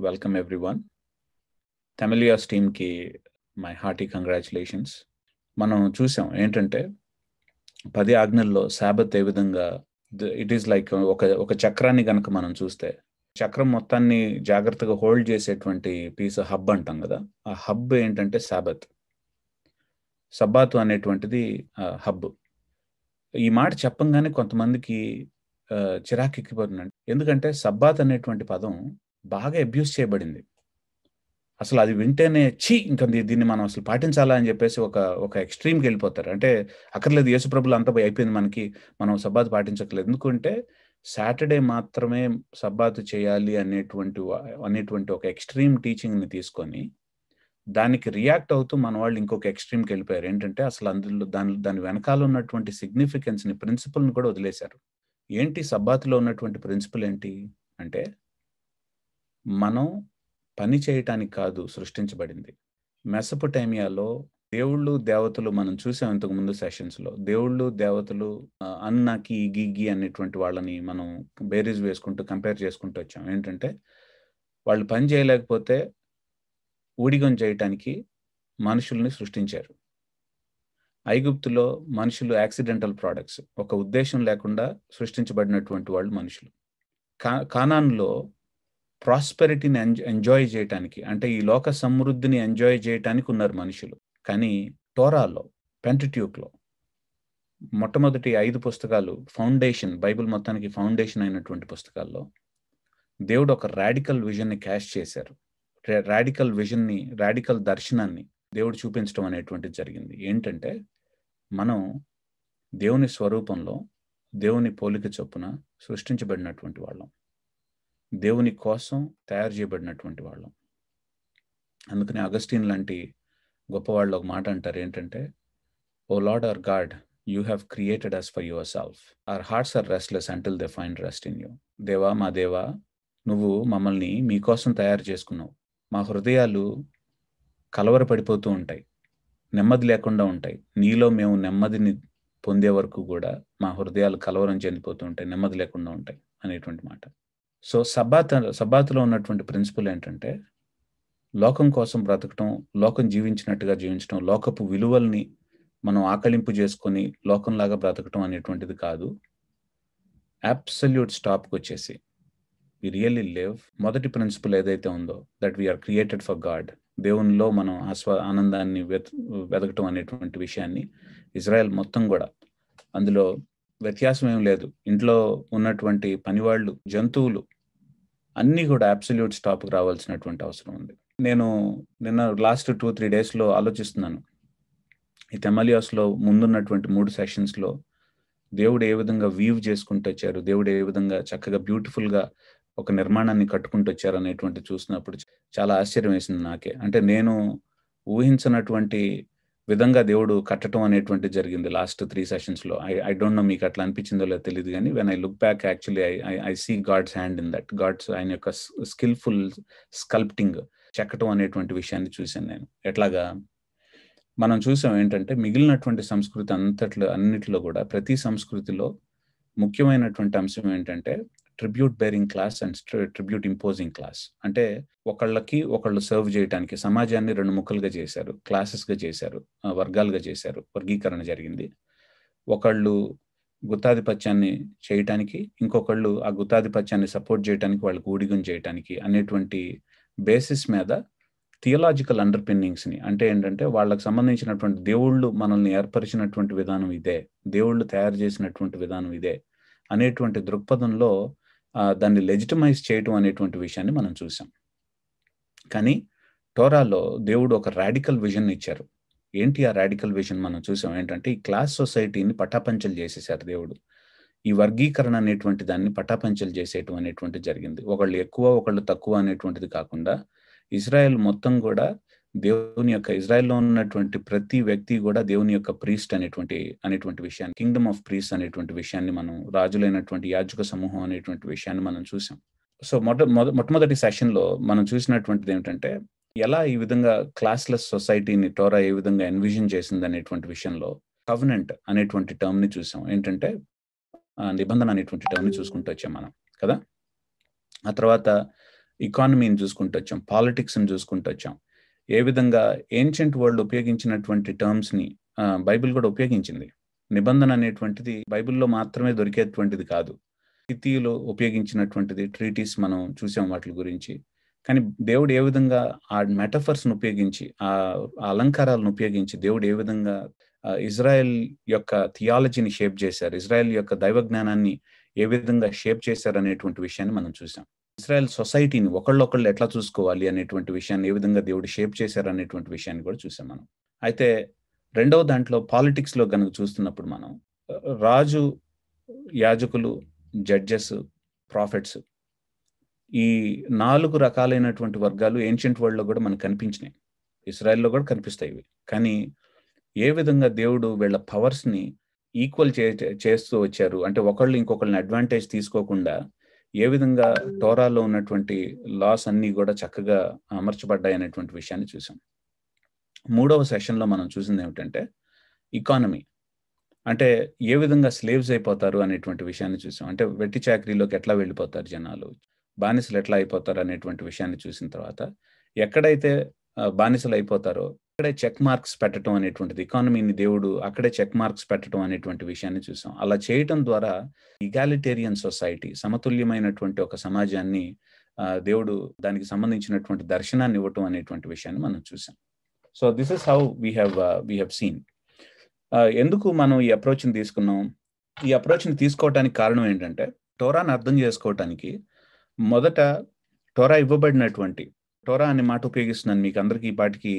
Welcome everyone. తమిళియాస్ టీమ్కి my hearty congratulations. మనం చూసాం ఏంటంటే 10 ఆజ్ఞల్లో సాబత్ ఏ విధంగా ఇట్ ఈస్ లైక్ ఒక చక్రాన్ని కనుక మనం చూస్తే చక్రం మొత్తాన్ని జాగ్రత్తగా హోల్డ్ చేసేటువంటి పీస్ హబ్ అంటాం కదా. ఆ హబ్ ఏంటంటే సబ్బాతు అనేటువంటిది హబ్. ఈ మాట చెప్పంగానే కొంతమందికి చిరాకెక్కిపోతుందండి. ఎందుకంటే సబ్బాత్ అనేటువంటి పదం బాగా అబ్యూస్ చేయబడింది. అసలు అది వింటేనే ఇంకా దీన్ని మనం అసలు పాటించాలా అని చెప్పేసి ఒక ఎక్స్ట్రీమ్కి వెళ్ళిపోతారు. అంటే అక్కర్లేదు, యేసుప్రభులు అంతా అయిపోయింది, మనం సబ్బాతు పాటించట్లేదు. ఎందుకంటే సాటర్డే మాత్రమే సబ్బాతు చేయాలి అనేటువంటి ఒక ఎక్స్ట్రీమ్ టీచింగ్ని తీసుకొని దానికి రియాక్ట్ అవుతూ మన వాళ్ళు ఇంకొక ఎక్స్ట్రీమ్కి వెళ్ళిపోయారు. ఏంటంటే అసలు అందులో దాని వెనకాల ఉన్నటువంటి సిగ్నిఫికెన్స్ని, ప్రిన్సిపల్ని కూడా వదిలేశారు. ఏంటి సబ్బాతులో ఉన్నటువంటి ప్రిన్సిపల్ ఏంటి అంటే, మనం పని చేయటానికి కాదు సృష్టించబడింది. మెసొపొటేమియాలో దేవుళ్ళు దేవతలు మనం చూసాం ఇంతకు ముందు సెషన్స్లో. దేవుళ్ళు దేవతలు అన్నాకి గిగ్గి అనేటువంటి వాళ్ళని మనం బేరీజ్ వేసుకుంటూ కంపేర్ చేసుకుంటూ వచ్చాం. ఏంటంటే వాళ్ళు పని చేయలేకపోతే ఊడిగం చేయటానికి మనుషుల్ని సృష్టించారు. ఐగుప్తులో మనుషులు యాక్సిడెంటల్ ప్రోడక్ట్స్, ఒక ఉద్దేశం లేకుండా సృష్టించబడినటువంటి వాళ్ళు మనుషులు. కానాన్లో ప్రాస్పెరిటీని ఎంజాయ్ చేయటానికి, అంటే ఈ లోక సమృద్ధిని ఎంజాయ్ చేయటానికి ఉన్నారు మనుషులు. కానీ టోరాలో, పెంటట్యూక్లో మొట్టమొదటి 5 పుస్తకాలు ఫౌండేషన్, బైబిల్ మొత్తానికి ఫౌండేషన్ అయినటువంటి పుస్తకాల్లో దేవుడు ఒక రాడికల్ విజన్ని క్యాష్ చేశారు. రాడికల్ విజన్ని, రాడికల్ దర్శనాన్ని దేవుడు చూపించడం అనేటువంటిది జరిగింది. ఏంటంటే మనం దేవుని స్వరూపంలో, దేవుని పోలిక చొప్పున సృష్టించబడినటువంటి వాళ్ళం, దేవుని కోసం తయారు చేయబడినటువంటి వాళ్ళం. అందుకని అగస్టిన్ లాంటి గొప్పవాళ్ళు ఒక మాట అంటారు ఏంటంటే, O Lord our God, you have created us for yourself, our hearts are restless until they find rest in you. దేవా, మా దేవా, నువ్వు మమ్మల్ని మీకోసం తయారు చేసుకున్నావు. మా హృదయాలు కలవరపడిపోతూ ఉంటాయి, నెమ్మది లేకుండా ఉంటాయి. నీలో మేము నెమ్మదిని పొందే వరకు కూడా మా హృదయాలు కలవరం చెందిపోతూ ఉంటాయి, నెమ్మది లేకుండా ఉంటాయి అనేటువంటి మాట. సో సబ్బాతులో ఉన్నటువంటి ప్రిన్సిపల్ ఏంటంటే, లోకం కోసం బ్రతకటం, లోకం జీవించినట్టుగా జీవించడం, లోకపు విలువల్ని మనం ఆకలింపు చేసుకొని లోకంలాగా బ్రతకటం అనేటువంటిది కాదు. అబ్సల్యూట్ స్టాప్కి వచ్చేసి వి రియల్లీ లివ్. మొదటి ప్రిన్సిపల్ ఏదైతే ఉందో, that we are created for God, దేవునిలో మనం ఆనందాన్ని వెతకటం అనేటువంటి విషయాన్ని ఇజ్రాయెల్ మొత్తం కూడా, అందులో వ్యత్యాసం ఏం లేదు. ఇంట్లో ఉన్నటువంటి పనివాళ్ళు, జంతువులు అన్నీ కూడా అబ్సల్యూట్ స్టాప్కి రావాల్సినటువంటి అవసరం ఉంది. నేను నిన్న లాస్ట్ 2-3 డేస్లో ఆలోచిస్తున్నాను, ఈ తెమలియాస్లో ముందున్నటువంటి 3 సెషన్స్లో దేవుడు ఏ విధంగా వీవ్ చేసుకుంటూ వచ్చారు, దేవుడు ఏ విధంగా చక్కగా బ్యూటిఫుల్గా ఒక నిర్మాణాన్ని కట్టుకుంటూ వచ్చారు అనేటువంటి చూసినప్పుడు చాలా ఆశ్చర్యం వేసింది నాకే. అంటే నేను ఊహించినటువంటి విధంగా దేవుడు కట్టడం అనేటువంటి జరిగింది లాస్ట్ 3 సెషన్స్లో. ఐ డోంట్ నో మీకు అట్లా అనిపించిందో లేదో తెలియదు, కానీ when I look back actually I see God's hand in that. ఆయన యొక్క స్కిల్ఫుల్ స్కల్ప్టింగ్, చెక్కటం అనేటువంటి విషయాన్ని చూశాను నేను. ఎట్లాగా మనం చూసాం ఏంటంటే, మిగిలినటువంటి సంస్కృతి అన్నిటిలో కూడా, ప్రతి సంస్కృతిలో ముఖ్యమైనటువంటి అంశం ఏంటంటే tribute bearing class and tribute imposing class. అంటే ఒకళ్ళు సర్వ్ చేయడానికి సమాజాన్ని 2 ముక్కలుగా చేశారు, క్లాసెస్గా చేశారు, వర్గాలుగా చేశారు, వర్గీకరణ జరిగింది. ఒకళ్ళు గుత్తాధిపత్యాన్ని చేయటానికి, ఇంకొకళ్ళు ఆ గుత్తాధిపత్యాన్ని సపోర్ట్ చేయడానికి, వాళ్ళకి ఊడిగం చేయటానికి అనేటువంటి బేసిస్ మీద థియలాజికల్ అండర్పిన్నింగ్స్ని, అంటే ఏంటంటే వాళ్ళకి సంబంధించినటువంటి దేవుళ్ళు మనల్ని ఏర్పరిచినటువంటి విధానం ఇదే, దేవుళ్ళు తయారు చేసినటువంటి విధానం ఇదే అనేటువంటి దృక్పథంలో దాన్ని లెజిటిమైజ్ చేయటం అనేటువంటి విషయాన్ని మనం చూసాం. కానీ టోరాలో దేవుడు ఒక రాడికల్ విజన్ ఇచ్చారు. ఏంటి ఆ రాడికల్ విజన్ మనం చూసాం ఏంటంటే, ఈ క్లాస్ సొసైటీని పటాపంచలు చేసేసారు దేవుడు. ఈ వర్గీకరణ అనేటువంటి దాన్ని పటాపంచలు చేసేయటం అనేటువంటిది జరిగింది. ఒకళ్ళు ఎక్కువ, ఒకళ్ళు తక్కువ అనేటువంటిది కాకుండా ఇజ్రాయెల్ మొత్తం కూడా దేవుని యొక్క, ఇజ్రాయెల్లో ఉన్నటువంటి ప్రతి వ్యక్తి కూడా దేవుని యొక్క ప్రీస్ట్ అనేటువంటి విషయాన్ని, కింగ్డమ్ ఆఫ్ ప్రీస్ట్ అనేటువంటి విషయాన్ని మనం, రాజులైనటువంటి యాజక సమూహం అనేటువంటి విషయాన్ని మనం చూసాం. సో మొట్టమొదటి సెషన్లో మనం చూసినటువంటిది ఏమిటంటే, ఎలా ఈ విధంగా క్లాస్లెస్ సొసైటీని టోరా ఏ విధంగా ఎన్విజన్ చేసింది అనేటువంటి విషయంలో కవెనెంట్ అనేటువంటి టర్మ్ని చూసాం. ఏంటంటే నిబంధన అనేటువంటి టర్మ్ని చూసుకుంటూ వచ్చాం మనం కదా. ఆ తర్వాత ఎకానమీని చూసుకుంటూ వచ్చాం, పాలిటిక్స్ని చూసుకుంటూ వచ్చాం. ఏ విధంగా ఏన్షియంట్ వరల్డ్ ఉపయోగించినటువంటి టర్మ్స్ని బైబిల్ కూడా ఉపయోగించింది. నిబంధన అనేటువంటిది బైబిల్లో మాత్రమే దొరికేటువంటిది కాదు. హిత్తీయులు ఉపయోగించినటువంటిది ట్రీటీస్ మనం చూసాం వాటి గురించి. కానీ దేవుడు ఏ విధంగా ఆ మెటఫర్స్ని ఉపయోగించి, ఆ అలంకారాలను ఉపయోగించి దేవుడు ఏ విధంగా ఇజ్రాయెల్ యొక్క థియాలజీని షేప్ చేశారు, ఇజ్రాయెల్ యొక్క దైవ జ్ఞానాన్ని ఏ విధంగా షేప్ చేశారు అనేటువంటి విషయాన్ని మనం చూసాం. ఇజ్రాయెల్ సొసైటీని ఒకళ్ళొకళ్ళు ఎట్లా చూసుకోవాలి అనేటువంటి విషయాన్ని ఏ విధంగా దేవుడు షేప్ చేశారు అనేటువంటి విషయాన్ని కూడా చూసాం మనం. అయితే రెండవ దాంట్లో పాలిటిక్స్లో కనుక చూస్తున్నప్పుడు మనం రాజు, యాజకులు, జడ్జెస్, ప్రాఫిట్స్, ఈ 4 రకాలైనటువంటి వర్గాలు ఏన్షియంట్ వరల్డ్‌లో కూడా మనకు కనిపించినాయి. ఇజ్రాయెల్‌లో కూడా కనిపిస్తాయి ఇవి. కానీ ఏ విధంగా దేవుడు వీళ్ళ పవర్స్‌ని ఈక్వల్ చేస్తూ వచ్చారు అంటే ఒకళ్ళు ఇంకొకళ్ళని అడ్వాంటేజ్ తీసుకోకుండా ఏ విధంగా టోరాలో ఉన్నటువంటి లాస్ అన్నీ కూడా చక్కగా అమర్చబడ్డాయి అనేటువంటి విషయాన్ని చూసాం. 3వ సెషన్‌లో మనం చూసింది ఏమిటంటే ఎకానమీ, అంటే ఏ విధంగా స్లేవ్స్ అయిపోతారు అనేటువంటి విషయాన్ని చూసాం. అంటే వెట్టి చాకరీలోకి ఎట్లా వెళ్ళిపోతారు జనాలు, బానిసలు ఎట్లా అయిపోతారు అనేటువంటి విషయాన్ని చూసిన తర్వాత ఎక్కడైతే బానిసలు అయిపోతారో అక్కడే చెక్ మార్క్స్ పెట్టడం అనేటువంటిది, ఎకానమీని దేవుడు అక్కడే చెక్ మార్క్స్ పెట్టడం అనేటువంటి విషయాన్ని చూసాం. అలా చేయటం ద్వారా ఈగాలిటేరియన్ సొసైటీ, సమతుల్యమైనటువంటి ఒక సమాజాన్ని దేవుడు దానికి సంబంధించినటువంటి దర్శనాన్ని ఇవ్వటం అనేటువంటి విషయాన్ని మనం చూసాం. So this is how we have seen. ఎందుకు మనం ఈ అప్రోచ్ని తీసుకున్నాం? ఈ అప్రోచ్ని తీసుకోవడానికి కారణం ఏంటంటే టోరాని అర్థం చేసుకోవటానికి మొదట టోరా ఇవ్వబడినటువంటి, టోరా అనే మాట ఉపయోగిస్తున్నాను మీకు అందరికీ ఈ పాటికి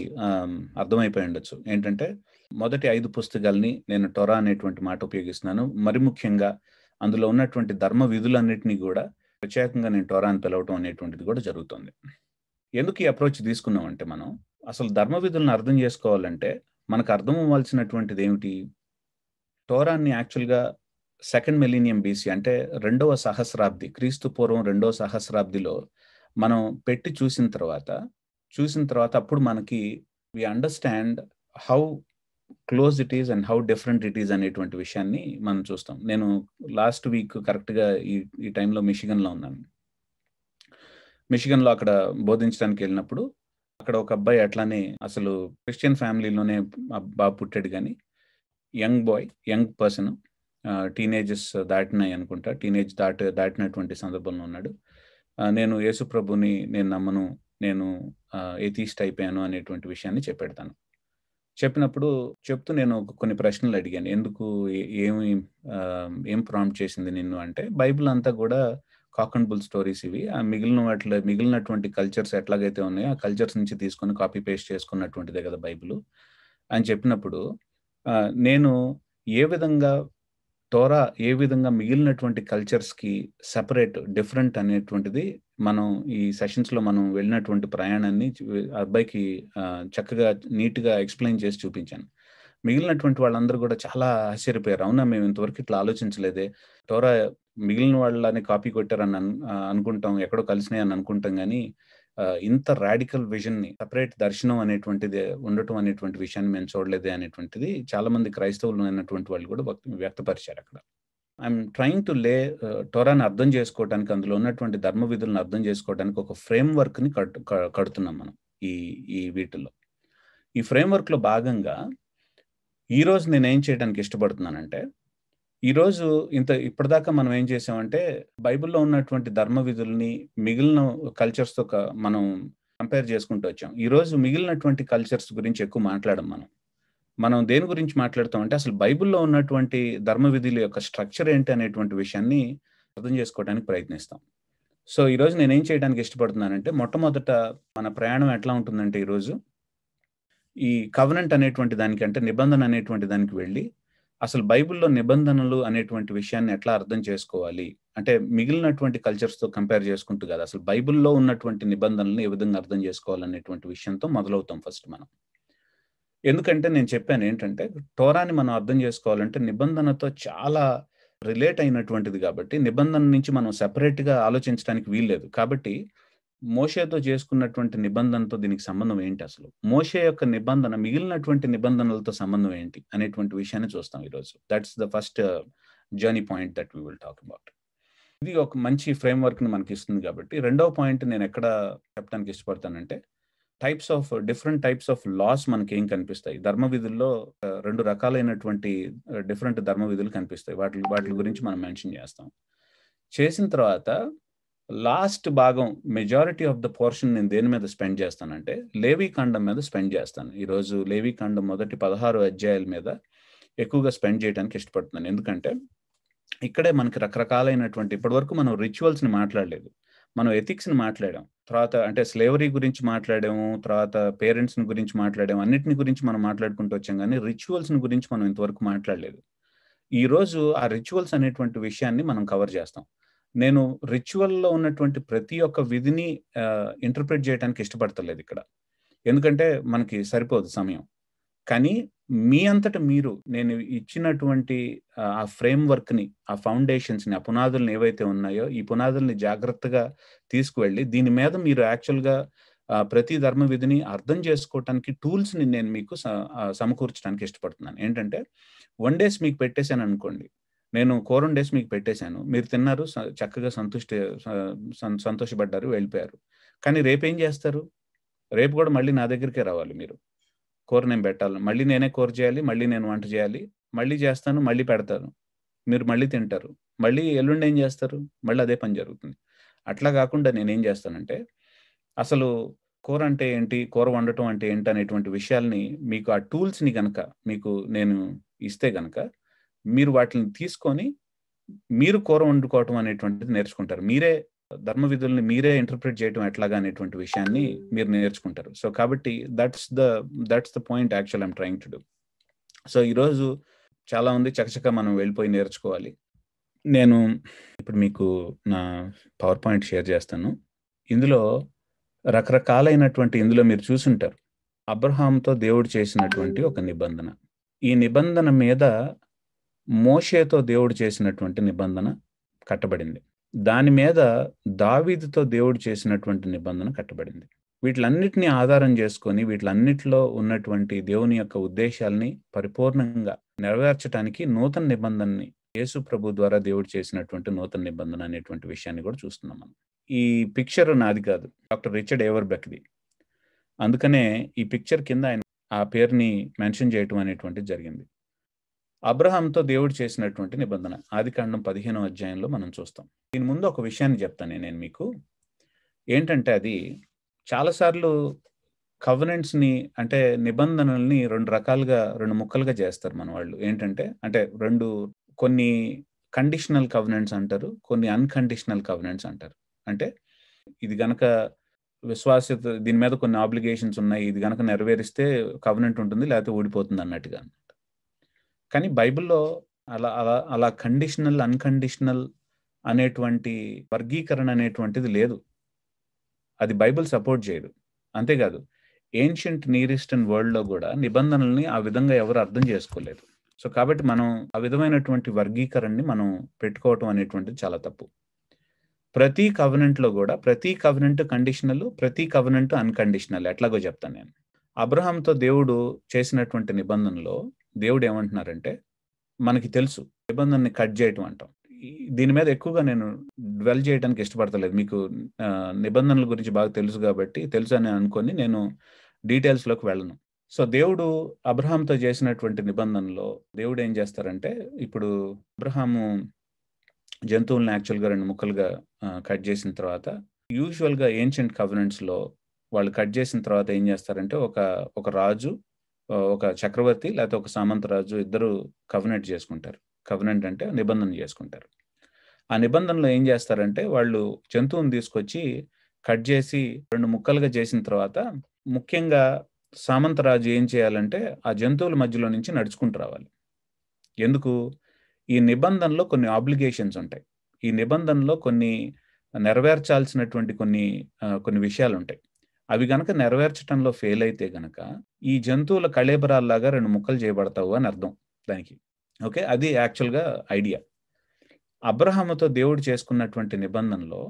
అర్థమైపోయి ఉండొచ్చు. ఏంటంటే మొదటి 5 పుస్తకాలని నేను టోరా అనేటువంటి మాట ఉపయోగిస్తున్నాను. మరి ముఖ్యంగా అందులో ఉన్నటువంటి ధర్మ విధులన్నిటినీ కూడా ప్రత్యేకంగా నేను టోరా అని పిలవటం అనేటువంటిది కూడా జరుగుతుంది. ఎందుకు ఈ అప్రోచ్ తీసుకున్నామంటే మనం అసలు ధర్మ విధులను అర్థం చేసుకోవాలంటే మనకు అర్థం అవ్వాల్సినటువంటిది ఏమిటి? టోరాన్ని యాక్చువల్గా 2nd మిలీనియం BC అంటే 2వ సహస్రాబ్ది, క్రీస్తు పూర్వం 2వ సహస్రాబ్దిలో మనం పెట్టి చూసిన తర్వాత అప్పుడు మనకి we understand how close it is and how different it is అనేటువంటి విషయాన్ని మనం చూస్తాం. నేను లాస్ట్ వీక్ కరెక్ట్గా ఈ టైంలో మిషిగన్లో ఉన్నాను. మిషిగన్లో అక్కడ బోధించడానికి వెళ్ళినప్పుడు అక్కడ ఒక అబ్బాయి అట్లానే అసలు క్రిస్టియన్ ఫ్యామిలీలోనే బాబు పుట్టాడు, కానీ యంగ్ పర్సన్, టీనేజెస్ దాటినాయి అనుకుంటా, టీనేజ్ దాటినటువంటి సందర్భంలో ఉన్నాడు. నేను యేసు ప్రభుని నేను నమ్మను, నేను ఏథీస్ట్ అయిపోయాను అనేటువంటి విషయాన్ని చెప్పాడు. చెప్తూ నేను కొన్ని ప్రశ్నలు అడిగాను. ఎందుకు, ఏం ప్రాంప్ట్ చేసింది నిన్ను అంటే, బైబిల్ అంతా కూడా కాక్ అండ్ బుల్ స్టోరీస్ ఇవి, మిగిలినటువంటి కల్చర్స్ ఎట్లాగైతే ఉన్నాయో ఆ కల్చర్స్ నుంచి తీసుకొని కాపీ పేస్ట్ చేసుకున్నటువంటిదే కదా బైబిల్ అని చెప్పినప్పుడు, నేను ఏ విధంగా టోరా ఏ విధంగా మిగిలినటువంటి కల్చర్స్కి సెపరేట్, డిఫరెంట్ అనేటువంటిది మనం ఈ సెషన్స్లో మనం వెళ్ళినటువంటి ప్రయాణాన్ని అబ్బాయికి చక్కగా నీట్గా ఎక్స్ప్లెయిన్ చేసి చూపించాను. మిగిలినటువంటి వాళ్ళందరూ కూడా చాలా ఆశ్చర్యపోయారు. అవునా, మేము ఇంతవరకు ఇట్లా ఆలోచించలేదే, టోరా మిగిలిన వాళ్ళని కాపీ కొట్టారని అనుకుంటాం, ఎక్కడో కలిసినాయి అని అనుకుంటాం, కానీ ఇంత రాడికల్ విజన్ని, సపరేట్ దర్శనం అనేటువంటిది ఉండటం అనేటువంటి విషయాన్ని మేము చూడలేదే అనేటువంటిది చాలా మంది క్రైస్తవులు అయినటువంటి వాళ్ళు కూడా వ్యక్తపరిచారు. అక్కడ ఐఎమ్ ట్రయింగ్ టు టోరాని అర్థం చేసుకోవడానికి, అందులో ఉన్నటువంటి ధర్మ విధులను అర్థం చేసుకోవడానికి ఒక ఫ్రేమ్ వర్క్ని కడుతున్నాం మనం ఈ వీటిల్లో. ఈ ఫ్రేమ్ వర్క్లో భాగంగా ఈరోజు నేను ఏం చేయడానికి ఇష్టపడుతున్నానంటే, ఈరోజు ఇప్పటిదాకా మనం ఏం చేసామంటే బైబిల్లో ఉన్నటువంటి ధర్మ విధుల్ని మిగిలిన కల్చర్స్తో మనం కంపేర్ చేసుకుంటూ వచ్చాం. ఈరోజు మిగిలినటువంటి కల్చర్స్ గురించి ఎక్కువ మాట్లాడం. మనం దేని గురించి మాట్లాడతామంటే అసలు బైబిల్లో ఉన్నటువంటి ధర్మ విధుల యొక్క స్ట్రక్చర్ ఏంటి అనేటువంటి విషయాన్ని అర్థం చేసుకోవడానికి ప్రయత్నిస్తాం. సో ఈరోజు నేనేం చేయడానికి ఇష్టపడుతున్నానంటే, మొట్టమొదట మన ప్రయాణం ఎట్లా ఉంటుందంటే, ఈరోజు ఈ కవెనెంట్ అనేటువంటి దానికి, అంటే నిబంధన అనేటువంటి దానికి వెళ్ళి అసలు బైబిల్లో నిబంధనలు అనేటువంటి విషయాన్ని ఎట్లా అర్థం చేసుకోవాలి అంటే, మిగిలినటువంటి కల్చర్స్తో కంపేర్ చేసుకుంటూ కదా, అసలు బైబిల్లో ఉన్నటువంటి నిబంధనలను ఏ విధంగా అర్థం చేసుకోవాలనేటువంటి విషయంతో మొదలవుతాం ఫస్ట్ మనం. ఎందుకంటే నేను చెప్పాను ఏంటంటే, టోరాని మనం అర్థం చేసుకోవాలంటే నిబంధనతో చాలా రిలేట్ అయినటువంటిది కాబట్టి, నిబంధన నుంచి మనం సెపరేట్గా ఆలోచించడానికి వీల్లేదు. కాబట్టి మోషేతో చేసుకున్నటువంటి నిబంధనతో దీనికి సంబంధం ఏంటి, అసలు మోషే యొక్క నిబంధన మిగిలినటువంటి నిబంధనలతో సంబంధం ఏంటి అనేటువంటి విషయాన్ని చూస్తాం ఈరోజు. That's the first journey point that we will talk about. ఇది ఒక మంచి ఫ్రేమ్‌వర్క్‌ని మనకిస్తుంది కాబట్టి, రెండవ పాయింట్ నేనెక్కడ చెప్పడానికి ఇష్టపడతానంటే, డిఫరెంట్ టైప్స్ ఆఫ్ లాస్ మనకేం కనిపిస్తాయి. ధర్మ విధుల్లో 2 రకాలైనటువంటి డిఫరెంట్ ధర్మ విధులు కనిపిస్తాయి. వాటిలి గురించి మనం మెన్షన్ చేస్తాం. చేసిన తర్వాత లాస్ట్ భాగం మెజారిటీ ఆఫ్ ద పోర్షన్ నేను దేని మీద స్పెండ్ చేస్తానంటే, లేవీకాండం మీద స్పెండ్ చేస్తాను. ఈరోజు లేవీకాండం మొదటి 16 అధ్యాయాల మీద ఎక్కువగా స్పెండ్ చేయడానికి ఇష్టపడుతున్నాను. ఎందుకంటే, ఇక్కడే మనకి రకరకాలైనటువంటి ఇప్పటివరకు మనం రిచువల్స్‌ని మాట్లాడలేదు. మనం ఎథిక్స్‌ని మాట్లాడాం. తర్వాత అంటే స్లేవరీ గురించి మాట్లాడాము. తర్వాత పేరెంట్స్‌ని గురించి మాట్లాడాము. అన్నిటిని గురించి మనం మాట్లాడుకుంటూ వచ్చాం గానీ, రిచువల్స్‌ని గురించి మనం ఇంతవరకు మాట్లాడలేదు. ఈరోజు ఆ రిచువల్స్ అనేటువంటి విషయాన్ని మనం కవర్ చేస్తాం. నేను రిచువల్‌లో ఉన్నటువంటి ప్రతి ఒక్క విధిని ఇంటర్ప్రెట్ చేయడానికి ఇష్టపడతలేదిక్కడ. ఎందుకంటే మనకి సరిపోదు సమయం. కానీ మీ అంతట మీరు నేను ఇచ్చినటువంటి ఆ ఫ్రేమ్‌వర్క్‌ని, ఆ ఫౌండేషన్స్‌ని, ఆ పునాదుల్ని ఏవైతే ఉన్నాయో, ఈ పునాదుల్ని జాగ్రత్తగా తీసుకువెళ్ళి దీని మీద మీరు యాక్చువల్‌గా ప్రతి ధర్మ విధిని అర్థం చేసుకోవటానికి టూల్స్‌ని నేను మీకు సమకూర్చడానికి ఇష్టపడుతున్నాను. ఏంటంటే, వండేసి మీకు పెట్టేసాననుకోండి. నేను కూరొండేసి మీకు పెట్టేసాను. మీరు తిన్నారు. చక్కగా సంతోషపడ్డారు, వెళ్ళిపోయారు. కానీ రేపేం చేస్తారు? రేపు కూడా మళ్ళీ నా దగ్గరికే రావాలి మీరు. కూర నేను పెట్టాలి. మళ్ళీ నేనే కూర చేయాలి. మళ్ళీ నేను వంట చేయాలి. మళ్ళీ చేస్తాను. మళ్ళీ పెడతాను. మీరు మళ్ళీ తింటారు. మళ్ళీ ఎల్లుండి ఏం చేస్తారు? మళ్ళీ అదే పని జరుగుతుంది. అట్లా గాకుండా నేనేం చేస్తానంటే, అసలు కూర అంటే ఏంటి? కూర వండటం అంటే ఏంటి? అనేటువంటి విషయాల్ని మీకు ఆ టూల్స్‌ని గనక మీకు నేను ఇస్తే గనక, మీరు వాటిలిని తీసుకొని, మీరు కూర వండుకోవటం అనేటువంటిది నేర్చుకుంటారు. ధర్మ విధుల్ని మీరే ఇంటర్ప్రెట్ చేయటం ఎట్లాగా అనేటువంటి విషయాన్ని మీరు నేర్చుకుంటారు. సో, కాబట్టి that's the point actual I'm trying to do. So, ఈరోజు చాలా ఉంది చకచకా మనం వెళ్ళిపోయి నేర్చుకోవాలి. నేను ఇప్పుడు మీకు నా పవర్ పాయింట్ షేర్ చేస్తాను. ఇందులో ఇందులో మీరు చూసుంటారు. అబ్రహాముతో దేవుడు చేసినటువంటి ఒక నిబంధన. ఈ నిబంధన మీద మోషేతో దేవుడు చేసినటువంటి నిబంధన కట్టబడింది. దాని మీద దావీదుతో దేవుడు చేసినటువంటి నిబంధన కట్టబడింది. వీటిలన్నిటిని ఆధారం చేసుకొని, వీటిలన్నిటిలో ఉన్నటువంటి దేవుని యొక్క ఉద్దేశాల్ని పరిపూర్ణంగా నెరవేర్చటానికి నూతన నిబంధనని యేసు ప్రభు ద్వారా దేవుడు చేసినటువంటి నూతన నిబంధన అనేటువంటి విషయాన్ని కూడా చూస్తున్నాం మనం. ఈ పిక్చర్ నాది కాదు. డాక్టర్ రిచర్డ్ ఏవర్బెక్‌ది. అందుకనే ఈ పిక్చర్ కింద ఆయన ఆ పేరుని మెన్షన్ చేయటం అనేటువంటిది జరిగింది. అబ్రహాంతో దేవుడు చేసినటువంటి నిబంధన. ఆదికాండం 15వ అధ్యాయంలో మనం చూస్తాం. దీని ముందు ఒక విషయాన్ని చెప్తాను నేను మీకు. ఏంటంటే అది చాలా సార్లు కవెనెంట్స్‌ని అంటే నిబంధనల్ని 2 ముక్కలుగా చేస్తారు మన వాళ్ళు. ఏంటంటే అంటే కొన్ని కండిషనల్ కవెనెంట్స్ అంటారు. కొన్ని అన్‌కండిషనల్ కవెనెంట్స్ అంటారు. అంటే ఇది గనక దీని మీద కొన్ని ఆబ్లిగేషన్స్ ఉన్నాయి. ఇది గనక నెరవేరిస్తే కవెనెంట్ ఉంటుంది. లేకపోతే ఊడిపోతుంది అన్నట్టుగా. కానీ బైబిల్‌లో అలా కండిషనల్, అన్‌కండిషనల్ అనేటువంటి వర్గీకరణ అనేటువంటిది లేదు. అది బైబిల్ సపోర్ట్ చేయదు. అంతేకాదు ఏన్షియంట్ నియర్ ఈస్టర్న్ వరల్డ్‌లో గూడా నిబంధనల్ని ఆ విధంగా ఎవరు అర్థం చేసుకోలేదు. సో, కాబట్టి మనం ఆ విధమైనటువంటి వర్గీకరణని మనం పెట్టుకోవటం అనేటువంటిది చాలా తప్పు. ప్రతి కవెనెంట్‌లో గూడా ప్రతి కవెనెంట్ కండిషనల్, ప్రతి కవెనెంట్ అన్‌కండిషనల్ ఎట్లాగో చెప్తాను నేను. అబ్రహాంతో దేవుడు చేసినటువంటి నిబంధనలో దేవుడు ఏమంటున్నారంటే, మనకి తెలుసు నిబంధనని కట్ చేయటం అంటాం. దీని మీద ఎక్కువగా నేను డ్వెల్ చేయడానికి ఇష్టపడతలేదు. మీకు నిబంధనల గురించి బాగా తెలుసని అనుకోని నేను డీటెయిల్స్‌లోకి వెళ్ళను. సో, దేవుడు అబ్రహాంతో చేసినటువంటి నిబంధనలో దేవుడు ఏం చేస్తారంటే, ఇప్పుడు అబ్రహాము జంతువుల్ని యాక్చువల్‌గా 2 ముక్కలుగా కట్ చేసిన తర్వాత యూజువల్‌గా ఏన్షియంట్ కవెనెంట్స్‌లో వాళ్ళు కట్ చేసిన తర్వాత ఏం చేస్తారంటే ఒక రాజు, ఒక చక్రవర్తి లేకపోతే ఒక సామంతరాజు ఇద్దరు కవెనెంట్ చేసుకుంటారు. కవెనెంట్ అంటే నిబంధన చేసుకుంటారు. ఆ నిబంధనలో ఏం చేస్తారంటే వాళ్ళు జంతువుని తీసుకొచ్చి కట్ చేసి 2 ముక్కలుగా చేసిన తర్వాత ముఖ్యంగా సామంతరాజు ఏం చేయాలంటే ఆ జంతువుల మధ్యలో నుంచి నడుచుకుంటూ రావాలి. ఎందుకు? ఈ నిబంధనలో కొన్ని ఆబ్లిగేషన్స్ ఉంటాయి. ఈ నిబంధనలో కొన్ని నెరవేర్చాల్సినటువంటి కొన్ని విషయాలుంటాయి. అవి గనక నెరవేర్చటంలో ఫెయిల్ అయితే గనక ఈ జంతువుల కళేబరాల్లాగా 2 ముక్కలు చేయబడతావు అని అర్థం దానికి. ఓకే. అది యాక్చువల్‌గా ఐడియా. అబ్రహాముతో దేవుడు చేసుకున్నటువంటి నిబంధనలో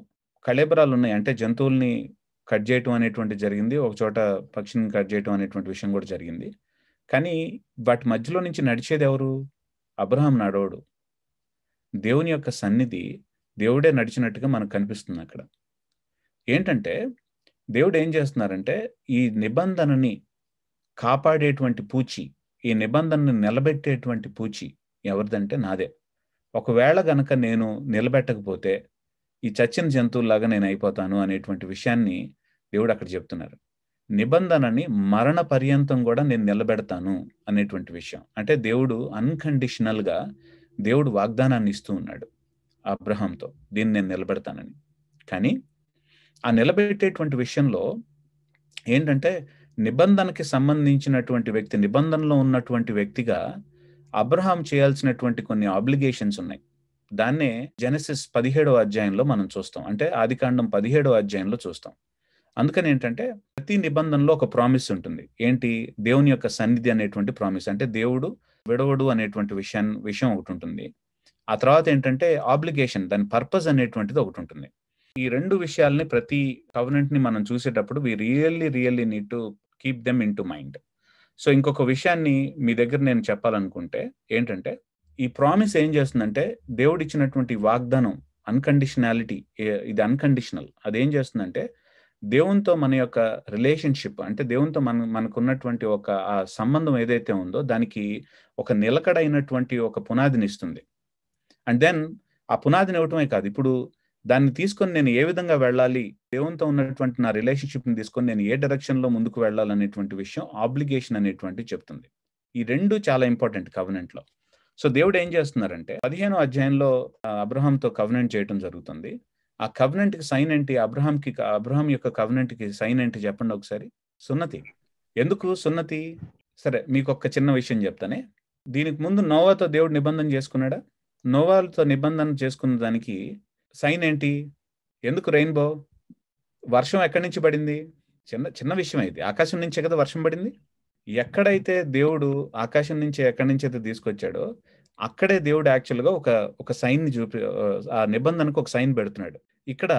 కళేబరాలున్నాయి. అంటే జంతువుల్ని కట్ చేయటం అనేటువంటిది జరిగింది. ఒక చోట పక్షిని కట్ చేయటం అనేటువంటి విషయం కూడా జరిగింది. కానీ వాటి మధ్యలో నుంచి నడిచేదెవరు? అబ్రహాం నడవడు. దేవుని యొక్క సన్నిధి దేవుడే నడిచినట్టుగా మనకు కనిపిస్తుంది అక్కడ. ఏంటంటే దేవుడు ఏం చేస్తున్నారంటే ఈ నిబంధనని కాపాడేటువంటి పూచి, ఈ నిబంధనని నిలబెట్టేటువంటి పూచి ఎవరిదంటే నాదే. ఒకవేళ గనక నేను నిలబెట్టకపోతే ఈ చచ్చిన జంతువులాగా నేను అయిపోతాను అనేటువంటి విషయాన్ని దేవుడు అక్కడ చెప్తున్నారు. నిబంధనని మరణ పర్యంతం కూడా నేను నిలబెడతాను అనేటువంటి విషయం. అంటే దేవుడు అన్కండిషనల్గా దేవుడు వాగ్దానాన్ని ఇస్తూ ఉన్నాడు అబ్రహాంతో, దీన్ని నేను నిలబెడతానని. కానీ ఆ నిలబెట్టేటువంటి విషయంలో ఏంటంటే నిబంధనకి సంబంధించినటువంటి వ్యక్తి, నిబంధనలో ఉన్నటువంటి వ్యక్తిగా అబ్రహాం చేయాల్సినటువంటి కొన్ని ఆబ్లిగేషన్స్ ఉన్నాయి. దాన్నే జెనసిస్ 17వ అధ్యాయంలో మనం చూస్తాం. అంటే ఆదికాండం 17వ అధ్యాయంలో చూస్తాం. అందుకని ఏంటంటే ప్రతి నిబంధనలో ఒక ప్రామిస్ ఉంటుంది. ఏంటి? దేవుని యొక్క సన్నిధి అనేటువంటి ప్రామిస్. అంటే దేవుడు విడవడు అనేటువంటి విషయం ఒకటి ఉంటుంది. ఆ తర్వాత ఏంటంటే ఆబ్లిగేషన్, దాని పర్పస్ అనేటువంటిది ఒకటి ఉంటుంది. ఈ రెండు విషయాల్ని ప్రతి కవెనెంట్ ని మనం చూసేటప్పుడు we really need to keep them in to mind. So ఇంకొక విషయాన్ని మీ దగ్గర నేను చెప్పాలనుకుంటే ఏంటంటే, ఈ ప్రామిస్ ఏం చేస్తుందంటే దేవుడు ఇచ్చినటువంటి వాగ్దానం అన్కండిషనాలిటీ, ఇది అన్కండిషనల్. అదేం చేస్తుందంటే దేవునితో మన యొక్క రిలేషన్షిప్, అంటే దేవునితో మనకున్నటువంటి ఒక ఆ సంబంధం ఏదైతే ఉందో దానికి ఒక నిలకడైనటువంటి ఒక పునాదిని ఇస్తుంది. అండ్ దెన్ ఆ పునాదిని ఇవ్వటమే కాదు, ఇప్పుడు దాన్ని తీసుకొని నేను ఏ విధంగా వెళ్ళాలి, దేవునితో ఉన్నటువంటి నా రిలేషన్షిప్ని తీసుకొని నేను ఏ డైరెక్షన్లో ముందుకు వెళ్ళాలనేటువంటి విషయం ఆబ్లిగేషన్ అనేటువంటి చెప్తుంది. ఈ రెండు చాలా ఇంపార్టెంట్ కవెనెంట్లో. సో దేవుడు ఏం చేస్తున్నారంటే 15వ అధ్యాయంలో అబ్రహాంతో కవెనెంట్ చేయడం జరుగుతుంది. ఆ కవెనెంట్కి సైన్ ఏంటి? అబ్రహాం యొక్క కవెనెంట్కి సైన్ ఏంటి చెప్పండి ఒకసారి. సున్నతి. ఎందుకు సున్నతి? సరే మీకు ఒక చిన్న విషయం చెప్తానే. దీనికి ముందు నోవాతో దేవుడు నిబంధన చేసుకున్నాడా? నోవాతో నిబంధన చేసుకున్న దానికి సైన్ ఏంటి? ఎందుకు రెయిన్బో? వర్షం ఎక్కడి నుంచి పడింది? చిన్న విషయం అయితే ఆకాశం నుంచే కదా వర్షం పడింది. ఎక్కడైతే దేవుడు ఆకాశం నుంచి ఎక్కడి నుంచి అయితే తీసుకొచ్చాడో అక్కడే దేవుడు యాక్చువల్గా ఒక సైన్ ని ఆ నిబంధనకు ఒక సైన్ పెడుతున్నాడు. ఇక్కడ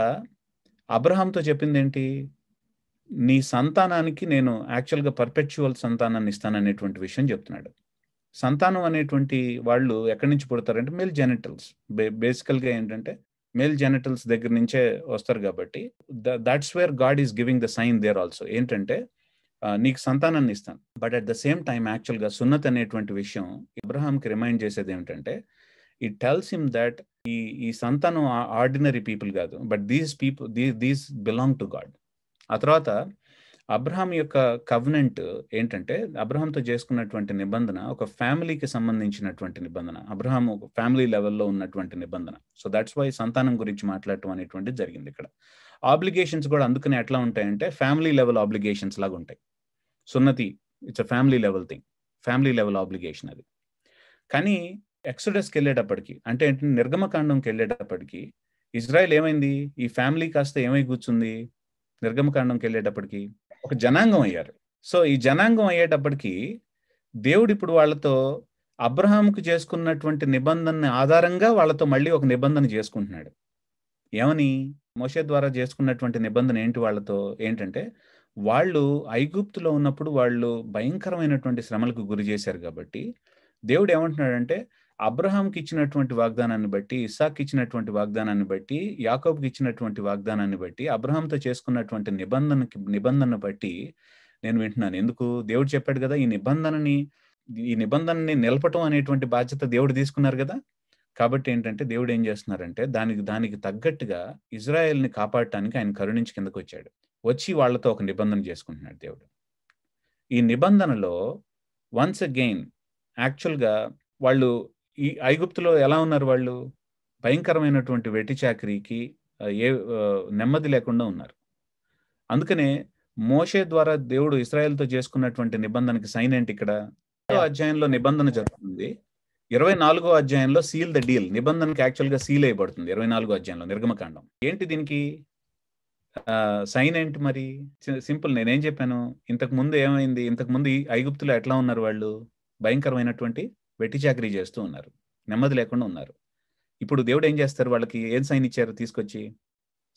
అబ్రహాంతో చెప్పింది ఏంటి? నీ సంతానానికి నేను యాక్చువల్గా పర్పెచువల్ సంతానాన్ని ఇస్తాననేటువంటి విషయం చెప్తున్నాడు. సంతానం అనేటువంటి వాళ్ళు ఎక్కడి నుంచి పుడతారంటే మేల్ జెనిటల్స్. బేసికల్గా ఏంటంటే మేల్ జెనిటల్స్ దగ్గర నుంచే వస్తారు. కాబట్టి that's where God is giving the sign there also. ఏంటంటే నీకు సంతానాన్ని ఇస్తాను. But at the same time యాక్చువల్గా సున్నత్ అనేటువంటి విషయం అబ్రహాంకి రిమైండ్ చేసేది ఏమిటంటే ఇట్ టెల్స్ హిమ్ దట్ ఈ సంతానం ఆర్డినరీ పీపుల్ కాదు, but these belong to God. ఆ తర్వాత అబ్రహాం యొక్క కవెనెంట్ ఏంటంటే అబ్రహాంతో చేసుకున్నటువంటి నిబంధన ఒక ఫ్యామిలీకి సంబంధించినటువంటి నిబంధన. అబ్రహాం ఒక ఫ్యామిలీ లెవెల్లో ఉన్నటువంటి నిబంధన. సో దట్స్ వై సంతానం గురించి మాట్లాడటం అనేటువంటిది జరిగింది ఇక్కడ. ఆబ్లిగేషన్స్ కూడా అందుకని ఎట్లా ఉంటాయంటే ఫ్యామిలీ లెవెల్ ఆబ్లిగేషన్స్ లాగా ఉంటాయి. సున్నతి it's a family level thing, family level obligation అది. కానీ ఎక్సోడస్కి వెళ్ళేటప్పటికి, అంటే నిర్గమకాండంకి వెళ్ళేటప్పటికి ఇజ్రాయెల్ ఏమైంది? ఈ ఫ్యామిలీ కాస్త ఏమై కూర్చుంది? నిర్గమకాండంకి వెళ్ళేటప్పటికి ఒక జనాంగం అయ్యారు. సో ఈ జనాంగం అయ్యేటప్పటికి దేవుడు ఇప్పుడు వాళ్ళతో అబ్రహాంకు చేసుకున్నటువంటి నిబంధన ఆధారంగా వాళ్ళతో మళ్ళీ ఒక నిబంధన చేసుకుంటున్నాడు. ఏమని? మోషే ద్వారా చేసుకున్నటువంటి నిబంధన ఏంటి వాళ్ళతో? ఏంటంటే వాళ్ళు ఐగుప్తులో ఉన్నప్పుడు వాళ్ళు భయంకరమైనటువంటి శ్రమలకు గురి చేశారు. కాబట్టి దేవుడు ఏమంటున్నాడంటే అబ్రహాంకి ఇచ్చినటువంటి వాగ్దానాన్ని బట్టి, ఇస్సాక్కి ఇచ్చినటువంటి వాగ్దానాన్ని బట్టి, యాకోబుకి ఇచ్చినటువంటి వాగ్దానాన్ని బట్టి, అబ్రహాంతో చేసుకున్నటువంటి నిబంధనను బట్టి నేను వింటున్నాను. ఎందుకు? దేవుడు చెప్పాడు కదా, ఈ నిబంధనని నిలపటం అనేటువంటి బాధ్యత దేవుడు తీసుకున్నారు కదా. కాబట్టి ఏంటంటే దేవుడు ఏం చేస్తున్నారంటే దానికి తగ్గట్టుగా ఇజ్రాయెల్ని కాపాడటానికి ఆయన కరుణించి కిందకు వచ్చాడు. వచ్చి వాళ్ళతో ఒక నిబంధన చేసుకుంటున్నాడు దేవుడు. ఈ నిబంధనలో వన్స్ అగైన్ యాక్చువల్గా వాళ్ళు ఈ ఐగుప్తులో ఎలా ఉన్నారు? వాళ్ళు భయంకరమైనటువంటి వెట్టి చాకిరీకి నెమ్మది లేకుండా ఉన్నారు. అందుకనే మోషే ద్వారా దేవుడు ఇశ్రాయేల్తో చేసుకున్నటువంటి నిబంధనకి సైన్ ఏంటి? ఇక్కడ 5వ అధ్యాయంలో నిబంధన జరుగుతుంది. 24వ అధ్యాయంలో సీల్ ద డీల్. నిబంధనకి యాక్చువల్గా సీల్ అయిపడుతుంది 24వ అధ్యాయంలో నిర్గమకాండం. ఏంటి దీనికి సైన్ ఏంటి మరి? సింపుల్, నేనేం చెప్పాను ఇంతకు ముందు ఏమైంది? ఇంతకు ముందు ఐగుప్తులో ఎట్లా ఉన్నారు? వాళ్ళు భయంకరమైనటువంటి వెట్టి చాకరీ చేస్తూ ఉన్నారు, నెమ్మది లేకుండా ఉన్నారు. ఇప్పుడు దేవుడు ఏం చేస్తారు? వాళ్ళకి ఏం సైన్ ఇచ్చారు తీసుకొచ్చి?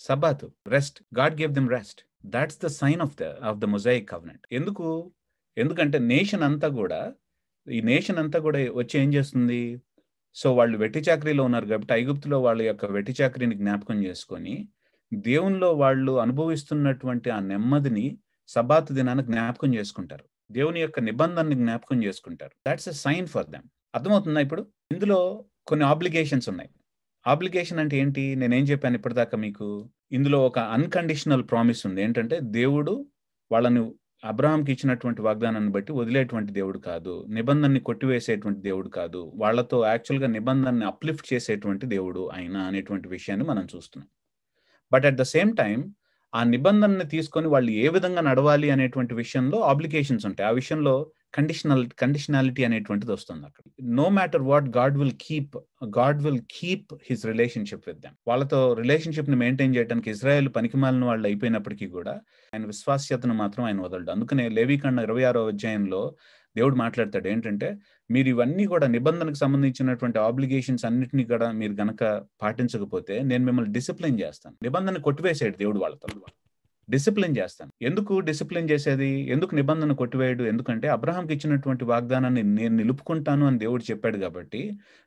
Sabbath, rest. God gave them rest. That's the sign of the Mosaic covenant. ఎందుకంటే ఈ నేషన్ అంతా కూడా వచ్చి ఏం చేస్తుంది? సో వాళ్ళు వెట్టి చాకరీలో ఉన్నారు కాబట్టి ఐగుప్తులో వాళ్ళ యొక్క వెట్టి చాకరీని జ్ఞాపకం చేసుకొని దేవునిలో వాళ్ళు అనుభవిస్తున్నటువంటి ఆ నెమ్మదిని సబ్బాతు దినాన జ్ఞాపకం చేసుకుంటారు. దేవుని యొక్క నిబంధనని జ్ఞాపకం చేసుకుంటారు. That's a sign for them. అర్థమవుతుందా ఇప్పుడు? ఇందులో కొన్ని ఆబ్లిగేషన్స్ ఉన్నాయి. ఆబ్లిగేషన్ అంటే ఏంటి? నేనేం చెప్పాను ఇప్పటిదాకా మీకు? ఇందులో ఒక అన్కండిషనల్ ప్రామిస్ ఉంది. ఏంటంటే దేవుడు వాళ్ళని అబ్రహాంకి ఇచ్చినటువంటి వాగ్దానాన్ని బట్టి వదిలేటువంటి దేవుడు కాదు. నిబంధనని కొట్టివేసేటువంటి దేవుడు కాదు. వాళ్ళతో యాక్చువల్‌గా నిబంధనని అప్‌లిఫ్ట్ చేసేటువంటి దేవుడు ఆయన అనేటువంటి విషయాన్ని మనం చూస్తున్నాం. But at the same time ఆ నిబంధనని తీసుకొని వాళ్ళు ఏ విధంగా నడవాలి అనేటువంటి విషయంలో ఆబ్లిగేషన్స్ ఉంటాయి. ఆ విషయంలో కండిషనాలిటీ అనేటువంటిది వస్తుంది అక్కడ. No matter what God will keep his relationship with them. వాళ్ళతో రిలేషన్‌షిప్‌ని మెయింటైన్ చేయడానికి ఇజ్రాయెల్ పనికిమాలిన వాళ్ళు అయిపోయినప్పటికీ కూడా ఆయన విశ్వాస్యతను మాత్రం ఆయన వదలడు. అందుకనే లేవీకాండం 26వ అధ్యాయంలో దేవుడు మాట్లాడతాడు ఏంటంటే, మీరు ఇవన్నీ కూడా నిబంధనకు సంబంధించినటువంటి ఆబ్లిగేషన్స్ అన్నిటిని కూడా మీరు గనక పాటించకపోతే నేను మిమ్మల్ని డిసిప్లిన్ చేస్తాను. నిబంధన కొట్టివేసాడు దేవుడు వాళ్ళతో. డిసిప్లిన్ చేస్తాను. ఎందుకు డిసిప్లిన్ చేసేది? ఎందుకు నిబంధన కొట్టివేయడు? ఎందుకంటే అబ్రహాంకి ఇచ్చినటువంటి వాగ్దానాన్ని నేను నిలుపుకుంటాను అని దేవుడు చెప్పాడు కాబట్టి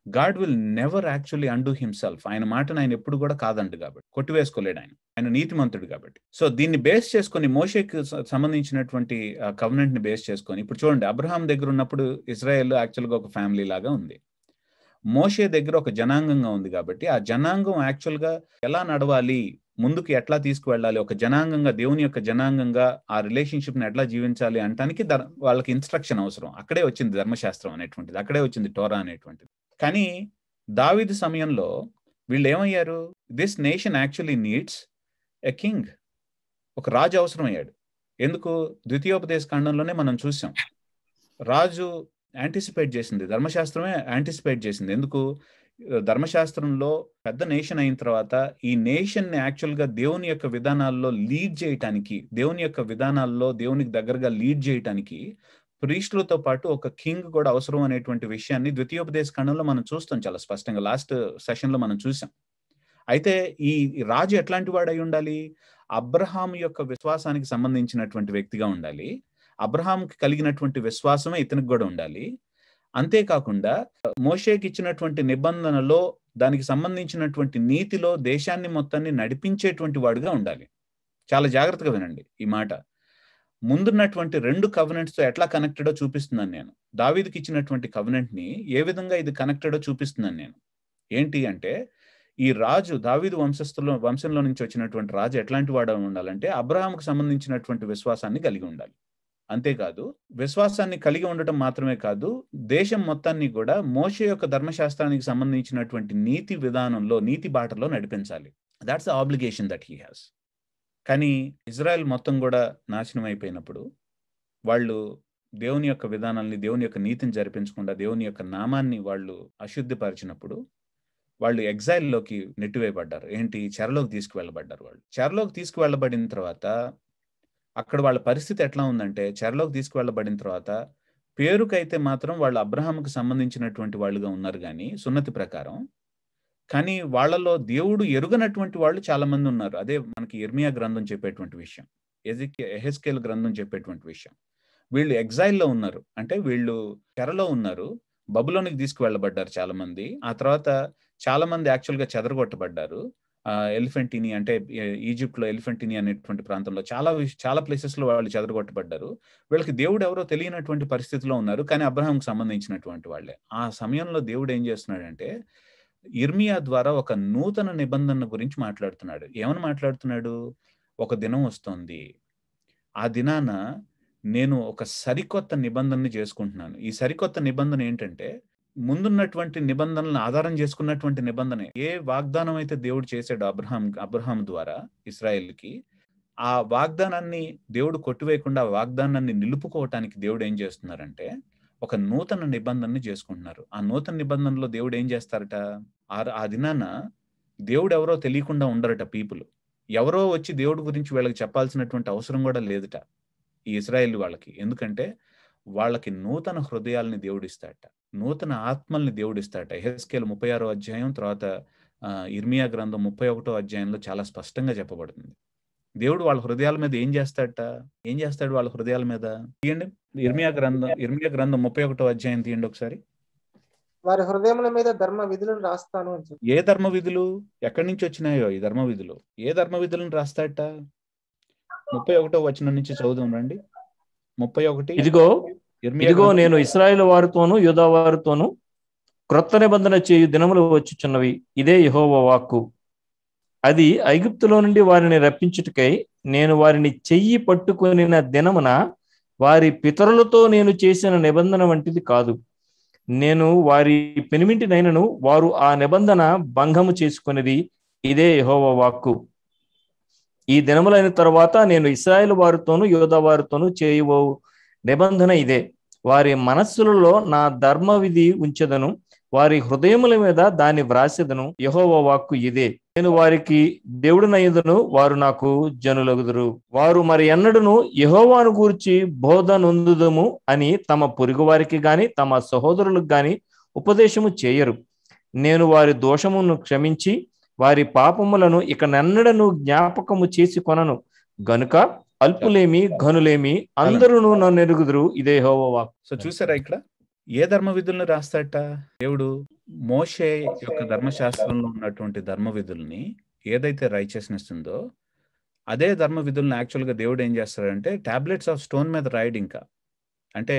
God will never actually undo himself. ఆయన మాటను ఆయన ఎప్పుడు కూడా కాదండు కాబట్టి, కొట్టివేసుకోలేడు ఆయన. ఆయన నీతిమంతుడు కాబట్టి. సో దీన్ని బేస్ చేసుకొని మోషేకి సంబంధించినటువంటి కవెనెంట్ ని బేస్ చేసుకొని ఇప్పుడు చూడండి, అబ్రహాం దగ్గర ఉన్నప్పుడు ఇజ్రాయెల్ యాక్చువల్గా ఒక ఫ్యామిలీ లాగా ఉంది. మోషే దగ్గర ఒక జనాంగంగా ఉంది కాబట్టి ఆ జనాంగం యాక్చువల్గా ఎలా నడవాలి, ముందుకు ఎట్లా తీసుకువెళ్ళాలి, ఒక జనాంగంగా దేవుని యొక్క జనాంగంగా ఆ రిలేషన్షిప్ని ఎట్లా జీవించాలి అంటానికి వాళ్ళకి ఇన్స్ట్రక్షన్ అవసరం. అక్కడే వచ్చింది ధర్మశాస్త్రం అనేటువంటిది, అక్కడే వచ్చింది టోరా అనేటువంటిది. కానీ దావీదు సమయంలో వీళ్ళు ఏమయ్యారు? This nation actually needs a king. ఒక రాజు అవసరం అయ్యాడు. ఎందుకు? ద్వితీయోపదేశ కాండంలోనే మనం చూసాం. రాజు యాంటిసిపేట్ చేసింది, ధర్మశాస్త్రమే యాంటిసిపేట్ చేసింది. ఎందుకు? ధర్మశాస్త్రంలో పెద్ద నేషన్ అయిన తర్వాత ఈ నేషన్ ని యాక్చువల్గా దేవుని యొక్క విధానాల్లో లీడ్ చేయటానికి, దేవుని యొక్క విధానాల్లో దేవునికి దగ్గరగా లీడ్ చేయటానికి ప్రీస్టులతో పాటు ఒక కింగ్ కూడా అవసరం అనేటువంటి విషయాన్ని ద్వితీయోపదేశ కాండంలో మనం చూస్తాం చాలా స్పష్టంగా. లాస్ట్ సెషన్ లో మనం చూసాం. అయితే ఈ రాజు ఎట్లాంటి వాడు అయి ఉండాలి? అబ్రహాం యొక్క విశ్వాసానికి సంబంధించినటువంటి వ్యక్తిగా ఉండాలి. అబ్రహాంకి కలిగినటువంటి విశ్వాసమే ఇతనికి కూడా ఉండాలి. అంతేకాకుండా మోషేకి ఇచ్చినటువంటి నిబంధనలో దానికి సంబంధించినటువంటి నీతిలో దేశాన్ని మొత్తాన్ని నడిపించేటువంటి వాడుగా ఉండాలి. చాలా జాగ్రత్తగా వినండి ఈ మాట. ముందున్నటువంటి 2 కవెనెంట్స్తో ఎట్లా కనెక్టెడో చూపిస్తున్నాను నేను. దావీదుకి ఇచ్చినటువంటి కవెనెంట్ ని ఏ విధంగా ఇది కనెక్టెడో చూపిస్తున్నాను నేను. ఏంటి అంటే, ఈ రాజు దావీదు వంశంలో నుంచి వచ్చినటువంటి రాజు ఎట్లాంటి వాడు ఉండాలంటే అబ్రహాంకు సంబంధించినటువంటి విశ్వాసాన్ని కలిగి ఉండాలి. అంతేకాదు విశ్వాసాన్ని కలిగి ఉండటం మాత్రమే కాదు, దేశం మొత్తాన్ని కూడా మోషే యొక్క ధర్మశాస్త్రానికి సంబంధించినటువంటి నీతి విధానంలో, నీతి బాటలో నడిపించాలి. That's the obligation that he has. కానీ ఇజ్రాయెల్ మొత్తం కూడా నాశనం అయిపోయినప్పుడు, వాళ్ళు దేవుని యొక్క విధానాల్ని, దేవుని యొక్క నీతిని జరిపించకుండా దేవుని యొక్క నామాన్ని వాళ్ళు అశుద్ధిపరిచినప్పుడు వాళ్ళు ఎగ్జైల్లోకి నెట్టివేయబడ్డారు. ఏంటి? చెరలోకి తీసుకువెళ్ళబడ్డారు. వాళ్ళు చెరలోకి తీసుకువెళ్ళబడిన తర్వాత అక్కడ వాళ్ళ పరిస్థితి ఎట్లా ఉందంటే, చెరలోకి తీసుకువెళ్ళబడిన తర్వాత పేరుకైతే మాత్రం వాళ్ళు అబ్రహాంకు సంబంధించినటువంటి వాళ్ళుగా ఉన్నారు కానీ సున్నతి ప్రకారం. కానీ వాళ్ళలో దేవుడు ఎరుగనటువంటి వాళ్ళు చాలా మంది ఉన్నారు. అదే మనకి ఇర్మియా గ్రంథం చెప్పేటువంటి విషయం, ఎహెజ్కేలు గ్రంథం చెప్పేటువంటి విషయం. వీళ్ళు ఎగ్జైల్లో ఉన్నారు, అంటే వీళ్ళు చెరలో ఉన్నారు, బబులోనికి తీసుకువెళ్ళబడ్డారు చాలా మంది. ఆ తర్వాత చాలా మంది యాక్చువల్గా చెదరగొట్టబడ్డారు. ఎలిఫెంటిని అంటే ఈజిప్ట్లో ఎలిఫెంటిని అనేటువంటి ప్రాంతంలో చాలా ప్లేసెస్లో వాళ్ళు చెదరగొట్టబడ్డారు. వీళ్ళకి దేవుడు ఎవరో తెలియనటువంటి పరిస్థితిలో ఉన్నారు, కానీ అబ్రహాంకు సంబంధించినటువంటి వాళ్ళే. ఆ సమయంలో దేవుడు ఏం చేస్తున్నాడంటే ఇర్మియా ద్వారా ఒక నూతన నిబంధన గురించి మాట్లాడుతున్నాడు. ఏమని మాట్లాడుతున్నాడు? ఒక దినం వస్తుంది, ఆ దినాన నేను ఒక సరికొత్త నిబంధనని చేసుకుంటున్నాను. ఈ సరికొత్త నిబంధన ఏంటంటే ముందున్నటువంటి నిబంధనలను ఆధారం చేసుకున్నటువంటి నిబంధన. ఏ వాగ్దానం అయితే దేవుడు చేశాడు అబ్రహాం ద్వారా ఇశ్రాయేలుకి, ఆ వాగ్దానాన్ని దేవుడు కొట్టివేయకుండా ఆ వాగ్దానాన్ని నిలుపుకోవటానికి దేవుడు ఏం చేస్తున్నారంటే ఒక నూతన నిబంధనని చేసుకుంటున్నారు. ఆ నూతన నిబంధనలో దేవుడు ఏం చేస్తారట? ఆ దినాన దేవుడు ఎవరో తెలియకుండా ఉండరట పీపుల్. ఎవరో వచ్చి దేవుడి గురించి వీళ్ళకి చెప్పాల్సినటువంటి అవసరం కూడా లేదుట ఈ ఇశ్రాయేల్ వాళ్ళకి. ఎందుకంటే వాళ్ళకి నూతన హృదయాలని దేవుడిస్తాడట, నూతన ఆత్మల్ని దేవుడిస్తాడట. ఎహెజ్కేలు 36వ అధ్యాయం తర్వాత ఇర్మియా గ్రంథం 31వ అధ్యాయంలో చాలా స్పష్టంగా చెప్పబడుతుంది. దేవుడు వాళ్ళ హృదయాల మీద ఏం చేస్తాడు వాళ్ళ హృదయాల మీద? తీయండి ఇర్మియా గ్రంథం 31వ అధ్యాయం తీయండి ఒకసారి. వారి హృదయముల మీద ధర్మ విధులను రాస్తాను అని చెప్పి. ఏ ధర్మ విధులు? ఎక్కడి నుంచి వచ్చినాయో ఈ ధర్మ విధులు? ఏ ధర్మ విధులను రాస్తాడట? 31వ వచనం నుంచి చదువుదాం రండి. 31. ఇదిగో నేను ఇశ్రాయేలు వారితోను యూదా వారితోను క్రొత్త నిబంధన చేయు దినములు వచ్చుచున్నవి, ఇదే యెహోవా వాక్కు. అది ఐగుప్తులో నుండి వారిని రప్పించుటకై నేను వారిని చెయ్యి పట్టుకొనిన దినమున వారి పితరులతో నేను చేసిన నిబంధన వంటిది కాదు. నేను వారి పెనిమిటినైనను వారు ఆ నిబంధన భంగము చేసుకునేది, ఇదే యెహోవా వాక్కు. ఈ దినములైన తరువాత నేను ఇశ్రాయేలు వారితోను యూదా వారితోను చేయబో నిబంధన ఇదే. వారి మనస్సులలో నా ధర్మ విధి ఉంచెదను, వారి హృదయముల మీద దాన్ని వ్రాసెదను, యెహోవా వాక్కు ఇదే. నేను వారికి దేవుడినయ్యుదును, వారు నాకు జనులగుదురు. వారు మరి ఎన్నడూను యెహోవాను గూర్చి బోధ నొందుదము అని తమ పొరుగు వారికి గాని తమ సహోదరులకు గాని ఉపదేశము చేయరు. నేను వారి దోషమును క్షమించి వారి పాపములను ఇక నన్నడను జ్ఞాపకము చేసి కొనను గనుక అల్పులేమి ఘనులేమి అందరూ నన్ను ఎరుగుదురు, ఇదే యెహోవా వాక్కు. సో చూసారా ఇక్కడ ఏ ధర్మ విధులను రాస్తాడట దేవుడు? మోషే యొక్క ధర్మశాస్త్రంలో ఉన్నటువంటి ధర్మ విధుల్ని, ఏదైతే రైచియస్నెస్ ఉందో అదే ధర్మ విధులను యాక్చువల్గా దేవుడు ఏం చేస్తాడంటే టాబ్లెట్స్ ఆఫ్ స్టోన్ మీద రాయడు. ఇంకా అంటే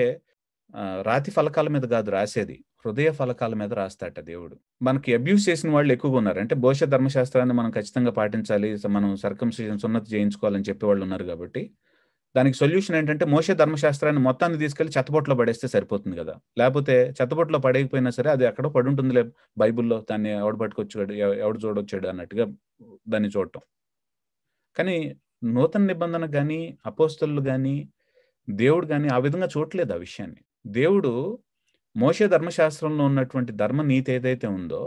రాతి ఫలకాల మీద కాదు రాసేది, హృదయ ఫలకాల మీద రాస్తాట దేవుడు. మనకి అబ్యూస్ చేసిన వాళ్ళు ఎక్కువగా ఉన్నారు. అంటే మోషే ధర్మశాస్త్రాన్ని మనం ఖచ్చితంగా పాటించాలి, మనం సర్కంసిజన్ సున్నతి చేయించుకోవాలని చెప్పేవాళ్ళు ఉన్నారు. కాబట్టి దానికి సొల్యూషన్ ఏంటంటే మోషే ధర్మశాస్త్రాన్ని మొత్తాన్ని తీసుకెళ్లి చెత్తబొట్లో పడేస్తే సరిపోతుంది కదా. లేకపోతే చెత్తబొట్లో పడేయకపోయినా సరే అది అక్కడ పడి ఉంటుందిలే బైబుల్లో, దాన్ని ఎవడు పట్టుకొచ్చాడు ఎవడు చూడొచ్చాడు అన్నట్టుగా దాన్ని చూడటం. కానీ నూతన నిబంధన కానీ అపోస్తలులు కానీ దేవుడు కానీ ఆ విధంగా చూడలేదు ఆ విషయాన్ని. దేవుడు మోషే ధర్మశాస్త్రంలో ఉన్నటువంటి ధర్మ నీతి ఏదైతే ఉందో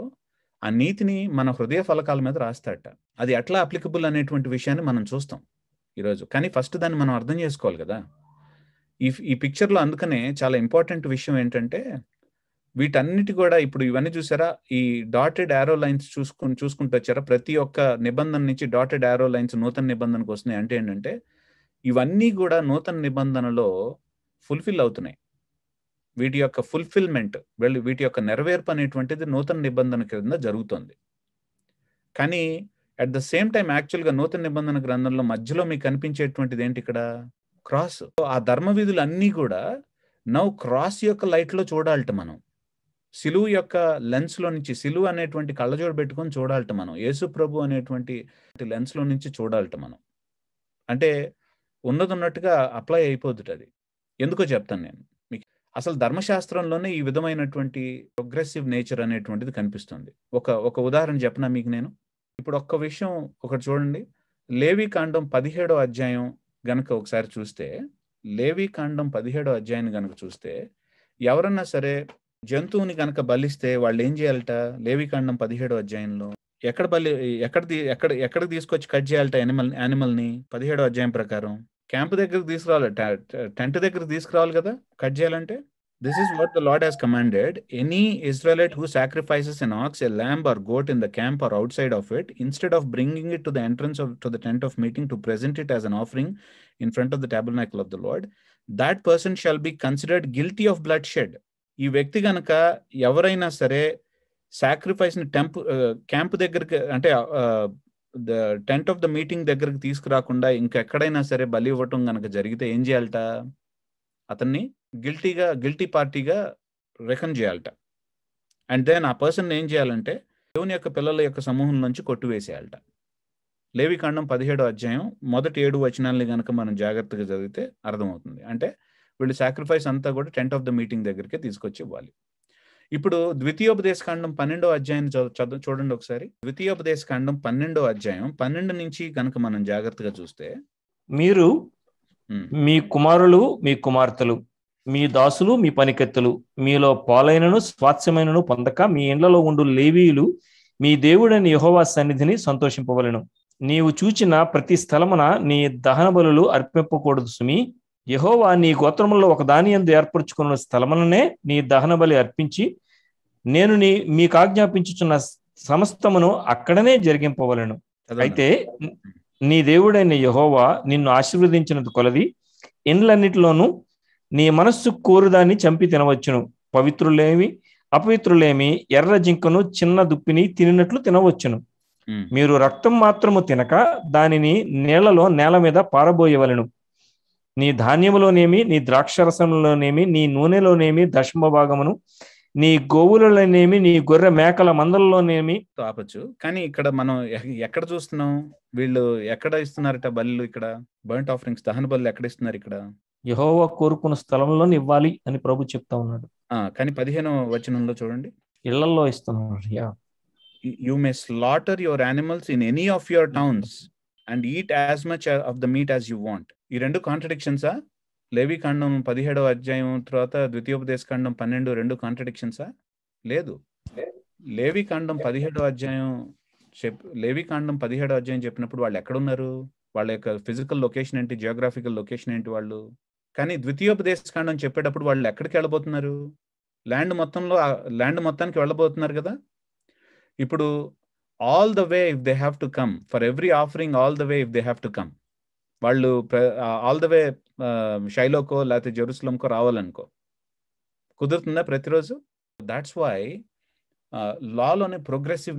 ఆ నీతిని మన హృదయ ఫలకాల మీద రాస్తాడట. అది ఎట్లా అప్లికబుల్ అనేటువంటి విషయాన్ని మనం చూస్తాం ఈరోజు. కానీ ఫస్ట్ దాన్ని మనం అర్థం చేసుకోవాలి కదా. ఈ పిక్చర్లో అందుకనే చాలా ఇంపార్టెంట్ విషయం ఏంటంటే వీటన్నిటి కూడా ఇప్పుడు ఇవన్నీ చూసారా, ఈ డాటెడ్ యారో లైన్స్ చూసుకుంటూ వచ్చారా, ప్రతి ఒక్క నిబంధన నుంచి డాటెడ్ యారో లైన్స్ నూతన నిబంధనకు వస్తున్నాయి. అంటే ఏంటంటే ఇవన్నీ కూడా నూతన నిబంధనలో ఫుల్ఫిల్ అవుతున్నాయి. వీటి యొక్క ఫుల్ఫిల్మెంట్, వీటి యొక్క నెరవేర్పు అనేటువంటిది నూతన నిబంధన కింద జరుగుతుంది. కానీ అట్ ద సేమ్ టైం యాక్చువల్గా నూతన నిబంధన గ్రంథంలో మధ్యలో మీకు కనిపించేటువంటిది ఏంటి? ఇక్కడ క్రాస్. ఆ ధర్మ విధులు అన్నీ కూడా నౌ క్రాస్ యొక్క లైట్లో చూడాలట మనం. సిలువు యొక్క లెన్స్లో నుంచి, సిలువు అనేటువంటి కళ్ళజోడు పెట్టుకొని చూడాలట మనం. యేసు ప్రభు అనేటువంటి లెన్స్లో నుంచి చూడాలట మనం. అంటే ఉన్నది ఉన్నట్టుగా అప్లై అయిపోతుంది అది. ఎందుకో చెప్తాను నేను మీకు. అసలు ధర్మశాస్త్రంలోనే ఈ విధమైనటువంటి ప్రోగ్రెసివ్ నేచర్ అనేటువంటిది కనిపిస్తుంది. ఒక ఉదాహరణ చెప్పనా మీకు నేను. ఇప్పుడు ఒక్క విషయం ఒకటి చూడండి. లేవీకాండం 17వ అధ్యాయం గనక ఒకసారి చూస్తే, లేవీకాండం 17వ అధ్యాయం గనక చూస్తే, ఎవరన్నా సరే జంతువుని కనుక బలిస్తే వాళ్ళు ఏం చేయాలట? లేవీకాండం 17వ అధ్యాయంలో ఎక్కడ తీసుకొచ్చి కట్ చేయాలట యానిమల్ని? 17వ అధ్యాయం ప్రకారం క్యాంప్ దగ్గరకు తీసుకురావాలి, టెంట్ దగ్గరకు తీసుకురావాలి కదా కట్ చేయాలంటే. This is what the Lord has commanded. Any Israelite who sacrifices an ox, a lamb or goat in the camp or outside of it, instead of bringing it to the entrance to the tent of meeting to present it as an offering in front of the tabernacle of the Lord, that person shall be considered guilty of bloodshed. ఈ వ్యక్తి గనక ఎవరైనా సరే సాక్రిఫైస్ని camp దగ్గరికి, అంటే the tent of the meeting దగ్గరికి తీసుకురాకుండా ఇంకెక్కడైనా సరే బలి ఇవ్వటం గనక జరిగితే ఏం చేయాలట? అతన్ని గిల్టీ పార్టీగా రెకన్ చేయాలట. అండ్ దెన్ ఆ పర్సన్ ఏం చేయాలంటే దేవుని యొక్క పిల్లల యొక్క సమూహం నుంచి కొట్టివేసేయాలట. లేవీకాండం 17వ అధ్యాయం మొదటి 7 వచనాలని కనుక మనం జాగ్రత్తగా చదివితే అర్థమవుతుంది. అంటే వీళ్ళు సాక్రిఫైస్ అంతా కూడా టెంట్ ఆఫ్ ద మీటింగ్ దగ్గరికి తీసుకొచ్చి ఇవ్వాలి. ఇప్పుడు ద్వితీయోపదేశకాండం 12వ అధ్యాయం చూడండి ఒకసారి. ద్వితీయోపదేశకాండం 12వ అధ్యాయం 12 నుంచి కనుక మనం జాగ్రత్తగా చూస్తే, మీరు మీ కుమారులు మీ కుమార్తెలు మీ దాసులు మీ పనికెత్తులు మీలో పాలైనను స్వాస్థ్యమైనను పొందక మీ ఇండ్లలో ఉండు లేవీయులు మీ దేవుడైన యెహోవా సన్నిధిని సంతోషింపవలెను. నీవు చూచిన ప్రతి స్థలమున నీ దహన బలులు అర్పింపకూడదు సుమి. యెహోవా నీ గోత్రములలో ఒక దాని యందు ఏర్పరచుకున్న స్థలములనే నీ దహన బలి అర్పించి నేను మీకు ఆజ్ఞాపించుచున్న సమస్తమును అక్కడనే జరిగింపవలెను. అయితే నీ దేవుడైన యెహోవా నిన్ను ఆశీర్వదించినది కొలది ఇండ్లన్నిటిలోనూ నీ మనస్సు కోరుదాన్ని చంపి తినవచ్చును. పవిత్రులేమి అపవిత్రులేమి ఎర్ర జింకను చిన్న దుప్పిని తినినట్లు తినవచ్చును. మీరు రక్తం మాత్రము తినక దానిని నీళ్లలో నేల మీద పారబోయవలెను. నీ ధాన్యములోనేమి, నీ ద్రాక్షరసంలోనేమి, నీ నూనెలోనేమి దశమ భాగమును, నీ గోవులలోనేమి, నీ గొర్రె మేకల మందలలోనేమి. ఆపచ్చు. కానీ ఇక్కడ మనం ఎక్కడ చూస్తున్నాం, వీళ్ళు ఎక్కడ ఇస్తున్నారట బలులు? ఇక్కడ బర్ంట్ ఆఫరింగ్స్, దహన బలులు ఎక్కడ ఇస్తున్నారు? ఇక్కడ యెహోవా కోరుకున్న స్థలంలో ఇవ్వాలి అని ప్రభు చెప్తా ఉన్నాడు. కానీ 15వ వచనంలో చూడండి, ఇళ్లలో ఇస్తున్నాడు. You may slaughter your animals in any of your towns and eat as much of the meet as you want. ఈ రెండు కాంట్రడిక్షన్సా? లేవికాండం 17వ అధ్యాయం తర్వాత ద్వితీయోపదేశకాండం 12 రెండు కాంట్రడిక్షన్సా? లేదు. లేవికాండం 17వ అధ్యాయం లేవికాండం 17వ అధ్యాయం చెప్పినప్పుడు వాళ్ళు ఎక్కడున్నారు? వాళ్ళ యొక్క ఫిజికల్ లొకేషన్ ఏంటి, జియోగ్రాఫికల్ లొకేషన్ ఏంటి వాళ్ళు? కానీ ద్వితీయోపదేశకాండం చెప్పేటప్పుడు వాళ్ళు ఎక్కడికి వెళ్ళబోతున్నారు? ల్యాండ్ మొత్తానికి వెళ్ళబోతున్నారు కదా. ఇప్పుడు all the way if they have to come for every offering, all the way if they have to come, వాళ్ళు ఆల్ ద వే షైలోకో లేకపోతే జెరూసలంకో రావాలనుకో కుదురుతుందా ప్రతిరోజు? దాట్స్ వై లాలోనే ప్రోగ్రెసివ్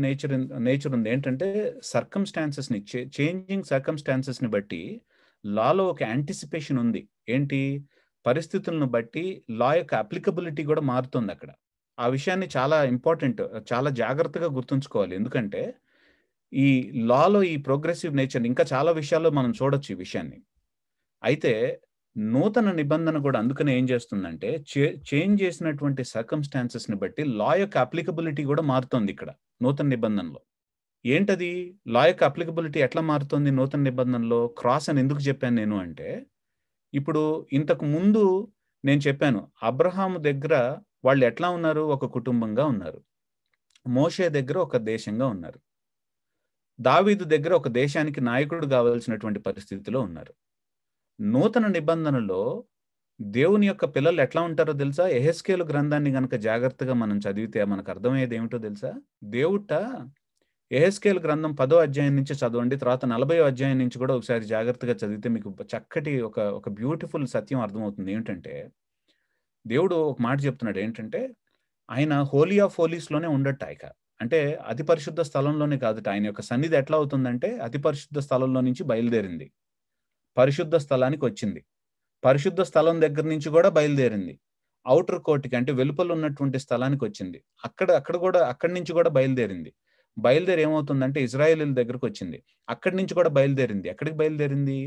నేచర్ ఉంది. ఏంటంటే సర్కమ్స్టాన్సెస్ని, చేంజింగ్ సర్కమ్స్టాన్సెస్ని బట్టి లాలో ఒక యాంటిసిపేషన్ ఉంది. ఏంటి? పరిస్థితులను బట్టి లా యొక్క అప్లికబిలిటీ కూడా మారుతుంది అక్కడ. ఆ విషయాన్ని చాలా ఇంపార్టెంట్, చాలా జాగ్రత్తగా గుర్తుంచుకోవాలి. ఎందుకంటే ఈ లాలో ఈ ప్రోగ్రెసివ్ నేచర్ ఇంకా చాలా విషయాల్లో మనం చూడొచ్చు ఈ విషయాన్ని. అయితే నూతన నిబంధన కూడా అందుకనే ఏం చేస్తుందంటే చేంజ్ చేసినటువంటి సర్కమ్స్టాన్సెస్ని బట్టి లా యొక్క అప్లికబిలిటీ కూడా మారుతుంది ఇక్కడ నూతన నిబంధనలో. ఏంటది? లా యొక్క అప్లికబిలిటీ ఎట్లా మారుతుంది నూతన నిబంధనలో? క్రాస్ అని ఎందుకు చెప్పాను నేను అంటే, ఇప్పుడు ఇంతకు ముందు నేను చెప్పాను అబ్రహాము దగ్గర వాళ్ళు ఎట్లా ఉన్నారు? ఒక కుటుంబంగా ఉన్నారు. మోషే దగ్గర ఒక దేశంగా ఉన్నారు. దావీదు దగ్గర ఒక దేశానికి నాయకుడు కావాల్సినటువంటి పరిస్థితిలో ఉన్నారు. నూతన నిబంధనలో దేవుని యొక్క పిల్లలు ఎట్లా ఉంటారో తెలుసా? యెహెజ్కేలు గ్రంథాన్ని గనక జాగ్రత్తగా మనం చదివితే మనకు అర్థమయ్యేది ఏమిటో తెలుసా? దేవుట యెహెజ్కేలు గ్రంథం 10వ అధ్యాయం నుంచి చదవండి, తర్వాత 40వ అధ్యాయం నుంచి కూడా ఒకసారి జాగ్రత్తగా చదివితే మీకు చక్కటి ఒక బ్యూటిఫుల్ సత్యం అర్థమవుతుంది. ఏమిటంటే దేవుడు ఒక మాట చెప్తున్నాడు. ఏంటంటే ఆయన హోలీ ఆఫ్ హోలీస్లోనే ఉండట. ఇక అంటే అతి పరిశుద్ధ స్థలంలోనే కాదుట. ఆయన యొక్క సన్నిధి ఎట్లా అవుతుందంటే అతి పరిశుద్ధ స్థలంలో నుంచి బయలుదేరింది, పరిశుద్ధ స్థలానికి వచ్చింది, పరిశుద్ధ స్థలం దగ్గర నుంచి కూడా బయలుదేరింది, అవుటర్ కోర్టుకి అంటే వెలుపల ఉన్నటువంటి స్థలానికి వచ్చింది, అక్కడి నుంచి కూడా బయలుదేరింది. బయలుదేరి ఏమవుతుందంటే ఇజ్రాయేలీల దగ్గరకు వచ్చింది, అక్కడి నుంచి కూడా బయలుదేరింది. ఎక్కడికి బయలుదేరింది?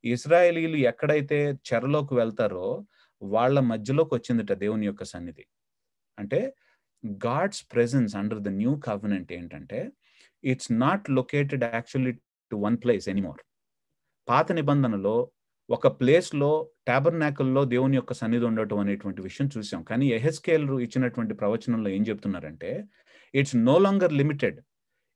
ఇజ్రాయేలీలు ఎక్కడైతే చెరలోకి వెళ్తారో వాళ్ళ మధ్యలోకి వచ్చిందిట దేవుని యొక్క సన్నిధి. అంటే God's presence under the new covenant ఏంటంటే it's not located actually to one place anymore. పాత నిబంధనలో ఒక ప్లేస్లో టాబర్నాకల్లో దేవుని యొక్క సన్నిధి ఉండటం అనేటువంటి విషయం చూసాం. కానీ యెహెజ్కేలు ఇచ్చినటువంటి ప్రవచనంలో ఏం చెప్తున్నారంటే it's no longer limited,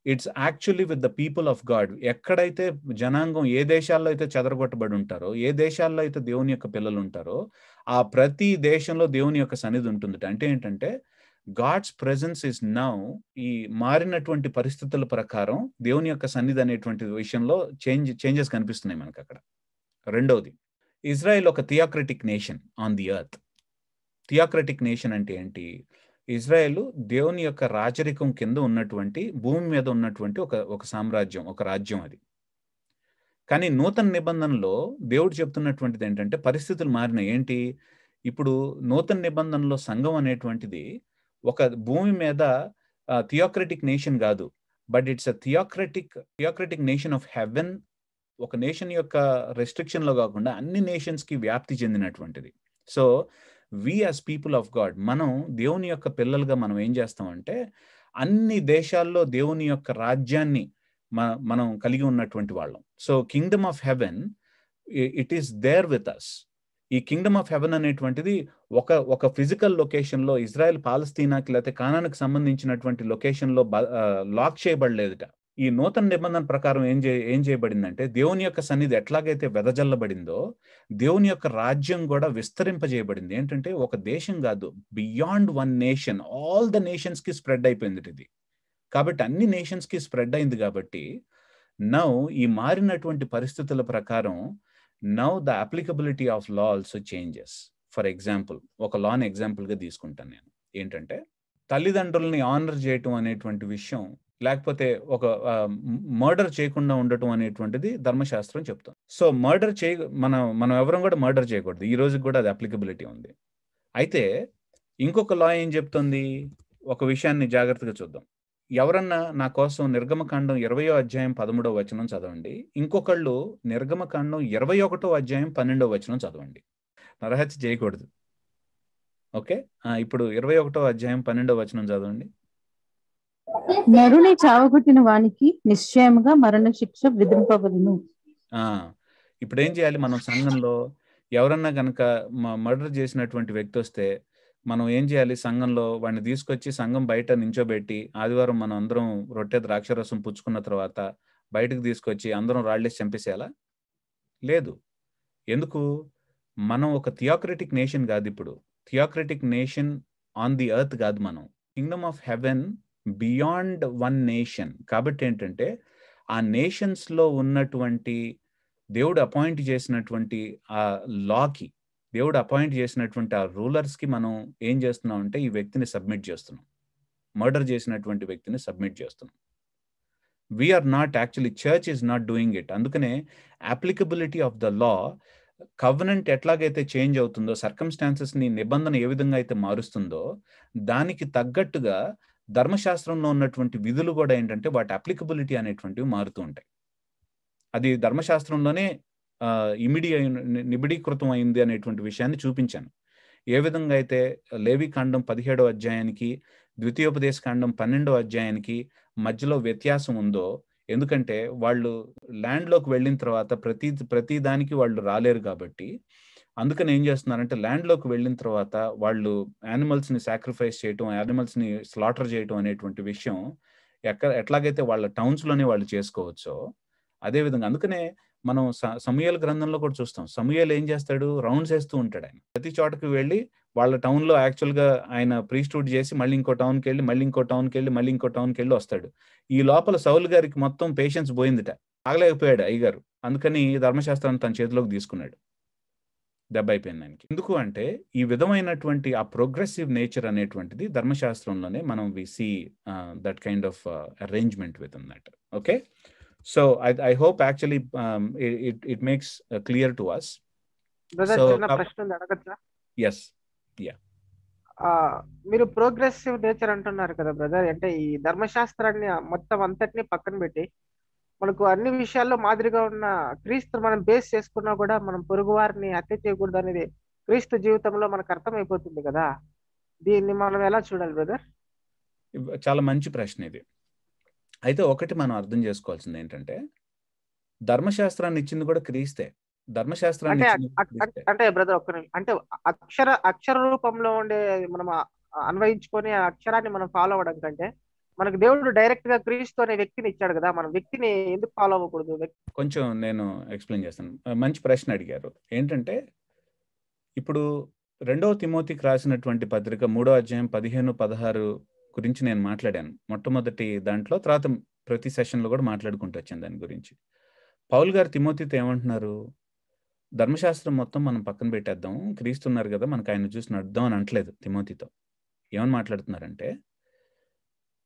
it's actually with the people of God. ఎక్కడైతే జనాంగం ఏ దేశాల్లో అయితే చెదరగొట్టబడి ఉంటారో, ఏ దేశాల్లో అయితే దేవుని యొక్క పిల్లలు ఉంటారో ఆ ప్రతి దేశంలో దేవుని యొక్క సన్నిధి ఉంటుంది. అంటే ఏంటంటే గాడ్స్ ప్రెజెన్స్ ఇస్ నౌ. ఈ మారినటువంటి పరిస్థితుల ప్రకారం దేవుని యొక్క సన్నిధి అనేటువంటి విషయంలో చేంజెస్ కనిపిస్తున్నాయి మనకు అక్కడ. రెండవది, ఇజ్రాయెల్ ఒక theocratic nation on the earth. Theocratic nation అంటే ఏంటి? ఇజ్రాయెల్ దేవుని యొక్క రాజరికం కింద ఉన్నటువంటి, భూమి మీద ఉన్నటువంటి ఒక సామ్రాజ్యం, ఒక రాజ్యం అది. కానీ నూతన నిబంధనలో దేవుడు చెప్తున్నటువంటిది ఏంటంటే పరిస్థితులు మారినాయి. ఏంటి? ఇప్పుడు నూతన నిబంధనలో సంఘం అనేటువంటిది ఒక భూమి మీద థియోక్రటిక్ నేషన్ కాదు, but it's a theocratic nation of heaven. ఒక నేషన్ యొక్క రెస్ట్రిక్షన్లో కాకుండా అన్ని నేషన్స్కి వ్యాప్తి చెందినటువంటిది. So we as people of God, మనం దేవుని యొక్క పిల్లలుగా మనం ఏం చేస్తామంటే అన్ని దేశాల్లో దేవుని యొక్క రాజ్యాన్ని మనం కలిగి ఉన్నటువంటి వాళ్ళం. So kingdom of heaven it is there with us. ఈ కింగ్డమ్ ఆఫ్ హెవెన్ అనేటువంటిది ఒక ఫిజికల్ లొకేషన్లో, ఇజ్రాయెల్ పాలస్తీనాకి లేకపోతే కానానికి సంబంధించినటువంటి లొకేషన్లో లాక్ చేయబడలేదుట. ఈ నూతన నిబంధన ప్రకారం ఏం చేయబడిందంటే దేవుని యొక్క సన్నిధి ఎట్లాగైతే వెదజల్లబడిందో దేవుని యొక్క రాజ్యం కూడా విస్తరింపజేయబడింది. ఏంటంటే ఒక దేశం కాదు, beyond one nation, all the nations కి స్ప్రెడ్ అయిపోయింది ఇది. కాబట్టి అన్ని నేషన్స్ కి స్ప్రెడ్ అయింది. కాబట్టి నౌ ఈ మారినటువంటి పరిస్థితుల ప్రకారం now the applicability of law also changes. For example, ఒక లాని ఎగ్జాంపుల్గా తీసుకుంటాను నేను. ఏంటంటే తల్లిదండ్రుల్ని ఆనర్ చేయటం అనేటువంటి విషయం, లేకపోతే ఒక మర్డర్ చేయకుండా ఉండటం అనేటువంటిది ధర్మశాస్త్రం చెప్తాం. సో మర్డర్ మనం ఎవరం కూడా మర్డర్ చేయకూడదు. ఈ రోజుకి కూడా అది అప్లికబిలిటీ ఉంది. అయితే ఇంకొక లా ఏం చెప్తుంది, ఒక విషయాన్ని జాగ్రత్తగా చూద్దాం. ఎవరన్నా నా కోసం నిర్గమకాండం 20వ అధ్యాయం 13వ వచనం చదవండి, ఇంకొకళ్ళు నిర్గమకాండం 21వ అధ్యాయం 12వ వచనం చదవండి. నరహత్య చేయకూడదు. ఓకే, ఇప్పుడు 21వ అధ్యాయం 12వ వచనం చదవండి. నరుని చావగొట్టిన వానికి నిశ్చయముగా మరణ శిక్ష విధింపబడును. ఇప్పుడు ఏం చేయాలి, మనం సంఘంలో ఎవరన్నా కనుక మర్డర్ చేసినటువంటి వ్యక్తి వస్తే మనం ఏం చేయాలి, సంఘంలో వాడిని తీసుకొచ్చి సంఘం బయట నించోబెట్టి ఆదివారం మనం అందరం రొట్టె ద్రాక్షరసం పుచ్చుకున్న తర్వాత బయటకు తీసుకొచ్చి అందరం రాళ్ళేసి చంపేసేయాలా? లేదు. ఎందుకు? మనం ఒక థియోక్రటిక్ నేషన్ కాదు. ఇప్పుడు theocratic nation on the earth కాదు, మనం Kingdom of haven beyond one nation. కాబట్టి ఏంటంటే ఆ నేషన్స్లో ఉన్నటువంటి దేవుడు అపాయింట్ చేసినటువంటి ఆ లాకి, దేవుడు అపాయింట్ చేసినటువంటి ఆ రూలర్స్కి మనం ఏం చేస్తున్నాం అంటే ఈ వ్యక్తిని సబ్మిట్ చేస్తున్నాం, మర్డర్ చేసినటువంటి వ్యక్తిని సబ్మిట్ చేస్తున్నాం. We are not actually, church is not doing it. అందుకనే applicability of the law, covenant ఎట్లాగైతే చేంజ్ అవుతుందో, సర్కమ్స్టాన్సెస్ని, నిబంధన ఏ విధంగా అయితే మారుస్తుందో దానికి తగ్గట్టుగా ధర్మశాస్త్రంలో ఉన్నటువంటి విధులు కూడా ఏంటంటే వాటి అప్లికబిలిటీ అనేటువంటివి మారుతూ ఉంటాయి. అది ధర్మశాస్త్రంలోనే నిబిడీకృతం అయింది అనేటువంటి విషయాన్ని చూపించాను. ఏ విధంగా అయితే లేవికాండం 17వ అధ్యాయానికి ద్వితీయోపదేశకాండం 12వ అధ్యాయానికి మధ్యలో వ్యత్యాసం ఉందో, ఎందుకంటే వాళ్ళు ల్యాండ్లోకి వెళ్ళిన తర్వాత ప్రతి దానికి వాళ్ళు రాలేరు కాబట్టి, అందుకని ఏం చేస్తున్నారంటే ల్యాండ్లోకి వెళ్ళిన తర్వాత వాళ్ళు యానిమల్స్ని సాక్రిఫైస్ చేయటం, యానిమల్స్ని స్లాటర్ చేయటం అనేటువంటి విషయం ఎట్లాగైతే వాళ్ళ టౌన్స్లోనే వాళ్ళు చేసుకోవచ్చో అదేవిధంగా, అందుకనే మనం సమూయేలు గ్రంథంలో కూడా చూస్తాం. సమూయేలు ఏం చేస్తాడు, రౌండ్స్ వేస్తూ ఉంటాడు. ఆయన ప్రతి చోటకి వెళ్ళి వాళ్ళ టౌన్లో యాక్చువల్గా ఆయన ప్రీస్టూడ్ చేసి మళ్ళీ ఇంకో టౌన్కి వెళ్ళి మళ్ళీ ఇంకో టౌన్కి వెళ్ళి మళ్ళీ ఇంకో టౌన్కి వెళ్ళి వస్తాడు. ఈ లోపల సౌలు గారికి మొత్తం పేషెన్స్ పోయిందిట, ఆగలేకపోయాడు అయ్యగారు. అందుకని ధర్మశాస్త్రాన్ని తన చేతిలోకి తీసుకున్నాడు. దెబ్బ అయిపోయింది ఆయనకి. ఎందుకు అంటే ఈ విధమైనటువంటి ఆ ప్రోగ్రెసివ్ నేచర్ అనేటువంటిది ధర్మశాస్త్రంలోనే మనం we see that kind of arrangement with in that. Okay, so I hope actually it makes clear to us. Brother, So చిన్న ప్రశ్న ఉంది, అడగచ్చా? yes, yeah. మీరు ప్రోగ్రెసివ్ నేచర్ అంటున్నారు కదా బ్రదర్, అంటే ఈ ధర్మశాస్త్రాన్ని మొత్తం అంతటిని పక్కన పెట్టి మనకు అన్ని విషయాల్లో మాదిరిగా ఉన్న క్రీస్తు మనం బేస్ చేసుకున్నా కూడా మనం పొరుగు వారిని హత్య చేయకూడదు అనేది క్రీస్తు జీవితంలో మనకు అర్థమైపోతుంది కదా. దీన్ని మనం ఎలా చూడాలి బ్రదర్? చాలా మంచి ప్రశ్న ఇది. అయితే ఒకటి మనం అర్థం చేసుకోవాల్సింది ఏంటంటే ధర్మశాస్త్రాన్ని ఇచ్చింది కూడా క్రీస్తే. ధర్మశాస్త్రాన్ని అంటే బ్రదర్ ఒక్క నిమిషం, అంటే అక్షర రూపంలో ఉండే మనం అన్వయించుకొని ఆ అక్షరాన్ని మనం ఫాలో అవ్వడం కంటే మనకు దేవుడు డైరెక్ట్ గా క్రీస్తు అనే వ్యక్తిని ఇచ్చాడు కదా, మనం వ్యక్తిని ఎందుకు ఫాలో అవ్వకూడదు? కొంచెం నేను ఎక్స్ప్లెయిన్ చేస్తాను. మంచి ప్రశ్న అడిగారు. ఏంటంటే ఇప్పుడు 2వ తిమోతికి రాసినటువంటి పత్రిక 3వ అధ్యాయం 15-16 గురించి నేను మాట్లాడాను మొట్టమొదటి దాంట్లో, తర్వాత ప్రతి సెషన్లో కూడా మాట్లాడుకుంటూ వచ్చాను దాని గురించి. పౌలు గారు తిమోతితో ఏమంటున్నారు, ధర్మశాస్త్రం మొత్తం మనం పక్కన పెట్టేద్దాం, క్రీస్తున్నారు కదా మనకు ఆయన చూసి నడుద్దాం అని అంటలేదు తిమోతితో. ఏమని మాట్లాడుతున్నారంటే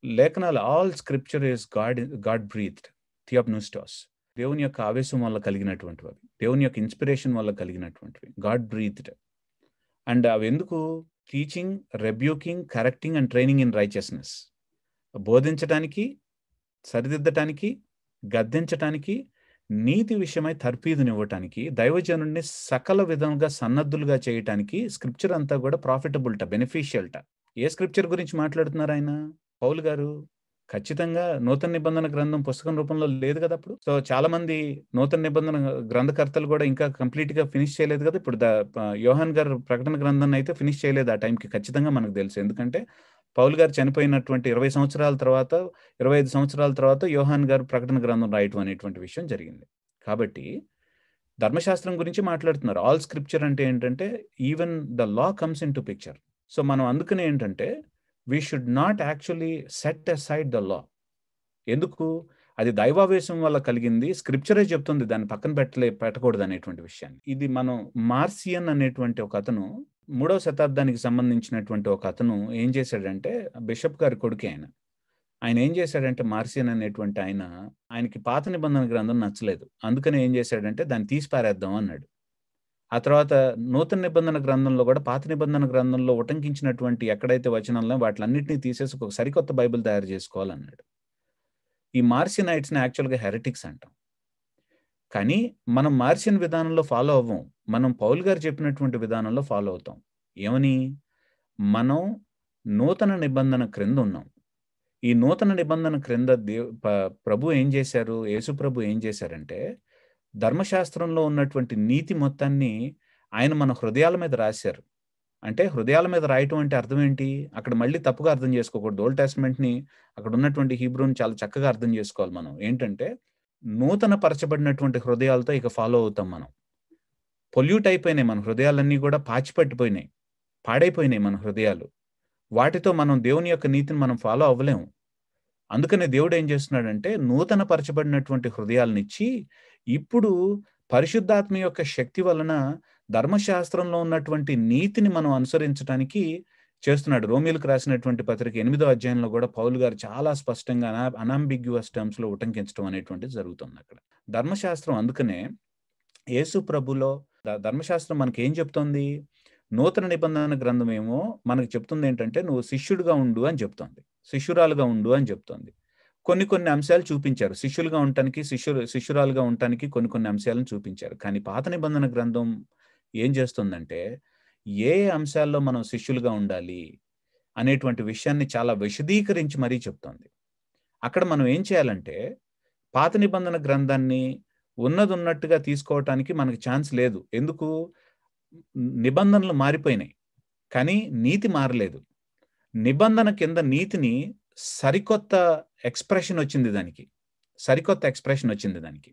లేఖనాలు all scripture is God breathed థియోప్నూస్టాస్, దేవుని యొక్క ఆవేశం వల్ల కలిగినటువంటివి, దేవుని యొక్క ఇన్స్పిరేషన్ వల్ల కలిగినటువంటివి, గాడ్ బ్రీత్డ్. అండ్ అవి ఎందుకు? Teaching, rebuking, correcting and training in righteousness, బోధించటానికి, సరిదిద్దటానికి, గద్దించటానికి, నీతి విషయమై తర్ఫీదునివ్వటానికి, దైవజనుడిని సకల విధంగా సన్నద్ధులుగా చేయటానికి స్క్రిప్చర్ అంతా కూడా ప్రాఫిటబుల్ట, బెనిఫిషియల్ట. ఏ స్క్రిప్చర్ గురించి మాట్లాడుతున్నారు ఆయన పౌలు గారు? ఖచ్చితంగా నూతన నిబంధన గ్రంథం పుస్తకం రూపంలో లేదు కదా అప్పుడు. సో చాలా మంది నూతన నిబంధన గ్రంథకర్తలు కూడా ఇంకా కంప్లీట్ గా ఫినిష్ చేయలేదు కదా. ఇప్పుడు యోహాన్ గారు ప్రకటన గ్రంథాన్ని అయితే ఫినిష్ చేయలేదు ఆ టైంకి, ఖచ్చితంగా మనకు తెలుసు. ఎందుకంటే పౌలు గారు చనిపోయినటువంటి 20 సంవత్సరాల తర్వాత, 25 సంవత్సరాల తర్వాత యోహాన్ గారు ప్రకటన గ్రంథం రాయటం అనేటువంటి విషయం జరిగింది. కాబట్టి ధర్మశాస్త్రం గురించి మాట్లాడుతున్నారు. ఆల్ స్క్రిప్చర్ అంటే ఏంటంటే even the law comes in to picture. So మనం అందుకనే ఏంటంటే we should not actually set aside the law. ఎందుకు? అది దైవావేశం వల్ల కలిగింది, స్క్రిప్చరే చెప్తుంది దాన్ని పక్కన పెట్టకూడదు అనేటువంటి విషయాన్ని. ఇది మనం మార్సియన్ అనేటువంటి ఒక అతను 3వ శతాబ్దానికి సంబంధించినటువంటి ఒక అతను ఏం చేశాడంటే, బిషప్ గారి కొడుకే ఆయన. ఆయన ఏం చేశాడంటే, మార్సియన్ అనేటువంటి ఆయనకి పాత నిబంధన గ్రంథం నచ్చలేదు. అందుకని ఏం చేశాడంటే దాన్ని తీసి పారేద్దాం అన్నాడు. ఆ తర్వాత నూతన నిబంధన గ్రంథంలో కూడా పాత నిబంధన గ్రంథంలో ఉటంకించినటువంటి ఎక్కడైతే వచనాల్లో వాటిలన్నింటినీ తీసేసి ఒక సరికొత్త బైబిల్ తయారు చేసుకోవాలన్నాడు. ఈ మార్సియనైట్స్ని యాక్చువల్గా హెరటిక్స్ అంటాం. కానీ మనం మార్సియన్ విధానంలో ఫాలో అవ్వం. మనం పౌలు గారు చెప్పినటువంటి విధానంలో ఫాలో అవుతాం. ఏమని? మనం నూతన నిబంధన క్రింద ఉన్నాం. ఈ నూతన నిబంధన క్రింద ప్రభు ఏం చేశారు? యేసు ప్రభు ఏం చేశారంటే, ధర్మశాస్త్రంలో ఉన్నటువంటి నీతి మొత్తాన్ని ఆయన మన హృదయాల మీద రాశారు. అంటే హృదయాల మీద రాయటం అంటే అర్థం ఏంటి? అక్కడ మళ్ళీ తప్పుగా అర్థం చేసుకోకూడదు. ఓల్డ్ టెస్టమెంట్ని అక్కడ ఉన్నటువంటి హీబ్రూని చాలా చక్కగా అర్థం చేసుకోవాలి మనం. ఏంటంటే, నూతన పరచబడినటువంటి హృదయాలతో ఇక ఫాలో అవుతాం మనం. పొల్యూట్ అయిపోయినాయి మన హృదయాలన్నీ కూడా, పాచిపట్టిపోయినాయి, పాడైపోయినాయి మన హృదయాలు. వాటితో మనం దేవుని యొక్క నీతిని మనం ఫాలో అవ్వలేము. అందుకనే దేవుడు ఏం చేస్తున్నాడంటే, నూతన పరచబడినటువంటి హృదయాలనిచ్చి ఇప్పుడు పరిశుద్ధాత్మ యొక్క శక్తి వలన ధర్మశాస్త్రంలో ఉన్నటువంటి నీతిని మనం అనుసరించడానికి చేస్తున్నాడు. రోమీలకు రాసినటువంటి పత్రిక 8వ అధ్యాయంలో కూడా పౌలు గారు చాలా స్పష్టంగా అనాంబిగ్యువస్ టర్మ్స్ లో ఉటంకించడం అనేటువంటిది జరుగుతుంది అక్కడ. ధర్మశాస్త్రం అందుకనే యేసు ప్రభులో ధర్మశాస్త్రం మనకి ఏం చెప్తోంది? నూతన నిబంధన గ్రంథం ఏమో మనకు చెప్తుంది ఏంటంటే, నువ్వు శిష్యుడిగా ఉండు అని చెప్తోంది, శిష్యురాలుగా ఉండు అని చెప్తోంది. కొన్ని అంశాలు చూపించారు. శిష్యులుగా ఉండటానికి, శిష్యురాలుగా ఉండటానికి కొన్ని అంశాలను చూపించారు. కానీ పాత నిబంధన గ్రంథం ఏం చేస్తుందంటే, ఏ అంశాల్లో మనం శిష్యులుగా ఉండాలి అనేటువంటి విషయాన్ని చాలా విశదీకరించి మరీ చెప్తోంది. అక్కడ మనం ఏం చేయాలంటే, పాత నిబంధన గ్రంథాన్ని ఉన్నట్టుగా తీసుకోవటానికి మనకు ఛాన్స్ లేదు. ఎందుకు? నిబంధనలు మారిపోయినాయి, కానీ నీతి మారలేదు. నిబంధన కింద నీతిని సరికొత్త ఎక్స్ప్రెషన్ వచ్చింది దానికి.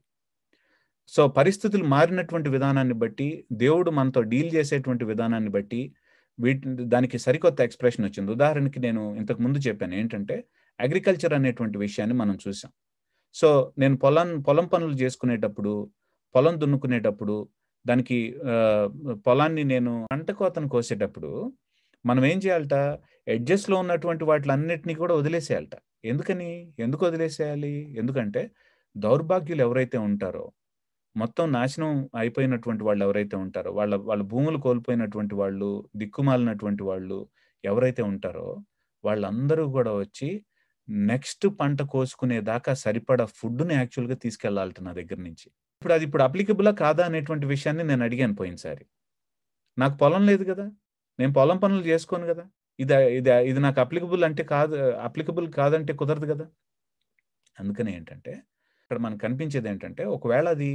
సో పరిస్థితులు మారినటువంటి విధానాన్ని బట్టి, దేవుడు మనతో డీల్ చేసేటువంటి విధానాన్ని బట్టి దానికి సరికొత్త ఎక్స్ప్రెషన్ వచ్చింది. ఉదాహరణకి నేను ఇంతకు ముందు చెప్పాను ఏంటంటే, అగ్రికల్చర్ అనేటువంటి విషయాన్ని మనం చూసాం. సో నేను పొలం పనులు చేసుకునేటప్పుడు, పొలం దున్నుకునేటప్పుడు, దానికి పొలాన్ని నేను పంట కోతను కోసేటప్పుడు మనం ఏం చేయాలట? ఎడ్జెస్లో ఉన్నటువంటి వాటిలన్నిటినీ కూడా వదిలేసేయాలట. ఎందుకు వదిలేసేయాలి? ఎందుకంటే దౌర్భాగ్యులు ఎవరైతే ఉంటారో, మొత్తం నాశనం అయిపోయినటువంటి వాళ్ళు ఎవరైతే ఉంటారో, వాళ్ళ భూములు కోల్పోయినటువంటి వాళ్ళు, దిక్కుమాలినటువంటి వాళ్ళు ఎవరైతే ఉంటారో, వాళ్ళందరూ కూడా వచ్చి నెక్స్ట్ పంట కోసుకునేదాకా సరిపడా ఫుడ్ని యాక్చువల్గా తీసుకెళ్లాలట నా దగ్గర నుంచి. ఇప్పుడు అప్లికబులా కాదా అనేటువంటి విషయాన్ని నేను అడిగాను పోయినసారి. నాకు పొలం లేదు కదా, నేను పొలం పనులు చేసుకోను కదా, ఇది నాకు అప్లికబుల్ కాదంటే కుదరదు కదా. అందుకని ఏంటంటే, ఇక్కడ మనకు కనిపించేది ఏంటంటే, ఒకవేళ అది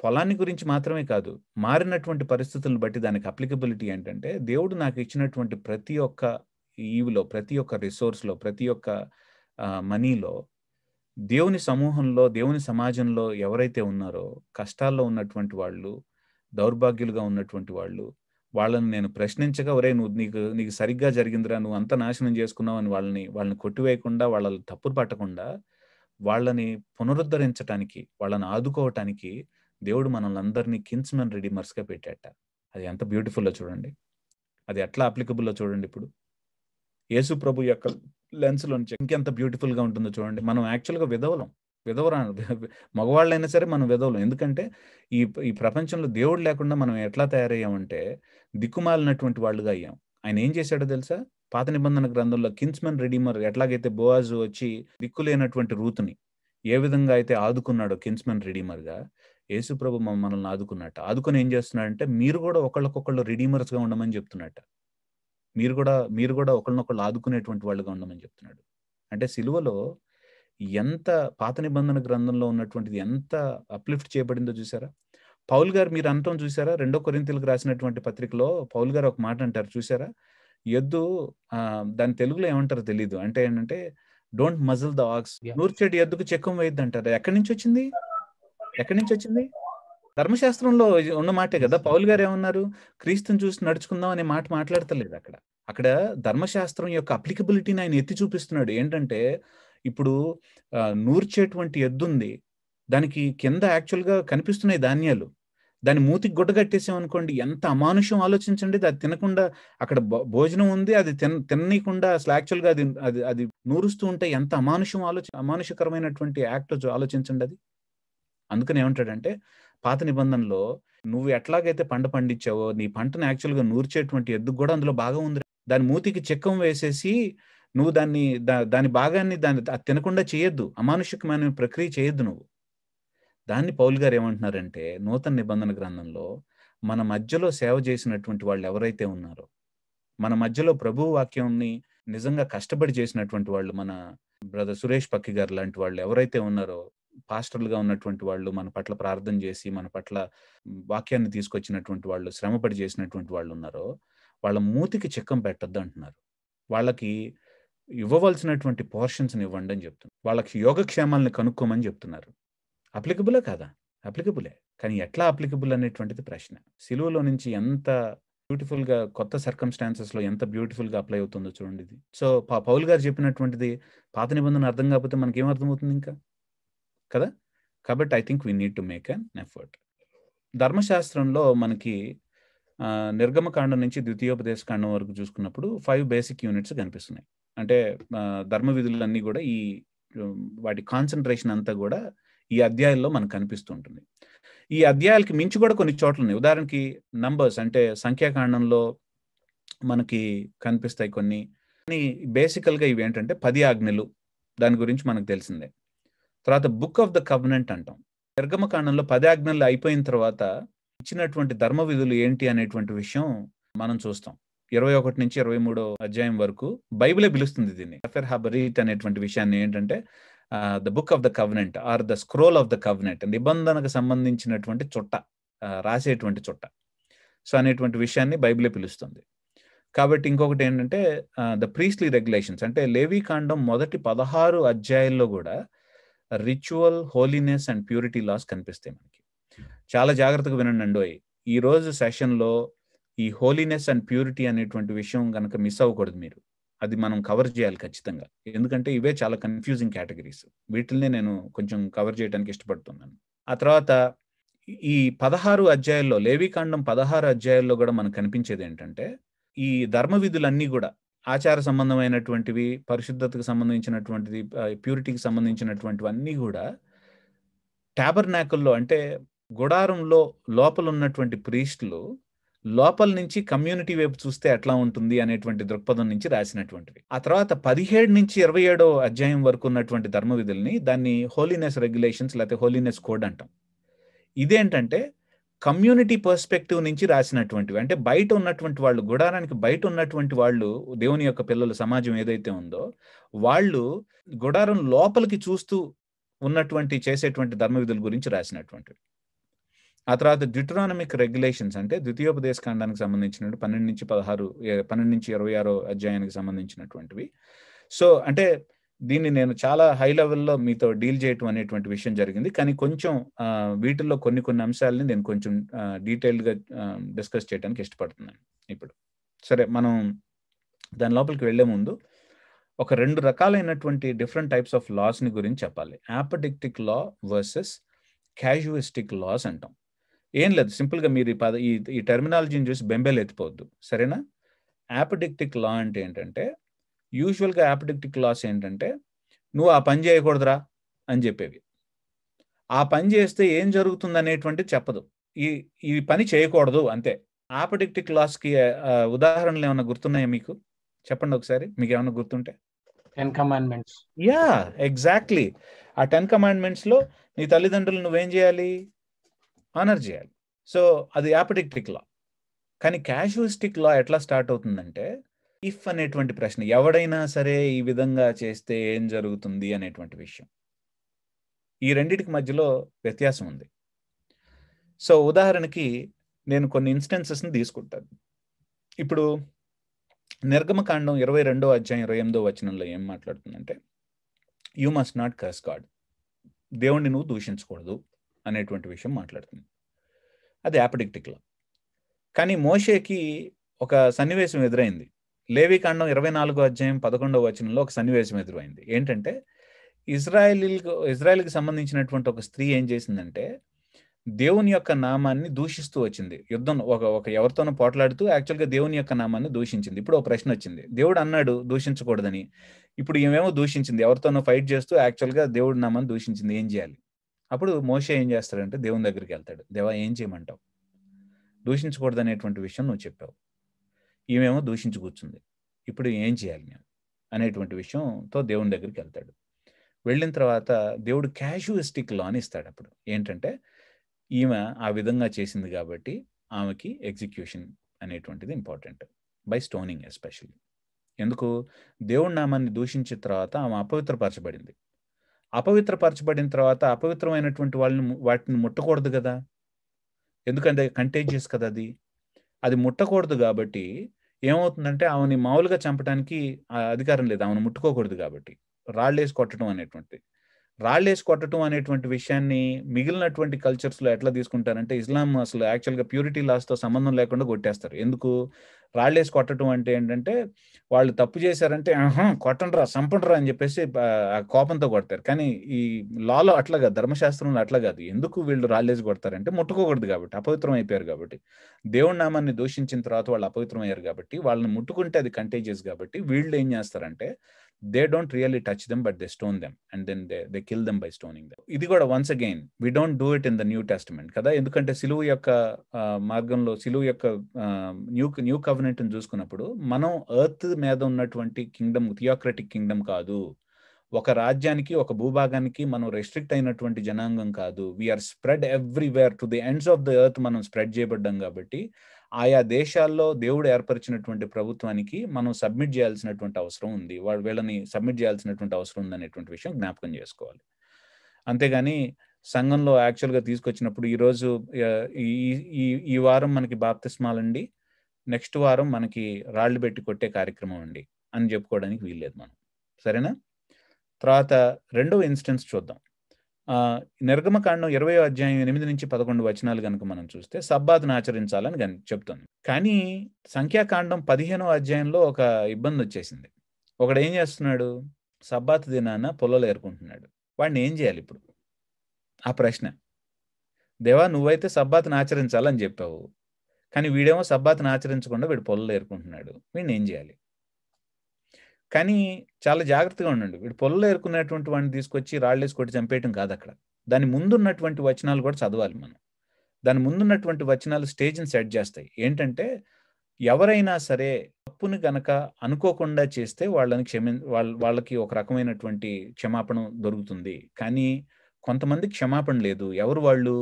పొలాన్ని గురించి మాత్రమే కాదు, మారినటువంటి పరిస్థితులను బట్టి దానికి అప్లికబిలిటీ ఏంటంటే, దేవుడు నాకు ఇచ్చినటువంటి ప్రతి ఒక్క ఈవిలో, ప్రతి ఒక్క రిసోర్స్లో, ప్రతి ఒక్క మనీలో, దేవుని సమూహంలో, దేవుని సమాజంలో ఎవరైతే ఉన్నారో, కష్టాల్లో ఉన్నటువంటి వాళ్ళు, దౌర్భాగ్యులుగా ఉన్నటువంటి వాళ్ళని నేను ప్రశ్నించగా, ఒరే నీకు సరిగ్గా జరిగిందిరా, నువ్వు అంత నాశనం చేసుకున్నావు అని వాళ్ళని కొట్టివేయకుండా, వాళ్ళని తప్పులు పట్టకుండా, వాళ్ళని పునరుద్ధరించడానికి, వాళ్ళని ఆదుకోవటానికి దేవుడు మనల్ని అందరినీ కిన్స్మెన్ రిడీమర్స్గా పెట్టాట. అది ఎంత బ్యూటిఫుల్లో చూడండి, అది ఎట్లా అప్లికబుల్లో చూడండి. ఇప్పుడు యేసు ప్రభు యొక్క లెన్స్లో నుంచి ఇంకెంత బ్యూటిఫుల్గా ఉంటుందో చూడండి. మనం యాక్చువల్గా మగవాళ్ళైనా సరే మనం విధవలం. ఎందుకంటే ఈ ప్రపంచంలో దేవుడు లేకుండా మనం ఎట్లా తయారయ్యామంటే దిక్కుమాలినటువంటి వాళ్ళుగా అయ్యాం. ఆయన ఏం చేశాడో తెలుసా? పాత నిబంధన గ్రంథంలో కిన్స్మెన్ రిడీమర్ ఎట్లాగైతే బోయాజు వచ్చి దిక్కులేనటువంటి రూతుని ఏ విధంగా అయితే ఆదుకున్నాడో కిన్స్మెన్ రిడీమర్గా, యేసు ప్రభు మనల్ని ఆదుకున్నట్టు. ఆదుకొని ఏం చేస్తున్నాడంటే, మీరు కూడా ఒకళ్ళకొకళ్ళు రిడీమర్స్గా ఉండమని చెప్తున్నట్ట. మీరు కూడా ఒకళ్ళనొకళ్ళు ఆదుకునేటువంటి వాళ్ళుగా ఉండమని చెప్తున్నాడు. అంటే సిలువలో ఎంత పాత నిబంధన గ్రంథంలో ఉన్నటువంటిది ఎంత అప్లిఫ్ట్ చేయబడిందో చూసారా? పౌల్ గారు మీరు అంతం చూసారా? 2 కొరింథీయులకు రాసినటువంటి పత్రికలో పౌల్ గారు ఒక మాట అంటారు చూసారా? ఎద్దు దాని తెలుగులో ఏమంటారో తెలీదు. అంటే ఏంటంటే, డోంట్ మజిల్ ద ఆక్స్. నూర్చెడి ఎద్దుకు చెక్కం వేయద్దు అంటారు. ఎక్కడి నుంచి వచ్చింది? ధర్మశాస్త్రంలో ఉన్న మాటే కదా. పౌల్ గారు ఏమన్నారు? క్రీస్తుని చూసి నడుచుకుందాం అనే మాట మాట్లాడతలేదు అక్కడ ధర్మశాస్త్రం యొక్క అప్లికబిలిటీని ఆయన ఎత్తి చూపిస్తున్నాడు. ఏంటంటే, ఇప్పుడు నూర్చేటువంటి ఎద్దుంది, దానికి కింద యాక్చువల్గా కనిపిస్తున్నాయి ధాన్యాలు. దాని మూతికి గుడ్డ కట్టేసాం అనుకోండి, ఎంత అమానుషం ఆలోచించండి. అది తినకుండా అక్కడ భోజనం ఉంది, అది తిననీయకుండా అసలు యాక్చువల్గా అది అది అది నూరుస్తూ ఉంటే ఎంత అమానుషకరమైనటువంటి యాక్ట్ ఆలోచించండి అది. అందుకని ఏమంటాడంటే పాత నిబంధనలో నువ్వు ఎట్లాగైతే పంట పండించావో నీ పంటను యాక్చువల్గా నూర్చేటువంటి ఎద్దుకు కూడా అందులో భాగం ఉంది. దాని మూతికి చెక్కం వేసేసి నువ్వు దాని భాగాన్ని అది తినకుండా చేయొద్దు, అమానుషికమైన ప్రక్రియ చేయొద్దు నువ్వు. దాన్ని పౌలు గారు ఏమంటున్నారంటే నూతన నిబంధన గ్రంథంలో మన మధ్యలో సేవ చేసినటువంటి వాళ్ళు ఎవరైతే ఉన్నారో, మన మధ్యలో ప్రభు వాక్యాన్ని నిజంగా కష్టపడి చేసినటువంటి వాళ్ళు, మన బ్రదర్ సురేష్ పక్కి గారు లాంటి వాళ్ళు ఎవరైతే ఉన్నారో, పాస్టర్లుగా ఉన్నటువంటి వాళ్ళు, మన పట్ల ప్రార్థన చేసి మన పట్ల వాక్యాన్ని తీసుకొచ్చినటువంటి వాళ్ళు, శ్రమపడి చేసినటువంటి వాళ్ళు ఉన్నారో, వాళ్ళ మూతికి చిక్కం పెట్టద్దు అంటున్నారు. వాళ్ళకి ఇవ్వవలసినటువంటి పోర్షన్స్ని ఇవ్వండి అని చెప్తున్నారు. వాళ్ళకి యోగక్షేమాలని కనుక్కోమని చెప్తున్నారు. అప్లికబులే కాదా? అప్లికబులే. కానీ ఎట్లా అప్లికబుల్ అనేటువంటిది ప్రశ్న. సిలువలో నుంచి ఎంత బ్యూటిఫుల్గా కొత్త సర్కమ్స్టాన్సెస్లో ఎంత బ్యూటిఫుల్గా అప్లై అవుతుందో చూడండి ఇది. సో పౌలు గారు చెప్పినటువంటిది పాత నిబంధన అర్థం కాకపోతే మనకేం అర్థమవుతుంది ఇంకా కదా? కాబట్టి I think we need to make an effort. ధర్మశాస్త్రంలో మనకి నిర్గమకాండం నుంచి ద్వితీయోపదేశకాండం వరకు చూసుకున్నప్పుడు 5 బేసిక్ యూనిట్స్ కనిపిస్తున్నాయి. అంటే ధర్మ విధులన్నీ కూడా వాటి కాన్సన్ట్రేషన్ అంతా కూడా ఈ అధ్యాయాల్లో మనకు కనిపిస్తూ ఉంటుంది. ఈ అధ్యాయాలకి మించి కూడా కొన్ని చోట్ల ఉన్నాయి. ఉదాహరణకి నంబర్స్ అంటే సంఖ్యాకాండంలో మనకి కనిపిస్తాయి కొన్ని. బేసికల్గా ఇవి ఏంటంటే 10 ఆజ్ఞలు, దాని గురించి మనకు తెలిసిందే. తర్వాత బుక్ ఆఫ్ ద కవెనెంట్ అంటాం. నిర్గమకాండంలో 10 ఆజ్ఞలు అయిపోయిన తర్వాత ఇచ్చినటువంటి ధర్మ విధులు ఏంటి అనేటువంటి విషయం మనం చూస్తాం. 21 నుంచి 23 అధ్యాయం వరకు బైబిలే పిలుస్తుంది దీన్ని. రెఫర్ హబరీట్ అనేటువంటి విషయాన్ని ఏంటంటే the book of the covenant or the scroll of the covenant, నిబంధనకు సంబంధించినటువంటి చుట్ట, రాసేటువంటి చుట్ట. సో అనేటువంటి విషయాన్ని బైబిలే పిలుస్తుంది. కాబట్టి ఇంకొకటి ఏంటంటే ద ప్రీస్ట్లీ రెగ్యులేషన్స్, అంటే లేవీకాండం మొదటి 16 అధ్యాయాల్లో కూడా ritual, holiness and purity laws కనిపిస్తాయి మనకి. చాలా జాగ్రత్తగా వినండి. ఈ రోజు సెషన్లో ఈ హోలీనెస్ అండ్ ప్యూరిటీ అనేటువంటి విషయం కనుక మిస్ అవ్వకూడదు మీరు. అది మనం కవర్ చేయాలి ఖచ్చితంగా. ఎందుకంటే ఇవే చాలా కన్ఫ్యూజింగ్ కేటగిరీస్. వీటిల్నే నేను కొంచెం కవర్ చేయడానికి ఇష్టపడుతున్నాను. ఆ తర్వాత ఈ 16 అధ్యాయాల్లో, లేవీకాండం 16 అధ్యాయాల్లో కూడా మనకు కనిపించేది ఏంటంటే ఈ ధర్మ విధులన్నీ కూడా ఆచార సంబంధమైనటువంటివి, పరిశుద్ధతకు సంబంధించినటువంటిది, ప్యూరిటీకి సంబంధించినటువంటివన్నీ కూడా టాబర్నాకుల్లో అంటే గుడారంలో లోపల ఉన్నటువంటి ప్రీస్టులు లోపల నుంచి కమ్యూనిటీ వైపు చూస్తే ఎట్లా ఉంటుంది అనేటువంటి దృక్పథం నుంచి రాసినటువంటివి. ఆ తర్వాత 17 నుంచి 27 అధ్యాయం వరకు ఉన్నటువంటి ధర్మ విధుల్ని దాన్ని హోలీనెస్ రెగ్యులేషన్స్ లేకపోతే హోలీనెస్ కోడ్ అంటాం. ఇదేంటంటే కమ్యూనిటీ పర్స్పెక్టివ్ నుంచి రాసినటువంటివి. అంటే బయట ఉన్నటువంటి వాళ్ళు, గుడారానికి బయట ఉన్నటువంటి వాళ్ళు, దేవుని యొక్క పిల్లలు, సమాజం ఏదైతే ఉందో వాళ్ళు గుడారం లోపలికి చూస్తూ ఉన్నటువంటి చేసేటువంటి ధర్మ విధుల గురించి రాసినటువంటివి. ఆ తర్వాత డ్యూటరానమిక్ రెగ్యులేషన్స్ అంటే ద్వితీయోపదేశకాండానికి సంబంధించినటువంటి 12 నుంచి 26 అధ్యాయానికి సంబంధించినటువంటివి. సో అంటే దీన్ని నేను చాలా హై లెవెల్లో మీతో డీల్ చేయటం అనేటువంటి విషయం జరిగింది. కానీ కొంచెం వీటిల్లో కొన్ని అంశాలని నేను కొంచెం డీటెయిల్డ్గా డిస్కస్ చేయడానికి ఇష్టపడుతున్నాను ఇప్పుడు. సరే, మనం దాని లోపలికి వెళ్లే ముందు ఒక 2 రకాలైనటువంటి డిఫరెంట్ టైప్స్ ఆఫ్ లాస్ని గురించి చెప్పాలి. యాపడిక్టిక్ లా వర్సెస్ క్యాజుయిస్టిక్ లాస్ అంటాం. ఏం లేదు, సింపుల్గా మీరు ఈ టెర్మినాలజీని చూసి బెంబేలు ఎత్తిపోవద్దు, సరేనా? యాపడిక్టిక్ లా అంటే ఏంటంటే, యూజువల్గా యాపడిక్టిక్ లాస్ ఏంటంటే నువ్వు ఆ పని చేయకూడదురా అని చెప్పేవి. ఆ పని చేస్తే ఏం జరుగుతుంది అనేటువంటిది చెప్పదు. ఈ పని చేయకూడదు అంతే. యాపడిక్టిక్ లాస్కి ఉదాహరణలు ఏమైనా గుర్తున్నాయా మీకు? చెప్పండి ఒకసారి, మీకు ఏమైనా గుర్తుంటే. 10 commandments. Yeah, exactly. ఆ 10 commandmentsలో నీ తల్లిదండ్రులు నువ్వేం చేయాలి? ఆనర్ చేయాలి. సో అది యాపడిక్టిక్ లా. కానీ క్యాజుయిస్టిక్ లా ఎట్లా స్టార్ట్ అవుతుందంటే, ఇఫ్ అనేటువంటి ప్రశ్న, ఎవడైనా సరే ఈ విధంగా చేస్తే ఏం జరుగుతుంది అనేటువంటి విషయం. ఈ రెండింటికి మధ్యలో వ్యత్యాసం ఉంది. సో ఉదాహరణకి నేను కొన్ని ఇన్స్టెన్సెస్ని తీసుకుంటాను. ఇప్పుడు నిర్గమకాండం 22వ అధ్యాయం 28వ వచనంలో ఏం మాట్లాడుతుందంటే, you must not curse God, దేవుణ్ణి నువ్వు దూషించకూడదు అనేటువంటి విషయం మాట్లాడుతుంది. అది యాపడిక్టిక్ లా. కానీ మోషేకి ఒక సన్నివేశం ఎదురైంది. లేవీకాండం 24వ అధ్యాయం 11వ వచనంలో ఒక సన్నివేశం ఎదురైంది. ఏంటంటే ఇజ్రాయెల్కి సంబంధించినటువంటి ఒక స్త్రీ ఏం చేసిందంటే, దేవుని యొక్క నామాన్ని దూషిస్తూ వచ్చింది. యుద్ధం ఒక ఎవరితోనో పోట్లాడుతూ యాక్చువల్గా దేవుని యొక్క నామాన్ని దూషించింది. ఇప్పుడు ఒక ప్రశ్న వచ్చింది, దేవుడు అన్నాడు దూషించకూడదని, ఇప్పుడు ఏమేమో దూషించింది, ఎవరితోనో ఫైట్ చేస్తూ యాక్చువల్గా దేవుడి నామాన్ని దూషించింది, ఏం చేయాలి? అప్పుడు మోషే ఏం చేస్తాడంటే దేవుని దగ్గరికి వెళ్తాడు. దేవా, ఏం చేయమంటావు? దూషించకూడదు అనేటువంటి విషయం నువ్వు చెప్పావు, ఈమెమో దూషించి కూర్చుంది, ఇప్పుడు ఏం చేయాలి మేము అనేటువంటి విషయంతో దేవుని దగ్గరికి వెళ్తాడు. వెళ్ళిన తర్వాత దేవుడు క్యాజువలిస్టిక్ లా అని ఇస్తాడు. అప్పుడు ఏంటంటే, ఈమె ఆ విధంగా చేసింది కాబట్టి ఆమెకి ఎగ్జిక్యూషన్ అనేటువంటిది ఇంపార్టెంట్, బై స్టోనింగ్ ఎస్పెషల్లీ. ఎందుకు? దేవుడి నామాన్ని దూషించిన తర్వాత ఆమె అపవిత్రపరచబడింది. అపవిత్రపరచబడిన తర్వాత అపవిత్రమైనటువంటి వాటిని ముట్టకూడదు కదా, ఎందుకంటే కంటేజియస్ కదా అది ముట్టకూడదు. కాబట్టి ఏమవుతుందంటే ఆమెని మామూలుగా చంపడానికి అధికారం లేదు, ఆమెను ముట్టుకోకూడదు. కాబట్టి రాళ్ళేసి కొట్టడం అనేటువంటి విషయాన్ని మిగిలినటువంటి కల్చర్స్లో ఎట్లా తీసుకుంటారంటే, ఇస్లాం అసలు యాక్చువల్గా ప్యూరిటీ లాస్తో సంబంధం లేకుండా కొట్టేస్తారు. ఎందుకు? రాళ్ళేసి కొట్టడం అంటే ఏంటంటే, వాళ్ళు తప్పు చేశారంటే కొట్టండ్రా, చంపండ్రా అని చెప్పేసి కోపంతో కొడతారు. కానీ ఈ లాలో అట్లా కాదు, ధర్మశాస్త్రంలో అట్లా కాదు. ఎందుకు వీళ్ళు రాళ్ళేసి కొడతారంటే, ముట్టుకోకూడదు కాబట్టి, అపవిత్రం అయిపోయారు కాబట్టి. దేవుడి నామాన్ని దూషించిన తర్వాత వాళ్ళు అపవిత్రం అయ్యారు కాబట్టి, వాళ్ళని ముట్టుకుంటే అది కంటేజియస్ కాబట్టి వీళ్ళు ఏం చేస్తారంటే, they don't really touch them, but they stone them, and then they kill them by stoning them. ఇది కూడా once again we don't do it in the New Testament కదా, ఎందుకంటే సిలువ యొక్క మార్గంలో, సిలువ యొక్క న్యూ కవెనెంట్ ని చూసుకున్నప్పుడు మనం ఎర్త్ మీద ఉన్నటువంటి కింగ్డమ్ థియోక్రటిక్ కింగ్డమ్ కాదు, ఒక రాజ్యానికి ఒక భూభాగానికి మనం రెస్ట్రిక్ట్ అయినటువంటి జనాంగం కాదు. We are spread everywhere to the ends of the earth మనం స్ప్రెడ్ చేయబడ్డాం కాబట్టి ఆయా దేశాల్లో దేవుడు ఏర్పరిచినటువంటి ప్రభుత్వానికి మనం సబ్మిట్ చేయాల్సినటువంటి అవసరం ఉంది, వీళ్ళని సబ్మిట్ చేయాల్సినటువంటి అవసరం ఉంది అనేటువంటి విషయం జ్ఞాపకం చేసుకోవాలి. అంతేగాని సంఘంలో యాక్చువల్గా తీసుకొచ్చినప్పుడు ఈరోజు ఈ వారం మనకి బాప్తిస్మాలండి, నెక్స్ట్ వారం మనకి రాళ్ళు పెట్టి కొట్టే కార్యక్రమం అండి అని చెప్పుకోవడానికి వీల్లేదు మనం, సరేనా? తర్వాత రెండవ ఇన్స్టెన్స్ చూద్దాం. నిర్గమకాండం 20వ అధ్యాయం 8 నుంచి 11 వచనాలు కనుక మనం చూస్తే సబ్బాతును ఆచరించాలని చెప్తుంది. కానీ సంఖ్యాకాండం 15వ అధ్యాయంలో ఒక ఇబ్బంది వచ్చేసింది. ఒకడు ఏం చేస్తున్నాడు? సబ్బాతు దినాన పొలాలు ఏరుకుంటున్నాడు. వాడిని ఏం చేయాలి ఇప్పుడు? ఆ ప్రశ్న. దేవా, నువ్వైతే సబ్బాతును ఆచరించాలని చెప్పావు, కానీ వీడేమో సబ్బాతును ఆచరించకుండా వీడు పొలాలు ఏరుకుంటున్నాడు, వీడిని ఏం చేయాలి? కానీ చాలా జాగ్రత్తగా ఉండండి. వీడు పొలంలో ఏరుకున్నటువంటి వాడిని తీసుకొచ్చి రాళ్ళేసి కొట్టి చంపేయటం కాదు అక్కడ. దాని ముందున్నటువంటి వచనాలు కూడా చదవాలి మనం. దాని ముందున్నటువంటి వచనాలు స్టేజ్ని సెట్ చేస్తాయి. ఏంటంటే, ఎవరైనా సరే తప్పుని గనక అనుకోకుండా చేస్తే వాళ్ళకి ఒక రకమైనటువంటి క్షమాపణ దొరుకుతుంది. కానీ కొంతమంది క్షమాపణ లేదు. ఎవరు వాళ్ళు?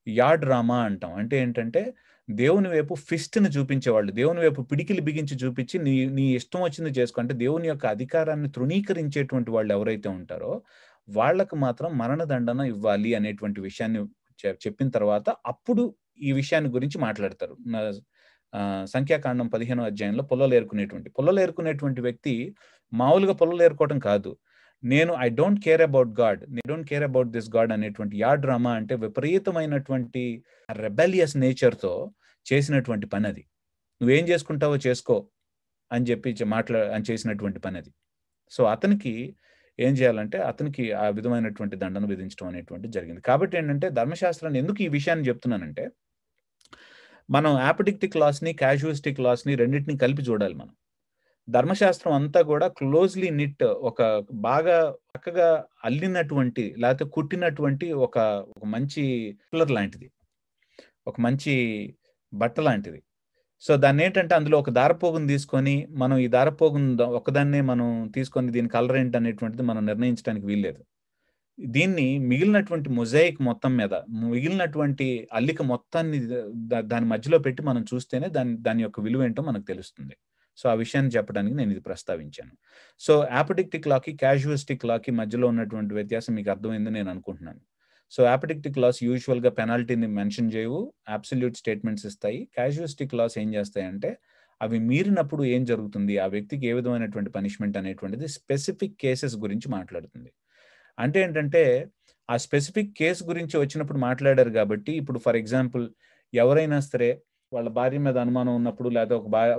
యాడ్ రామా అంటాం. అంటే ఏంటంటే, దేవుని వైపు ఫిస్ట్ని చూపించేవాళ్ళు, దేవుని వైపు పిడికిలు బిగించి చూపించి నీ ఇష్టం వచ్చింది చేసుకో అంటే దేవుని యొక్క అధికారాన్ని తృణీకరించేటువంటి వాళ్ళు ఎవరైతే ఉంటారో వాళ్ళకు మాత్రం మరణదండన ఇవ్వాలి అనేటువంటి విషయాన్ని చెప్పిన తర్వాత అప్పుడు ఈ విషయాన్ని గురించి మాట్లాడతారు. సంఖ్యాకాండం 15వ అధ్యాయంలో పొలాలు ఏరుకునేటువంటి వ్యక్తి మామూలుగా పొలాలు ఏరుకోవటం కాదు. I don't care about God, don't care about this God అనేటువంటి యా డ్రామా అంటే విపరీతమైనటువంటి రెబెలియస్ నేచర్తో చేసినటువంటి పని అది. నువ్వేం చేసుకుంటావో చేసుకో అని చెప్పి చేసినటువంటి పని అది. సో అతనికి ఏం చేయాలంటే అతనికి ఆ విధమైనటువంటి దండను విధించడం అనేటువంటి జరిగింది. కాబట్టి ఏంటంటే, ధర్మశాస్త్రాన్ని ఎందుకు ఈ విషయాన్ని చెప్తున్నానంటే, మనం యాపటిక్టిక్ లాస్ని క్యాజువలిస్టిక్ లాస్ని రెండింటిని కలిపి చూడాలి మనం. ధర్మశాస్త్రం అంతా కూడా క్లోజ్లీ నిట్, ఒక బాగా చక్కగా అల్లినటువంటి లేకపోతే కుట్టినటువంటి ఒక మంచి కలర్ లాంటిది, ఒక మంచి బట్ట లాంటిది. సో దాన్ని ఏంటంటే, అందులో ఒక దారపోగును తీసుకొని మనం ఈ దారపోగును ఒకదాన్నే మనం తీసుకొని దీని కలర్ ఏంటి అనేటువంటిది మనం నిర్ణయించడానికి వీల్లేదు. దీన్ని మిగిలినటువంటి మొజాయిక్ మొత్తం మీద, మిగిలినటువంటి అల్లిక మొత్తాన్ని దాని మధ్యలో పెట్టి మనం చూస్తేనే దాని యొక్క విలువ ఏంటో మనకు తెలుస్తుంది. సో ఆ విషయాన్ని చెప్పడానికి నేను ఇది ప్రస్తావించాను. సో యాపటిక్టిక్ లాకి క్యాజువలిస్టిక్ లాకి మధ్యలో ఉన్నటువంటి వ్యత్యాసం మీకు అర్థమైందని నేను అనుకుంటున్నాను. సో యాపటిక్టిక్ లాస్ యూజువల్గా పెనాల్టీని మెన్షన్ చేయవు, అబ్సల్యూట్ స్టేట్మెంట్స్ ఇస్తాయి. క్యాజువలిస్టిక్ లాస్ ఏం చేస్తాయంటే, అవి మీరినప్పుడు ఏం జరుగుతుంది, ఆ వ్యక్తికి ఏ విధమైనటువంటి పనిష్మెంట్ అనేటువంటిది స్పెసిఫిక్ కేసెస్ గురించి మాట్లాడుతుంది. అంటే ఏంటంటే, ఆ స్పెసిఫిక్ కేసు గురించి వచ్చినప్పుడు మాట్లాడారు కాబట్టి, ఇప్పుడు ఫర్ ఎగ్జాంపుల్ ఎవరైనా సరే వాళ్ళ భార్య మీద అనుమానం ఉన్నప్పుడు, లేదా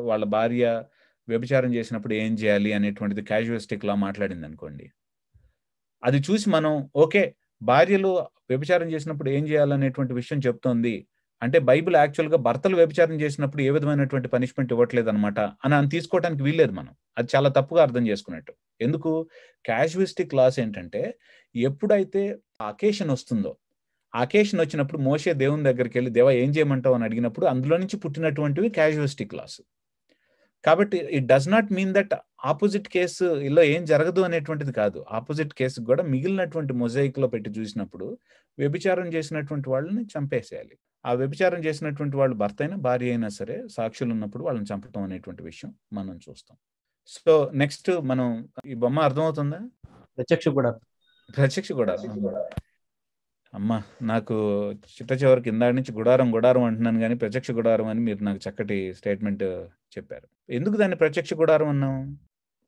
వాళ్ళ భార్య వ్యభిచారం చేసినప్పుడు ఏం చేయాలి అనేటువంటిది క్యాజువలిస్టిక్ లా మాట్లాడింది అనుకోండి, అది చూసి మనం ఓకే భార్యలు వ్యభిచారం చేసినప్పుడు ఏం చేయాలనేటువంటి విషయం చెప్తోంది. అంటే బైబిల్ యాక్చువల్గా భర్తలు వ్యభిచారం చేసినప్పుడు ఏ విధమైనటువంటి పనిష్మెంట్ ఇవ్వట్లేదు అనమాట అని తీసుకోవడానికి వీల్లేదు. మనం అది చాలా తప్పుగా అర్థం చేసుకున్నట్టు. ఎందుకు? క్యాజుయిస్టిక్ లాస్ ఏంటంటే ఎప్పుడైతే అకేషన్ వస్తుందో, అకేషన్ వచ్చినప్పుడు మోషే దేవుని దగ్గరికి వెళ్ళి దేవా ఏం చేయమంటావు అని అడిగినప్పుడు అందులో నుంచి పుట్టినటువంటివి క్యాజుయిస్టిక్ లాస్. కాబట్టి it does not mean that opposite case ఇలా ఏం జరగదు అనేటువంటిది కాదు. ఆపోజిట్ కేసు కూడా మిగిలినటువంటి మొజాయిక్ లో పెట్టి చూసినప్పుడు వ్యభిచారం చేసినటువంటి వాళ్ళని చంపేసేయాలి. ఆ వ్యభిచారం చేసినటువంటి వాళ్ళు భర్త అయినా భార్య అయినా సరే సాక్షులు ఉన్నప్పుడు వాళ్ళని చంపటం అనేటువంటి విషయం మనం చూస్తాం. సో నెక్స్ట్ మనం ఈ బొమ్మ అర్థమవుతుందా? ప్రత్యక్ష గుడారం. అమ్మా నాకు చిట్ట చివరికి ఇందాడి నుంచి గుడారం అంటున్నాను కానీ ప్రత్యక్ష గుడారం అని మీరు నాకు చక్కటి స్టేట్మెంట్ చెప్పారు. ఎందుకు దాన్ని ప్రత్యక్ష గుడారం అన్నాం?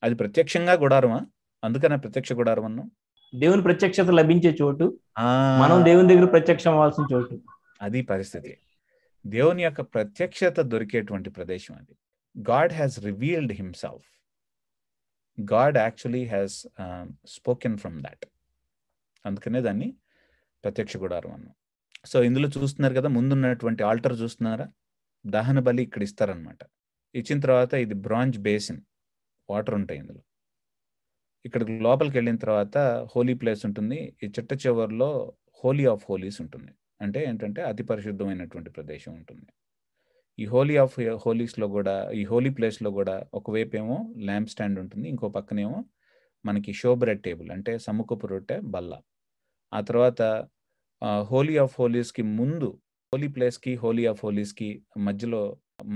అది ప్రత్యక్షంగా గుడారమా? అందుకనే ప్రత్యక్ష గుడారం అన్నాం. దేవుని ప్రత్యక్షత లభించే చోటు, మనం దేవుని దగ్గర ప్రత్యక్షం అవ్వాల్సిన చోటు. అది పరిస్థితి. దేవుని యొక్క ప్రత్యక్షత దొరికేటువంటి ప్రదేశం అది. God has revealed himself. God actually has spoken from that. అందుకనే దాన్ని ప్రత్యక్ష గుడారం అన్నాం. సో ఇందులో చూస్తున్నారు కదా, ముందున్నటువంటి ఆల్టర్ చూస్తున్నారా? దహన బలి ఇక్కడ ఇస్తారనమాట. ఇచ్చిన తర్వాత ఇది బ్రాంజ్ బేసిన్, వాటర్ ఉంటాయి ఇందులో. ఇక్కడ లోపలికి వెళ్ళిన తర్వాత హోలీ ప్లేస్ ఉంటుంది. ఈ చిట్ట చివరిలో హోలీ ఆఫ్ హోలీస్ ఉంటుంది. అంటే ఏంటంటే అతి పరిశుద్ధమైనటువంటి ప్రదేశం ఉంటుంది. ఈ హోలీ ఆఫ్ హోలీస్లో కూడా, ఈ హోలీ ప్లేస్లో కూడా ఒకవైపు ఏమో ల్యాంప్ స్టాండ్ ఉంటుంది, ఇంకో పక్కనేమో మనకి షో బ్రెడ్ టేబుల్ అంటే సముఖపు రొట్టె బల్ల. ఆ తర్వాత హోలీ ఆఫ్ హోలీస్కి ముందు, హోలీ ప్లేస్కి హోలీ ఆఫ్ హోలీస్కి మధ్యలో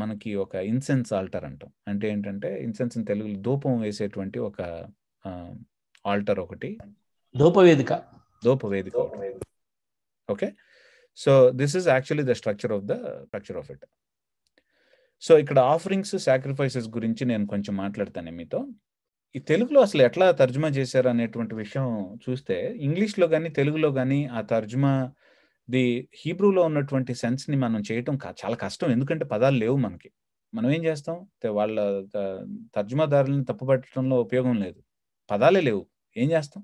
మనకి ఒక ఇన్సెన్స్ ఆల్టర్ అంటాం. అంటే ఏంటంటే ఇన్సెన్స్ తెలుగులో ధూపం వేసేటువంటి ఒక ఆల్టర్ ఒకటి, ధూపవేదిక. Okay. So this is actually the structure of it. So ఇక్కడ ఆఫరింగ్స్, సాక్రిఫైసెస్ గురించి నేను కొంచెం మాట్లాడతాను మీతో. ఈ తెలుగులో అసలు ఎట్లా తర్జుమా చేశారు అనేటువంటి విషయం చూస్తే, ఇంగ్లీష్లో కానీ తెలుగులో కానీ ఆ తర్జుమా హీబ్రూలో ఉన్నటువంటి సెన్స్ని మనం చేయటం చాలా కష్టం. ఎందుకంటే పదాలు లేవు మనకి. మనం ఏం చేస్తాం? వాళ్ళ తర్జుమాదారులను తప్పుపట్టడంలో ఉపయోగం లేదు, పదాలే లేవు, ఏం చేస్తాం?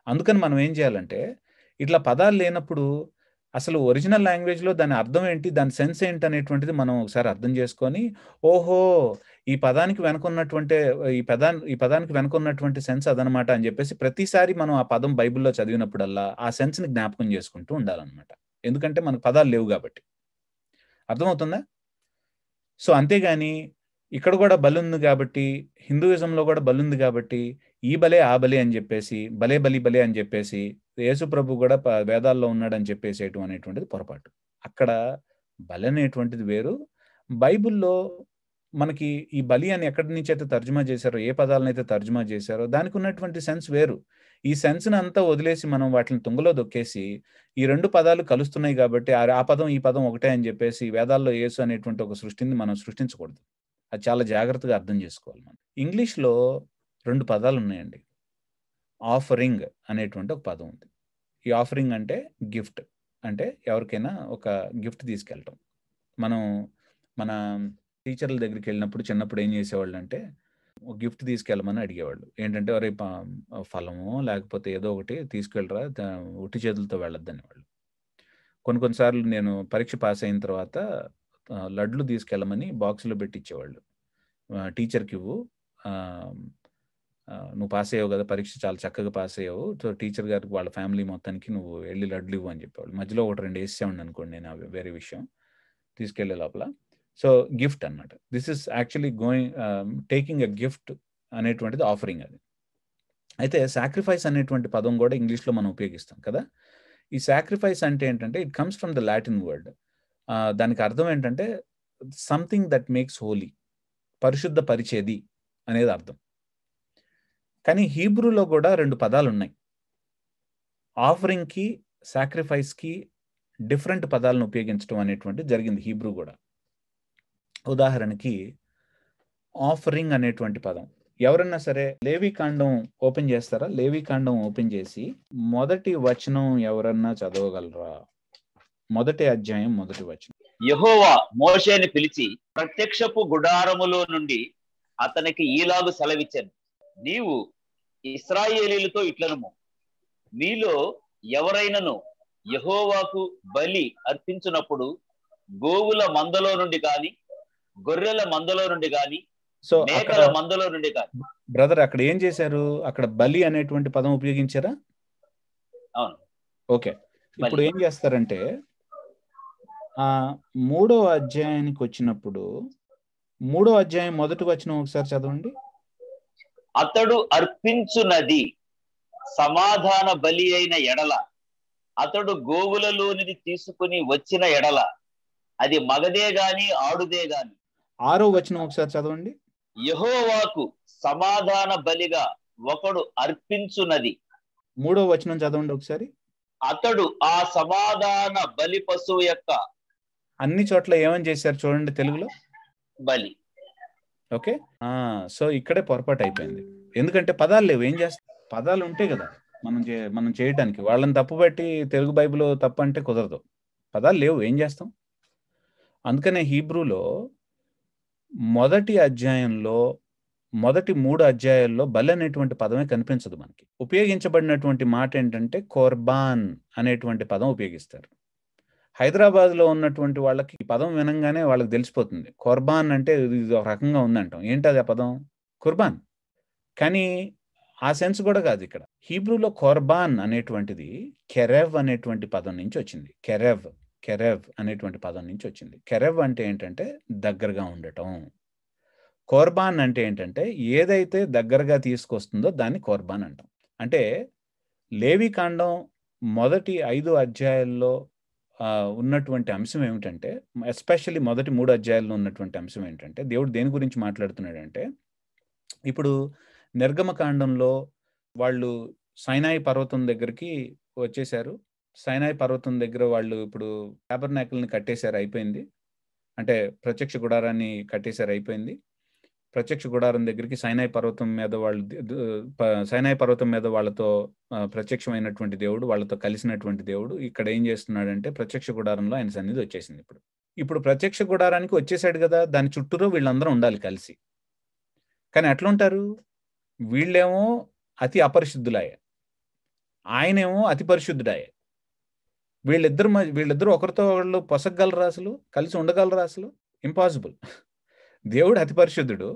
అందుకని మనం ఏం చేయాలంటే, ఇట్లా పదాలు లేనప్పుడు అసలు ఒరిజినల్ లాంగ్వేజ్లో దాని అర్థం ఏంటి, దాని సెన్స్ ఏంటి అనేటువంటిది మనం ఒకసారి అర్థం చేసుకొని, ఓహో ఈ పదానికి వెనుకున్నటువంటి సెన్స్ అదనమాట అని చెప్పేసి ప్రతిసారి మనం ఆ పదం బైబిల్లో చదివినప్పుడల్లా ఆ సెన్స్ని జ్ఞాపకం చేసుకుంటూ ఉండాలన్నమాట. ఎందుకంటే మనకు పదాలు లేవు కాబట్టి. అర్థమవుతుందా? సో అంతేగాని ఇక్కడ కూడా బలి ఉంది కాబట్టి, హిందూయిజంలో కూడా బలి ఉంది కాబట్టి ఈ బలే ఆ బలి అని చెప్పేసి, బలే అని చెప్పేసి యేసు ప్రభు కూడా వేదాల్లో ఉన్నాడని చెప్పేసేయటం అనేటువంటిది పొరపాటు. అక్కడ బలి అనేటువంటిది వేరు. బైబిల్లో మనకి ఈ బలి అని ఎక్కడి నుంచి అయితే తర్జుమా చేశారో, ఏ పదాలను అయితే తర్జుమా చేశారో దానికి ఉన్నటువంటి సెన్స్ వేరు. ఈ సెన్స్ని అంతా వదిలేసి మనం వాటిని తుంగలో దొక్కేసి ఈ రెండు పదాలు కలుస్తున్నాయి కాబట్టి ఆ పదం ఈ పదం ఒకటే అని చెప్పేసి వేదాల్లో యేసు అనేటువంటి ఒక సృష్టిని మనం సృష్టించకూడదు. అది చాలా జాగ్రత్తగా అర్థం చేసుకోవాలి మనం. ఇంగ్లీష్లో 2 పదాలు ఉన్నాయండి. ఆఫరింగ్ అనేటువంటి ఒక పదం ఉంది. ఈ ఆఫరింగ్ అంటే గిఫ్ట్, అంటే ఎవరికైనా ఒక గిఫ్ట్ తీసుకెళ్ళటం. మన టీచర్ల దగ్గరికి వెళ్ళినప్పుడు చిన్నప్పుడు ఏం చేసేవాళ్ళు అంటే, ఒక గిఫ్ట్ తీసుకెళ్ళమని అడిగేవాళ్ళు. ఏంటంటే ఒరే ఫలము లేకపోతే ఏదో ఒకటి తీసుకెళ్ళరా, ఉట్టి చేతులతో వెళ్ళొద్దని వాళ్ళు. కొన్నిసార్లు నేను పరీక్ష పాస్ అయిన తర్వాత లడ్లు తీసుకెళ్ళమని బాక్స్లో పెట్టించేవాళ్ళు. టీచర్కి ఇవ్వు, నువ్వు పాస్ అయ్యావు కదా, పరీక్ష చాలా చక్కగా పాస్ అయ్యావు, సో టీచర్ గారికి వాళ్ళ ఫ్యామిలీ మొత్తానికి నువ్వు వెళ్ళి లడ్లు ఇవ్వు అని చెప్పేవాళ్ళు. మధ్యలో 1-2 వేసేవాడిని అనుకోండి నేను, వేరే విషయం, తీసుకెళ్లే లోపల. సో గిఫ్ట్ అన్నమాట. This is actually taking a gift అనేటువంటిది ఆఫరింగ్ అది. అయితే సాక్రిఫైస్ అనేటువంటి పదం కూడా ఇంగ్లీష్లో మనం ఉపయోగిస్తాం కదా. ఈ సాక్రిఫైస్ అంటే ఏంటంటే it comes from the Latin word. దానికి అర్థం ఏంటంటే సంథింగ్ దట్ మేక్స్ హోలీ, పరిశుద్ధ పరిచేది అనేది అర్థం. కానీ హీబ్రూలో కూడా 2 పదాలు ఉన్నాయి. ఆఫరింగ్కి సాక్రిఫైస్కి డిఫరెంట్ పదాలను ఉపయోగించడం అనేటువంటి జరిగింది హీబ్రూ కూడా. ఉదాహరణకి ఆఫరింగ్ అనేటువంటి పదం ఎవరన్నా సరే లేవీకాండం ఓపెన్ చేస్తారా? లేవీకాండం ఓపెన్ చేసి మొదటి వచనం ఎవరన్నా చదవగలరా? మొదటి అధ్యాయం మొదటి వచనం. యెహోవా మోషేని పిలిచి ప్రత్యక్షపు గుడారములో నుండి అతనికి ఈలాగు సెలవిచ్చాను, నీవు ఇశ్రాయేలీయులతో ఇట్లనుము, మీలో ఎవరైనను యెహోవాకు బలి అర్పించినప్పుడు గోవుల మందలో నుండి గాని, గొర్రెల మందలో నుండి గాని, సో మేకల మందలో నుండి గాని. బ్రదర్ అక్కడ ఏం చేశారు? అక్కడ బలి అనేటువంటి పదం ఉపయోగించారా? అవును. ఓకే, ఇప్పుడు ఏం చేస్తారంటే 3వ అధ్యాయానికి వచ్చినప్పుడు 3వ అధ్యాయం మొదటి వచనం ఒకసారి చదవండి. అతడు అర్పించున్నది సమాధాన బలి అయిన ఎడల, అతడు గోవులలోనిది తీసుకుని వచ్చిన ఎడల, అది మగదే గాని ఆడుదే గాని. 6వ వచనం ఒకసారి చదవండి. యెహోవాకు సమాధాన బలిగా ఒకడు అర్పించున్నది. 3వ వచనం చదవండి ఒకసారి. అతడు ఆ సమాధాన బలి పశువు యొక్క, అన్ని చోట్ల ఏమని చేశారు చూడండి తెలుగులో, బలి. ఓకే, సో ఇక్కడే పొరపాటు అయిపోయింది. ఎందుకంటే పదాలు లేవు. ఏం చేస్తాం? పదాలు ఉంటాయి కదా మనం చేయడానికి. వాళ్ళని తప్పుబట్టి తెలుగు బైబిల్ తప్పు అంటే కుదరదు. పదాలు లేవు, ఏం చేస్తాం? అందుకనే హీబ్రూలో మొదటి అధ్యాయంలో మొదటి 3 అధ్యాయాల్లో బలి అనేటువంటి పదమే కనిపించదు మనకి. ఉపయోగించబడినటువంటి మాట ఏంటంటే కోర్బాన్ అనేటువంటి పదం ఉపయోగిస్తారు. హైదరాబాద్లో ఉన్నటువంటి వాళ్ళకి ఈ పదం వినంగానే వాళ్ళకి తెలిసిపోతుంది, కోర్బాన్ అంటే ఇది ఒక రకంగా ఉందంటాం. ఏంటది ఆ పదం? కుర్బాన్. కానీ ఆ సెన్స్ కూడా కాదు ఇక్కడ. హీబ్రూలో కోర్బాన్ అనేటువంటిది కెరెవ్ అనేటువంటి పదం నుంచి వచ్చింది. కెరెవ్ అనేటువంటి పదం నుంచి వచ్చింది. కెరెవ్ అంటే ఏంటంటే దగ్గరగా ఉండటం. కోర్బాన్ అంటే ఏంటంటే ఏదైతే దగ్గరగా తీసుకొస్తుందో దాన్ని కోర్బాన్ అంటాం. అంటే లేవికాండం మొదటి 5 అధ్యాయాల్లో ఉన్నటువంటి అంశం ఏమిటంటే, ఎస్పెషల్లీ మొదటి 3 అధ్యాయాల్లో ఉన్నటువంటి అంశం ఏంటంటే, దేవుడు దేని గురించి మాట్లాడుతున్నాడంటే, ఇప్పుడు నిర్గమకాండంలో వాళ్ళు సైనాయి పర్వతం దగ్గరికి వచ్చేసారు. సైనాయి పర్వతం దగ్గర వాళ్ళు ఇప్పుడు టాబర్నాకిల్ని కట్టేశారు, అయిపోయింది. అంటే ప్రత్యక్ష గుడారాన్ని కట్టేశారు, అయిపోయింది. ప్రత్యక్ష గుడారం దగ్గరికి సైనాయి పర్వతం మీద వాళ్ళతో ప్రత్యక్షమైనటువంటి దేవుడు, వాళ్ళతో కలిసినటువంటి దేవుడు ఇక్కడ ఏం చేస్తున్నాడంటే ప్రత్యక్ష గుడారంలో ఆయన సన్నిధి వచ్చేసింది. ఇప్పుడు ప్రత్యక్ష గుడారానికి వచ్చేసాడు కదా, దాని చుట్టూరు వీళ్ళందరూ ఉండాలి కలిసి. కానీ ఎట్లా ఉంటారు? వీళ్ళేమో అతి అపరిశుద్ధులాయే, ఆయనేమో అతి పరిశుద్ధుడాయే. వీళ్ళిద్దరు ఒకరితో వాళ్ళు పొసగలరా? అసలు కలిసి ఉండగలరా? అసలు ఇంపాసిబుల్. దేవుడు అతి పరిశుద్ధుడు,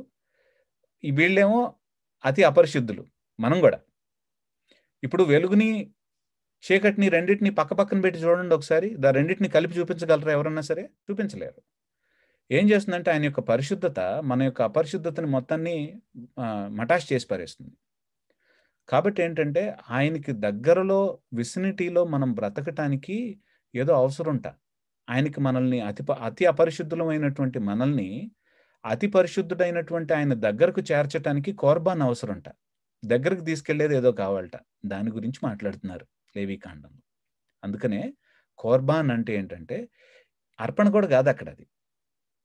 వీళ్ళేమో అతి అపరిశుద్ధులు. మనం కూడా ఇప్పుడు వెలుగుని చీకటిని రెండింటిని పక్క పక్కన పెట్టి చూడండి ఒకసారి. రెండింటిని కలిపి చూపించగలరా ఎవరన్నా సరే? చూపించలేరు. ఏం చేస్తుందంటే ఆయన యొక్క పరిశుద్ధత మన యొక్క అపరిశుద్ధతని మొత్తాన్ని మటాష్ చేసి పారేస్తుంది. కాబట్టి ఏంటంటే ఆయనకి దగ్గరలో విసినిటీలో మనం బ్రతకటానికి ఏదో అవసరం ఉంటా. ఆయనకి మనల్ని అతి అపరిశుద్ధులమైనటువంటి మనల్ని అతి పరిశుద్ధుడైనటువంటి ఆయన దగ్గరకు చేర్చడానికి కోర్బాన్ అవసరం ఉంటా. దగ్గరకు తీసుకెళ్లేది ఏదో కావాలట. దాని గురించి మాట్లాడుతున్నారు లేవికాండంలో. అందుకనే కోర్బాన్ అంటే ఏంటంటే అర్పణ కూడా కాదు అక్కడ, అది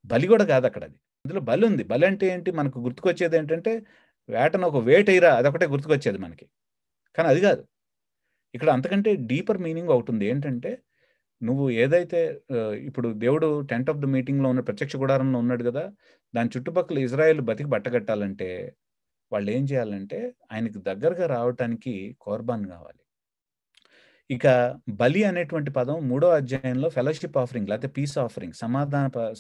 బలి కూడా కాదు అక్కడ. అది అందులో బలి ఉంది. బలి అంటే ఏంటి? మనకు గుర్తుకొచ్చేది ఏంటంటే వేటను ఒక వేటైరా, అదొకటే గుర్తుకొచ్చేది మనకి. కానీ అది కాదు ఇక్కడ. అంతకంటే డీపర్ మీనింగ్ ఒకటి ఉంది. ఏంటంటే నువ్వు ఏదైతే ఇప్పుడు దేవుడు టెంట్ ఆఫ్ ద మీటింగ్లో ఉన్న ప్రత్యక్ష గుడారంలో ఉన్నాడు కదా, దాని చుట్టుపక్కల ఇజ్రాయేల్ బతికి బట్టగట్టాలంటే వాళ్ళు ఏం చేయాలంటే ఆయనకి దగ్గరగా రావటానికి కోర్బాన్ కావాలి. ఇక బలి అనేటువంటి పదం 3వ అధ్యాయంలో ఫెలోషిప్ ఆఫరింగ్ లేకపోతే పీస్ ఆఫరింగ్,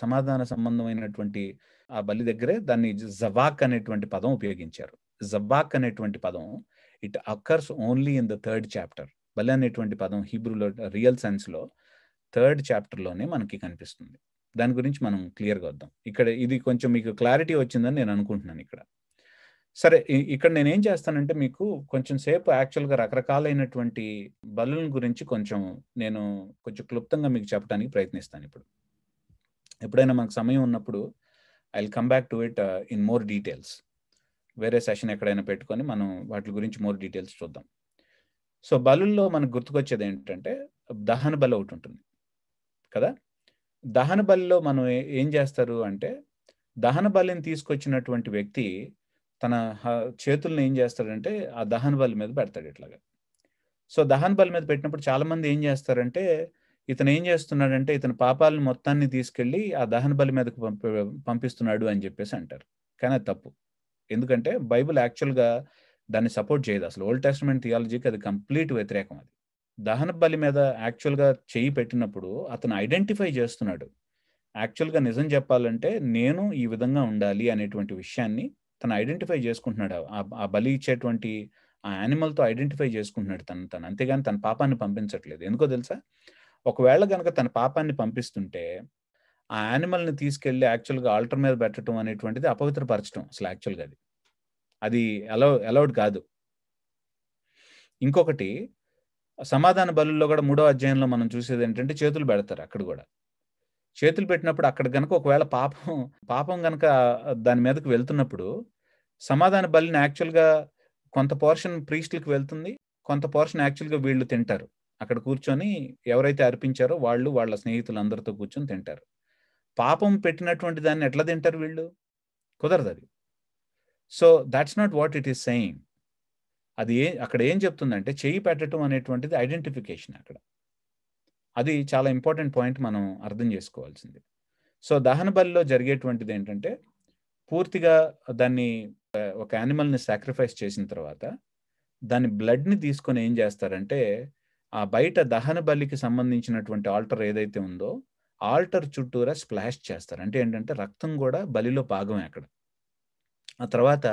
సమాధాన సంబంధమైనటువంటి ఆ బలి దగ్గరే దాన్ని జవాక్ అనేటువంటి పదం ఉపయోగించారు. జవాక్ అనేటువంటి పదం it occurs only in the 3rd chapter. బలి అనేటువంటి పదం హీబ్రూలో రియల్ సెన్స్లో 3rd చాప్టర్లోనే మనకి కనిపిస్తుంది. దాని గురించి మనం క్లియర్గా వద్దాం. ఇక్కడ ఇది కొంచెం మీకు క్లారిటీ వచ్చిందని నేను అనుకుంటున్నాను ఇక్కడ. సరే, ఇక్కడ నేనేం చేస్తానంటే మీకు కొంచెం సేపు యాక్చువల్గా రకరకాలైనటువంటి బలుల గురించి నేను కొంచెం క్లుప్తంగా మీకు చెప్పడానికి ప్రయత్నిస్తాను. ఇప్పుడు ఎప్పుడైనా మనకు సమయం ఉన్నప్పుడు I will come back to it in more details. వేరే సెషన్ ఎక్కడైనా పెట్టుకొని మనం వాటి గురించి మోర్ డీటెయిల్స్ చూద్దాం. సో బలుల్లో మనకు గుర్తుకొచ్చేది ఏంటంటే దహన బలి ఒకటి ఉంటుంది కదా. దహన బలిలో మనం ఏం చేస్తారు అంటే దహన బలిని తీసుకొచ్చినటువంటి వ్యక్తి తన చేతులను ఏం చేస్తాడంటే ఆ దహన బలి మీద పెడతాడు ఇట్లాగా. సో దహన బలి మీద పెట్టినప్పుడు చాలా మంది ఏం చేస్తారంటే ఇతను ఏం చేస్తున్నాడంటే ఇతని పాపాలను మొత్తాన్ని తీసుకెళ్ళి ఆ దహన బలి మీదకు పంపిస్తున్నాడు అని చెప్పేసి అంటారు. కానీ అది తప్పు. ఎందుకంటే బైబిల్ యాక్చువల్గా దాన్ని సపోర్ట్ చేయదు. అసలు ఓల్డ్ టెస్టమెంట్ థియాలజీకి అది కంప్లీట్ వ్యతిరేకం. అది దహన బలి మీద యాక్చువల్గా చెయ్యి పెట్టినప్పుడు అతను ఐడెంటిఫై చేస్తున్నాడు. యాక్చువల్గా నిజం చెప్పాలంటే నేను ఈ విధంగా ఉండాలి అనేటువంటి విషయాన్ని తను ఐడెంటిఫై చేసుకుంటున్నాడు. ఆ బలి ఇచ్చేటువంటి ఆ యానిమల్తో ఐడెంటిఫై చేసుకుంటున్నాడు తను. అంతేగాని తన పాపాన్ని పంపించట్లేదు. ఎందుకో తెలుసా? ఒకవేళ కనుక తన పాపాన్ని పంపిస్తుంటే ఆ యానిమల్ని తీసుకెళ్ళి యాక్చువల్గా ఆల్టర్ మీద పెట్టడం అనేటువంటిది అపవిత్రపరచడం. అసలు యాక్చువల్గా అది అలౌడ్ కాదు. ఇంకొకటి, సమాధాన బలుల్లో కూడా 3వ అధ్యాయంలో మనం చూసేది ఏంటంటే చేతులు పెడతారు. అక్కడ కూడా చేతులు పెట్టినప్పుడు అక్కడ కనుక ఒకవేళ పాపం కనుక దాని మీదకి వెళ్తున్నప్పుడు సమాధాన బలిని యాక్చువల్గా కొంత పోర్షన్ ప్రీస్టులకు వెళ్తుంది, కొంత పోర్షన్ యాక్చువల్గా వీళ్ళు తింటారు. అక్కడ కూర్చొని ఎవరైతే అర్పించారో వాళ్ళు వాళ్ళ స్నేహితులు అందరితో కూర్చొని తింటారు. పాపం పెట్టినటువంటి దాన్ని ఎట్లా తింటారు వీళ్ళు? కుదరదు అది. So that's not what it is saying. అది అక్కడ ఏం చెప్తుందంటే చెయ్యి పెట్టడం అనేటువంటిది ఐడెంటిఫికేషన్. అక్కడ అది చాలా ఇంపార్టెంట్ పాయింట్ మనం అర్థం చేసుకోవాల్సింది. సో దహన బలిలో జరిగేటువంటిది ఏంటంటే పూర్తిగా దాన్ని ఒక యానిమల్ని సాక్రిఫైస్ చేసిన తర్వాత దాని బ్లడ్ని తీసుకొని ఏం చేస్తారంటే ఆ బయట దహన బలికి సంబంధించినటువంటి ఆల్టర్ ఏదైతే ఉందో ఆల్టర్ చుట్టూరా స్ప్లాష్ చేస్తారు. అంటే ఏంటంటే రక్తం కూడా బలిలో భాగమే అక్కడ. ఆ తర్వాత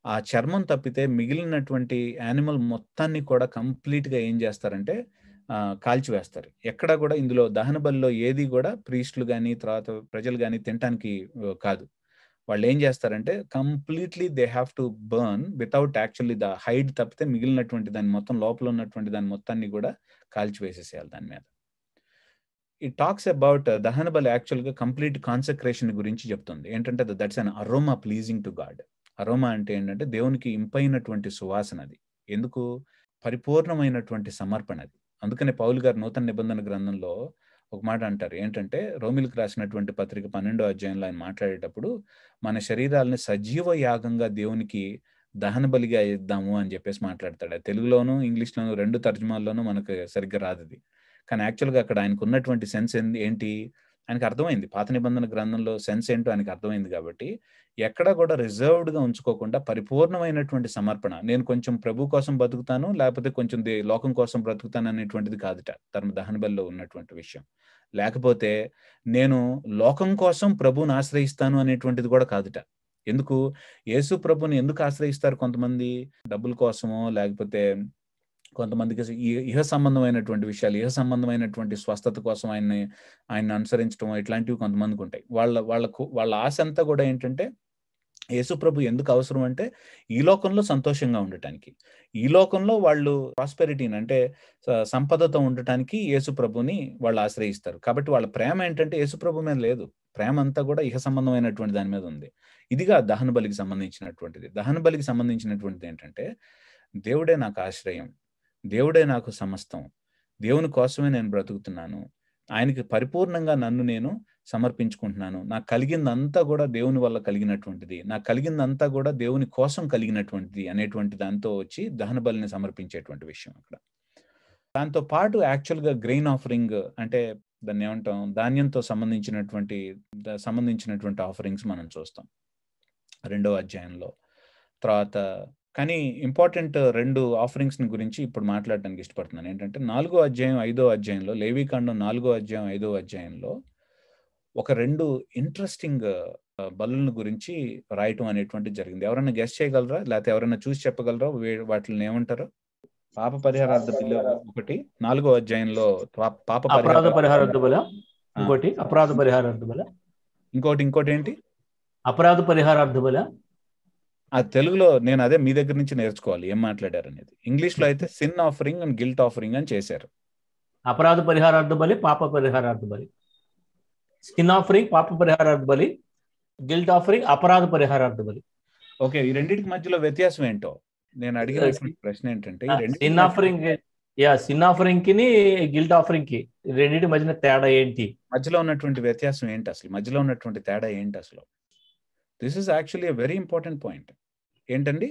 ఆ చర్మం తప్పితే మిగిలినటువంటి యానిమల్ మొత్తాన్ని కూడా కంప్లీట్గా ఏం చేస్తారంటే కాల్చివేస్తారు. ఎక్కడ కూడా ఇందులో దహన బలిలో ఏది కూడా ప్రీస్టులు కానీ తర్వాత ప్రజలు కానీ తినటానికి కాదు. వాళ్ళు ఏం చేస్తారంటే completely they have to burn without actually the hide తప్పితే మిగిలినటువంటి దాని మొత్తం లోపల ఉన్నటువంటి దాని మొత్తాన్ని కూడా కాల్చివేసేసేయాలి దాని మీద. ఇట్ టాక్స్ అబౌట్ దహన బలి యాక్చువల్గా కంప్లీట్ కాన్సక్రేషన్ గురించి చెప్తుంది. ఏంటంటే that's an aroma pleasing to God. Aroma అంటే ఏంటంటే దేవునికి ఇంపైనటువంటి సువాసన. అది ఎందుకు? పరిపూర్ణమైనటువంటి సమర్పణ అది. అందుకనే పౌలు గారు నూతన నిబంధన గ్రంథంలో ఒక మాట అంటారు. ఏంటంటే రోమిలకు రాసినటువంటి పత్రిక 12వ అధ్యాయంలో ఆయన మాట్లాడేటప్పుడు మన శరీరాలని సజీవ యాగంగా దేవునికి దహన బలిగా ఇద్దాము అని చెప్పేసి మాట్లాడతాడు. తెలుగులోను ఇంగ్లీష్లోను 2 తర్జుమాల్లోనూ మనకు సరిగ్గా రాదు అది. కానీ యాక్చువల్గా అక్కడ ఆయనకు ఉన్నటువంటి సెన్స్ ఏంటి ఆయనకు అర్థమైంది. పాత నిబంధన గ్రంథంలో సెన్స్ ఏంటో ఆయనకు అర్థమైంది. కాబట్టి ఎక్కడ కూడా రిజర్వ్డ్గా ఉంచుకోకుండా పరిపూర్ణమైనటువంటి సమర్పణ. నేను కొంచెం ప్రభు కోసం బతుకుతాను లేకపోతే కొంచెం లోకం కోసం బ్రతుకుతాను అనేటువంటిది కాదుట తన దహన బలిలో ఉన్నటువంటి విషయం. లేకపోతే నేను లోకం కోసం ప్రభుని ఆశ్రయిస్తాను అనేటువంటిది కూడా కాదుట. ఎందుకు? యేసు ప్రభుని ఎందుకు ఆశ్రయిస్తారు కొంతమంది? డబ్బుల కోసమో లేకపోతే కొంతమందికి ఇహ సంబంధమైనటువంటి విషయాలు, ఇహ సంబంధమైనటువంటి స్వస్థత కోసం ఆయన్ని అనుసరించడం ఇట్లాంటివి కొంతమందికి ఉంటాయి. వాళ్ళ ఆశ అంతా కూడా ఏంటంటే యేసు ప్రభు ఎందుకు అవసరం అంటే ఈ లోకంలో సంతోషంగా ఉండటానికి, ఈ లోకంలో వాళ్ళు ప్రాస్పెరిటీని అంటే సంపదతో ఉండటానికి యేసు ప్రభుని వాళ్ళు ఆశ్రయిస్తారు. కాబట్టి వాళ్ళ ప్రేమ ఏంటంటే యేసు ప్రభు మీద లేదు. ప్రేమ అంతా కూడా ఇహ సంబంధమైనటువంటి దాని మీద ఉంది. ఇదిగా దహన బలికి సంబంధించినటువంటిది. దహన బలికి సంబంధించినటువంటిది ఏంటంటే దేవుడే నాకు ఆశ్రయం, దేవుడే నాకు సమస్తం, దేవుని కోసమే నేను బ్రతుకుతున్నాను, ఆయనకి పరిపూర్ణంగా నన్ను నేను సమర్పించుకుంటున్నాను, నాకు కలిగిందంతా కూడా దేవుని వల్ల కలిగినటువంటిది, నాకు కలిగిందంతా కూడా దేవుని కోసం కలిగినటువంటిది అనేటువంటి దాంతో వచ్చి దహన బలిని సమర్పించేటువంటి విషయం అక్కడ. దాంతో పాటు యాక్చువల్గా గ్రెయిన్ ఆఫరింగ్ అంటే దాన్ని ఏమంటాం, ధాన్యంతో సంబంధించినటువంటి ఆఫరింగ్స్ మనం చూస్తాం 2వ అధ్యాయంలో. తర్వాత కానీ ఇంపార్టెంట్ 2 ఆఫరింగ్స్ గురించి ఇప్పుడు మాట్లాడడానికి ఇష్టపడుతున్నాను. ఏంటంటే 4వ అధ్యాయం 5వ అధ్యాయంలో, లేవీకాండం 4వ అధ్యాయం 5వ అధ్యాయంలో ఒక 2 ఇంట్రెస్టింగ్ బలుల గురించి రాయటం అనేటువంటిది జరిగింది. ఎవరైనా గెస్ చేయగలరా? లేకపోతే ఎవరైనా చూసి చెప్పగలరా వాటిని ఏమంటారు? పాప పరిహారార్థ బలి ఒకటి, 4వ అధ్యాయంలో పాప పరిహారార్థ బలి, ఇంకోటి అపరాధ పరిహారార్థ బలి, ఇంకోటి ఏంటి? అపరాధ పరిహారార్థ బలి. ఆ తెలుగులో నేను అదే మీ దగ్గర నుంచి నేర్చుకోవాలి ఏం మాట్లాడారు అనేది. ఇంగ్లీష్లో అయితే sin offering and guilt offering అని చేశారు. అపరాధ పరిహారార్థ బలి, పాప పరిహారార్థ బలి. స్కిన్ ఆఫరింగ్ పాప పరిహారార్థ బలి, గిల్ట్ ఆఫరింగ్ అపరాధ పరిహారార్థ బలి. ఓకే, ఈ రెండింటికి మధ్యలో వ్యత్యాసం ఏంటో నేను అడిగిన ప్రశ్న ఏంటంటే సిన్ ఆఫరింగ్ కి గిల్ట్ ఆఫరింగ్ కి రెండింటి మధ్యన తేడా ఏంటి? మధ్యలో ఉన్నటువంటి వ్యత్యాసం ఏంటి అసలు? మధ్యలో ఉన్నటువంటి తేడా ఏంటి అసలు? This is actually very important point. ఏంటండి?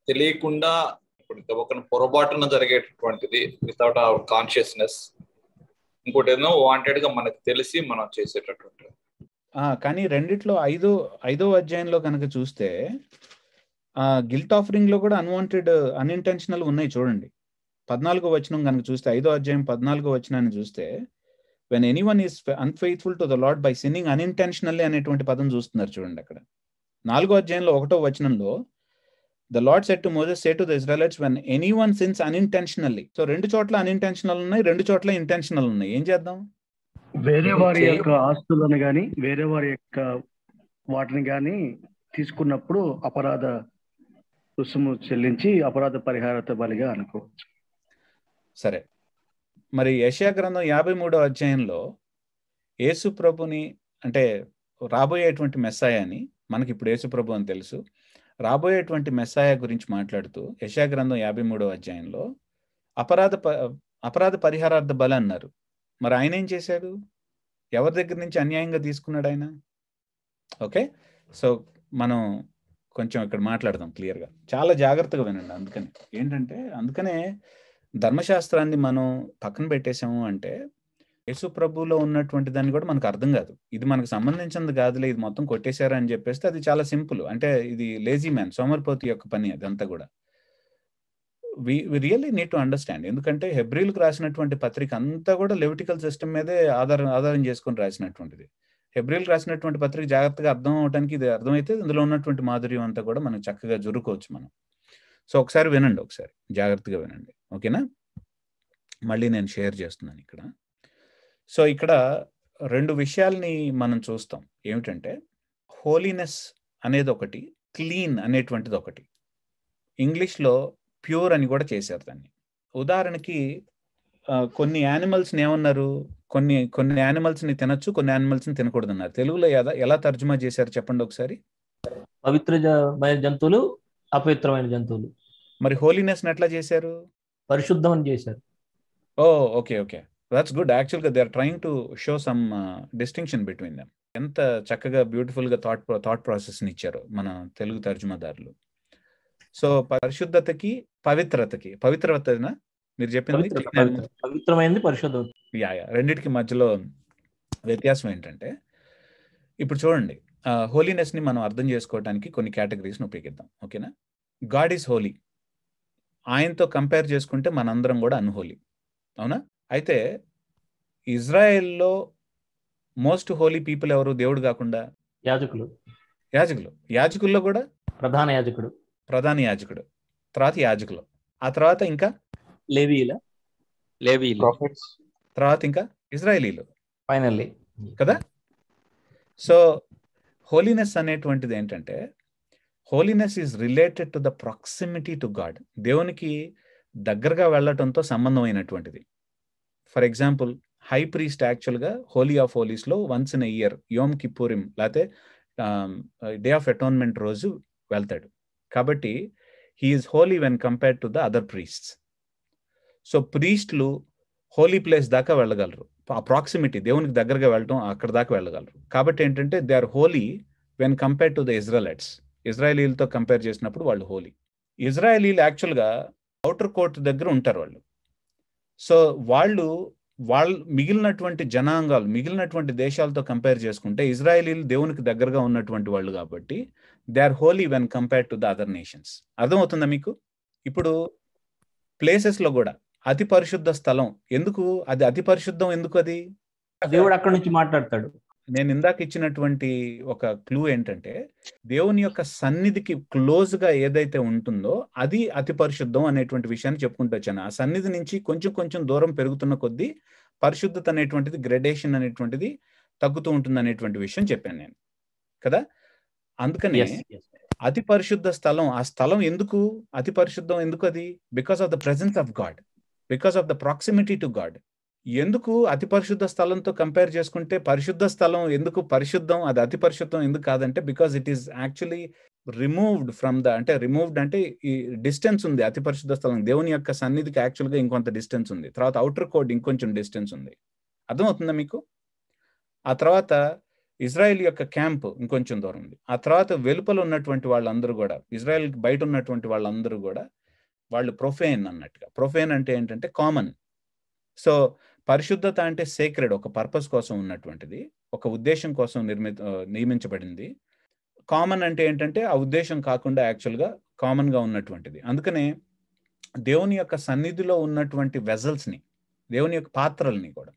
తెలియకుండా ఇప్పుడు ఒక పొరపాటున జరిగేటటువంటిది వితౌట్ అవర్ కాన్షియస్నెస్, ఇంకోటి ఏదో వాంటెడ్ గా మనకు తెలిసి మనం చేసేటటువంటి. కానీ రెండిట్లో 5వ అధ్యాయంలో కనుక చూస్తే గిల్ట్ ఆఫరింగ్ లో కూడా అన్ఇంటెన్షనల్ ఉన్నాయి చూడండి. 14వ వచనం కనుక చూస్తే 5వ అధ్యాయం 14వ వచనాన్ని చూస్తే when anyone is unfaithful to the Lord by sinning unintentionally అనేటువంటి పదం చూస్తున్నారు చూడండి. అక్కడ 4వ అధ్యాయంలో 1వ వచనంలో the Lord said to Moses, say to the Israelites, when anyone sins unintentionally. So 2 చోట్ల unintentional ఉన్నాయి, 2 చోట్ల intentional ఉన్నాయి. ఏం చేద్దాం? వేరే వారి యొక్క ఆస్తులను గాని వేరే వారి యొక్క వాటిని గాని తీసుకున్నప్పుడు అపరాధ రుసుము చెల్లించి అపరాధ పరిహారత బలిగా అనుకోవచ్చు. సరే, మరి యెషయా గ్రంథం 53వ అధ్యాయంలో యేసు ప్రభుని, అంటే రాబోయేటువంటి మెస్సాయాని, మనకి ఇప్పుడు యేసు ప్రభు అని తెలుసు, రాబోయేటువంటి మెస్సాయా గురించి మాట్లాడుతూ యెషయా గ్రంథం 53వ అధ్యాయంలో అపరాధ పరిహారార్థ బలి అన్నారు. మరి ఆయన ఏం చేశాడు? ఎవరి దగ్గర నుంచి అన్యాయంగా తీసుకున్నాడు ఆయన? ఓకే, సో మనం కొంచెం ఇక్కడ మాట్లాడదాం క్లియర్గా, చాలా జాగ్రత్తగా వినండి. అందుకనే ధర్మశాస్త్రాన్ని మనం పక్కన పెట్టేసాము అంటే యేసు ప్రభువులో ఉన్నటువంటి దాన్ని కూడా మనకు అర్థం కాదు. ఇది మనకు సంబంధించినది కాదులే, ఇది మొత్తం కొట్టేశారా అని చెప్పేస్తే అది చాలా సింపుల్. అంటే ఇది లేజీ మ్యాన్, సోమరిపోతు యొక్క పని అదంతా కూడా. We really need to understand. ఎందుకంటే హెబ్రీలకు రాసినటువంటి పత్రిక అంతా కూడా లెవిటికల్ సిస్టమ్ మీదే ఆధారం చేసుకొని రాసినటువంటిది. హెబ్రీలకు రాసినటువంటి పత్రిక జాగ్రత్తగా అర్థం అవడానికి ఇది అర్థమైతే ఇందులో ఉన్నటువంటి మాధుర్యం అంతా కూడా మనం చక్కగా జరుకోవచ్చు మనం. సో ఒకసారి వినండి, ఒకసారి జాగ్రత్తగా వినండి, ఓకేనా? మళ్ళీ నేను షేర్ చేస్తున్నాను ఇక్కడ. సో ఇక్కడ 2 విషయాల్ని మనం చూస్తాం. ఏమిటంటే హోలీనెస్ అనేది ఒకటి, క్లీన్ అనేటువంటిది ఒకటి. ఇంగ్లీష్లో ప్యూర్ అని కూడా చేశారు దాన్ని. ఉదాహరణకి కొన్ని యానిమల్స్ని ఏమన్నారు, కొన్ని యానిమల్స్ని తినొచ్చు, కొన్ని యానిమల్స్ని తినకూడదు అన్నారు. తెలుగులో ఎలా తర్జుమా చేశారు చెప్పండి ఒకసారి? పవిత్రమైన జంతువులు, అపవిత్రమైన జంతువులు. మరి హోలీనెస్ని ఎట్లా చేశారు? పరిశుద్ధం అని చేశారు. Oh okay okay, that's good. యాక్చువల్గా they are trying to show some distinction between them. ఎంత చక్కగా బ్యూటిఫుల్గా థాట్ ప్రాసెస్ని ఇచ్చారు మన తెలుగు తర్జుమాదారులు. సో పరిశుద్ధతకి పవిత్రతనా మీరు చెప్పింది? పవిత్రమైనది పరిశుద్ధం. రెండిటికి మధ్యలో వ్యత్యాసం ఏంటంటే, ఇప్పుడు చూడండి, హోలీనెస్ని మనం అర్థం చేసుకోవడానికి కొన్ని కేటగిరీస్ని ఉపయోగిద్దాం, ఓకేనా? God is Holi. ఆయనతో కంపేర్ చేసుకుంటే మనందరం కూడా అన్హోలీ, అవునా? అయితే ఇజ్రాయెల్లో మోస్ట్ హోలీ పీపుల్ ఎవరు దేవుడు కాకుండా? యాజకుల్లో కూడా ప్రధాన యాజకుడు, తర్వాత యాజకులు, ఆ తర్వాత ఇంకా లేవీయులు, తర్వాత ఇంకా ఇజ్రాయేలీలు, ఫైనల్లీ కదా? సో హోలీనెస్ అనేటువంటిది ఏంటంటే, holiness is related to the proximity to God. దేవునికి దగ్గరగా వెళ్ళటంతో సంబంధమైనటువంటిది. ఫర్ ఎగ్జాంపుల్, హై ప్రీస్ట్ యాక్చువల్గా హోలీ ఆఫ్ హోలీస్లో once in a year Yom Kippurim లేకపోతే డే ఆఫ్ అటోన్మెంట్ రోజు వెళ్తాడు. కాబట్టి he is holy when compared to the other priests. So ప్రీస్ట్లు హోలీ ప్లేస్ దాకా వెళ్ళగలరు, ఆ ప్రాక్సిమిటీ, దేవునికి దగ్గరగా వెళ్ళటం, అక్కడ దాకా వెళ్ళగలరు. కాబట్టి ఏంటంటే they are holy when compared to the Israelites. ఇజ్రాయలీలతో కంపేర్ చేసినప్పుడు వాళ్ళు హోలీ. ఇజ్రాయలీలు యాక్చువల్గా అవుటర్ కోర్ట్ దగ్గర ఉంటారు వాళ్ళు. సో వాళ్ళు మిగిలినటువంటి జనాంగాలు, మిగిలినటువంటి దేశాలతో కంపేర్ చేసుకుంటే ఇజ్రాయలీలు దేవునికి దగ్గరగా ఉన్నటువంటి వాళ్ళు కాబట్టి they are holy when compared to the other nations. అర్థమవుతుందా మీకు? ఇప్పుడు ప్లేసెస్లో కూడా అతి పరిశుద్ధ స్థలం ఎందుకు, అది అతి పరిశుద్ధం ఎందుకు? అది దేవుడు అక్కడి నుంచి మాట్లాడతాడు. నేను ఇందాక ఇచ్చినటువంటి ఒక క్లూ ఏంటంటే, దేవుని యొక్క సన్నిధికి క్లోజ్ గా ఏదైతే ఉంటుందో అది అతి పరిశుద్ధం అనేటువంటి విషయాన్ని చెప్పుకుంటూ వచ్చాను. ఆ సన్నిధి నుంచి కొంచెం కొంచెం దూరం పెరుగుతున్న కొద్దీ పరిశుద్ధత అనేటువంటిది, గ్రెడేషన్ అనేటువంటిది తగ్గుతూ ఉంటుంది అనేటువంటి విషయం చెప్పాను నేను కదా. అందుకని అతి పరిశుద్ధ స్థలం, ఆ స్థలం ఎందుకు అతి పరిశుద్ధం ఎందుకు? అది because of the presence of God, because of the proximity to God. ఎందుకు అతి పరిశుద్ధ స్థలంతో కంపేర్ చేసుకుంటే పరిశుద్ధ స్థలం ఎందుకు పరిశుద్ధం, అది అతి పరిశుద్ధం ఎందుకు కాదంటే, because it is actually removed from the, అంటే రిమూవ్డ్ అంటే ఈ డిస్టెన్స్ ఉంది. అతి పరిశుద్ధ స్థలం దేవుని యొక్క సన్నిధికి యాక్చువల్గా ఇంకొంత డిస్టెన్స్ ఉంది, తర్వాత అవుటర్ కోడ్ ఇంకొంచెం డిస్టెన్స్ ఉంది. అర్థమవుతుందా మీకు? ఆ తర్వాత ఇజ్రాయెల్ యొక్క క్యాంప్ ఇంకొంచెం దూరం ఉంది. ఆ తర్వాత వెలుపల ఉన్నటువంటి వాళ్ళందరూ కూడా, ఇజ్రాయెల్ బయట ఉన్నటువంటి వాళ్ళందరూ కూడా వాళ్ళు ప్రొఫేన్ అన్నట్టుగా. ప్రొఫేన్ అంటే ఏంటంటే కామన్. సో పరిశుద్ధత అంటే సేక్రెడ్, ఒక పర్పస్ కోసం ఉన్నటువంటిది, ఒక ఉద్దేశం కోసం నియమించబడింది. కామన్ అంటే ఏంటంటే ఆ ఉద్దేశం కాకుండా యాక్చువల్గా కామన్గా ఉన్నటువంటిది. అందుకనే దేవుని యొక్క సన్నిధిలో ఉన్నటువంటి వెజల్స్ని, దేవుని యొక్క పాత్రల్ని కూడా,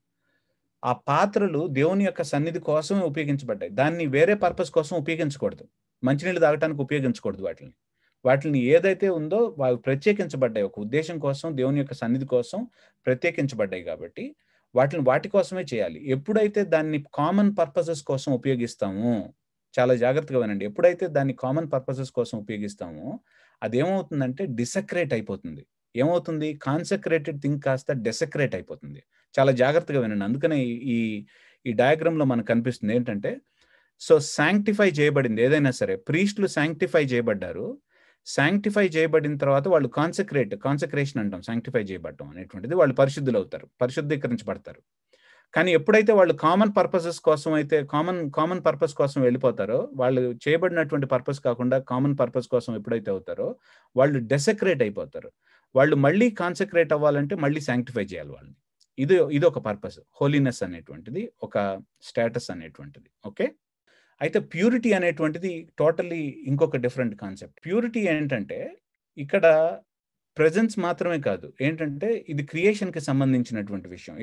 ఆ పాత్రలు దేవుని యొక్క సన్నిధి కోసమే ఉపయోగించబడ్డాయి. దాన్ని వేరే పర్పస్ కోసం ఉపయోగించకూడదు. మంచినీళ్ళు తాగటానికి ఉపయోగించకూడదు. వాటిని ఏదైతే ఉందో వాళ్ళు ప్రత్యేకించబడ్డాయి, ఒక ఉద్దేశం కోసం, దేవుని యొక్క సన్నిధి కోసం ప్రత్యేకించబడ్డాయి. కాబట్టి వాటి కోసమే చేయాలి. ఎప్పుడైతే దాన్ని కామన్ పర్పసెస్ కోసం ఉపయోగిస్తామో, చాలా జాగ్రత్తగా వినండి, ఎప్పుడైతే దాన్ని కామన్ పర్పసెస్ కోసం ఉపయోగిస్తామో అదేమవుతుందంటే డిసక్రేట్ అయిపోతుంది. ఏమవుతుంది? కాన్సక్రేటెడ్ థింగ్ కాస్త డెసక్రేట్ అయిపోతుంది. చాలా జాగ్రత్తగా వినండి. అందుకనే ఈ డయాగ్రామ్లో మనకు కనిపిస్తుంది ఏంటంటే, సో శాంక్టిఫై చేయబడింది ఏదైనా సరే, ప్రీస్టులు శాంక్టిఫై చేయబడ్డారు. శాంక్టిఫై చేయబడిన తర్వాత వాళ్ళు కాన్సక్రేషన్ అంటాం, శాంక్టిఫై చేయబడటం అనేటువంటిది, వాళ్ళు పరిశుద్ధులు అవుతారు, పరిశుద్ధీకరించబడతారు. కానీ ఎప్పుడైతే వాళ్ళు కామన్ పర్పసెస్ కోసం అయితే కామన్ పర్పస్ కోసం వెళ్ళిపోతారో, వాళ్ళు చేయబడినటువంటి పర్పస్ కాకుండా కామన్ పర్పస్ కోసం ఎప్పుడైతే అవుతారో వాళ్ళు డెసక్రేట్ అయిపోతారు. వాళ్ళు మళ్ళీ కాన్సక్రేట్ అవ్వాలంటే మళ్ళీ శాంక్టిఫై చేయాలి వాళ్ళని. ఇది ఒక పర్పస్. హోలీనెస్ అనేటువంటిది ఒక స్టేటస్ అనేటువంటిది. ఓకే, అయితే ప్యూరిటీ అనేటువంటిది టోటల్లీ ఇంకొక డిఫరెంట్ కాన్సెప్ట్. ప్యూరిటీ ఏంటంటే ఇక్కడ ప్రెజెన్స్ మాత్రమే కాదు, ఏంటంటే ఇది క్రియేషన్కి సంబంధించినటువంటి విషయం.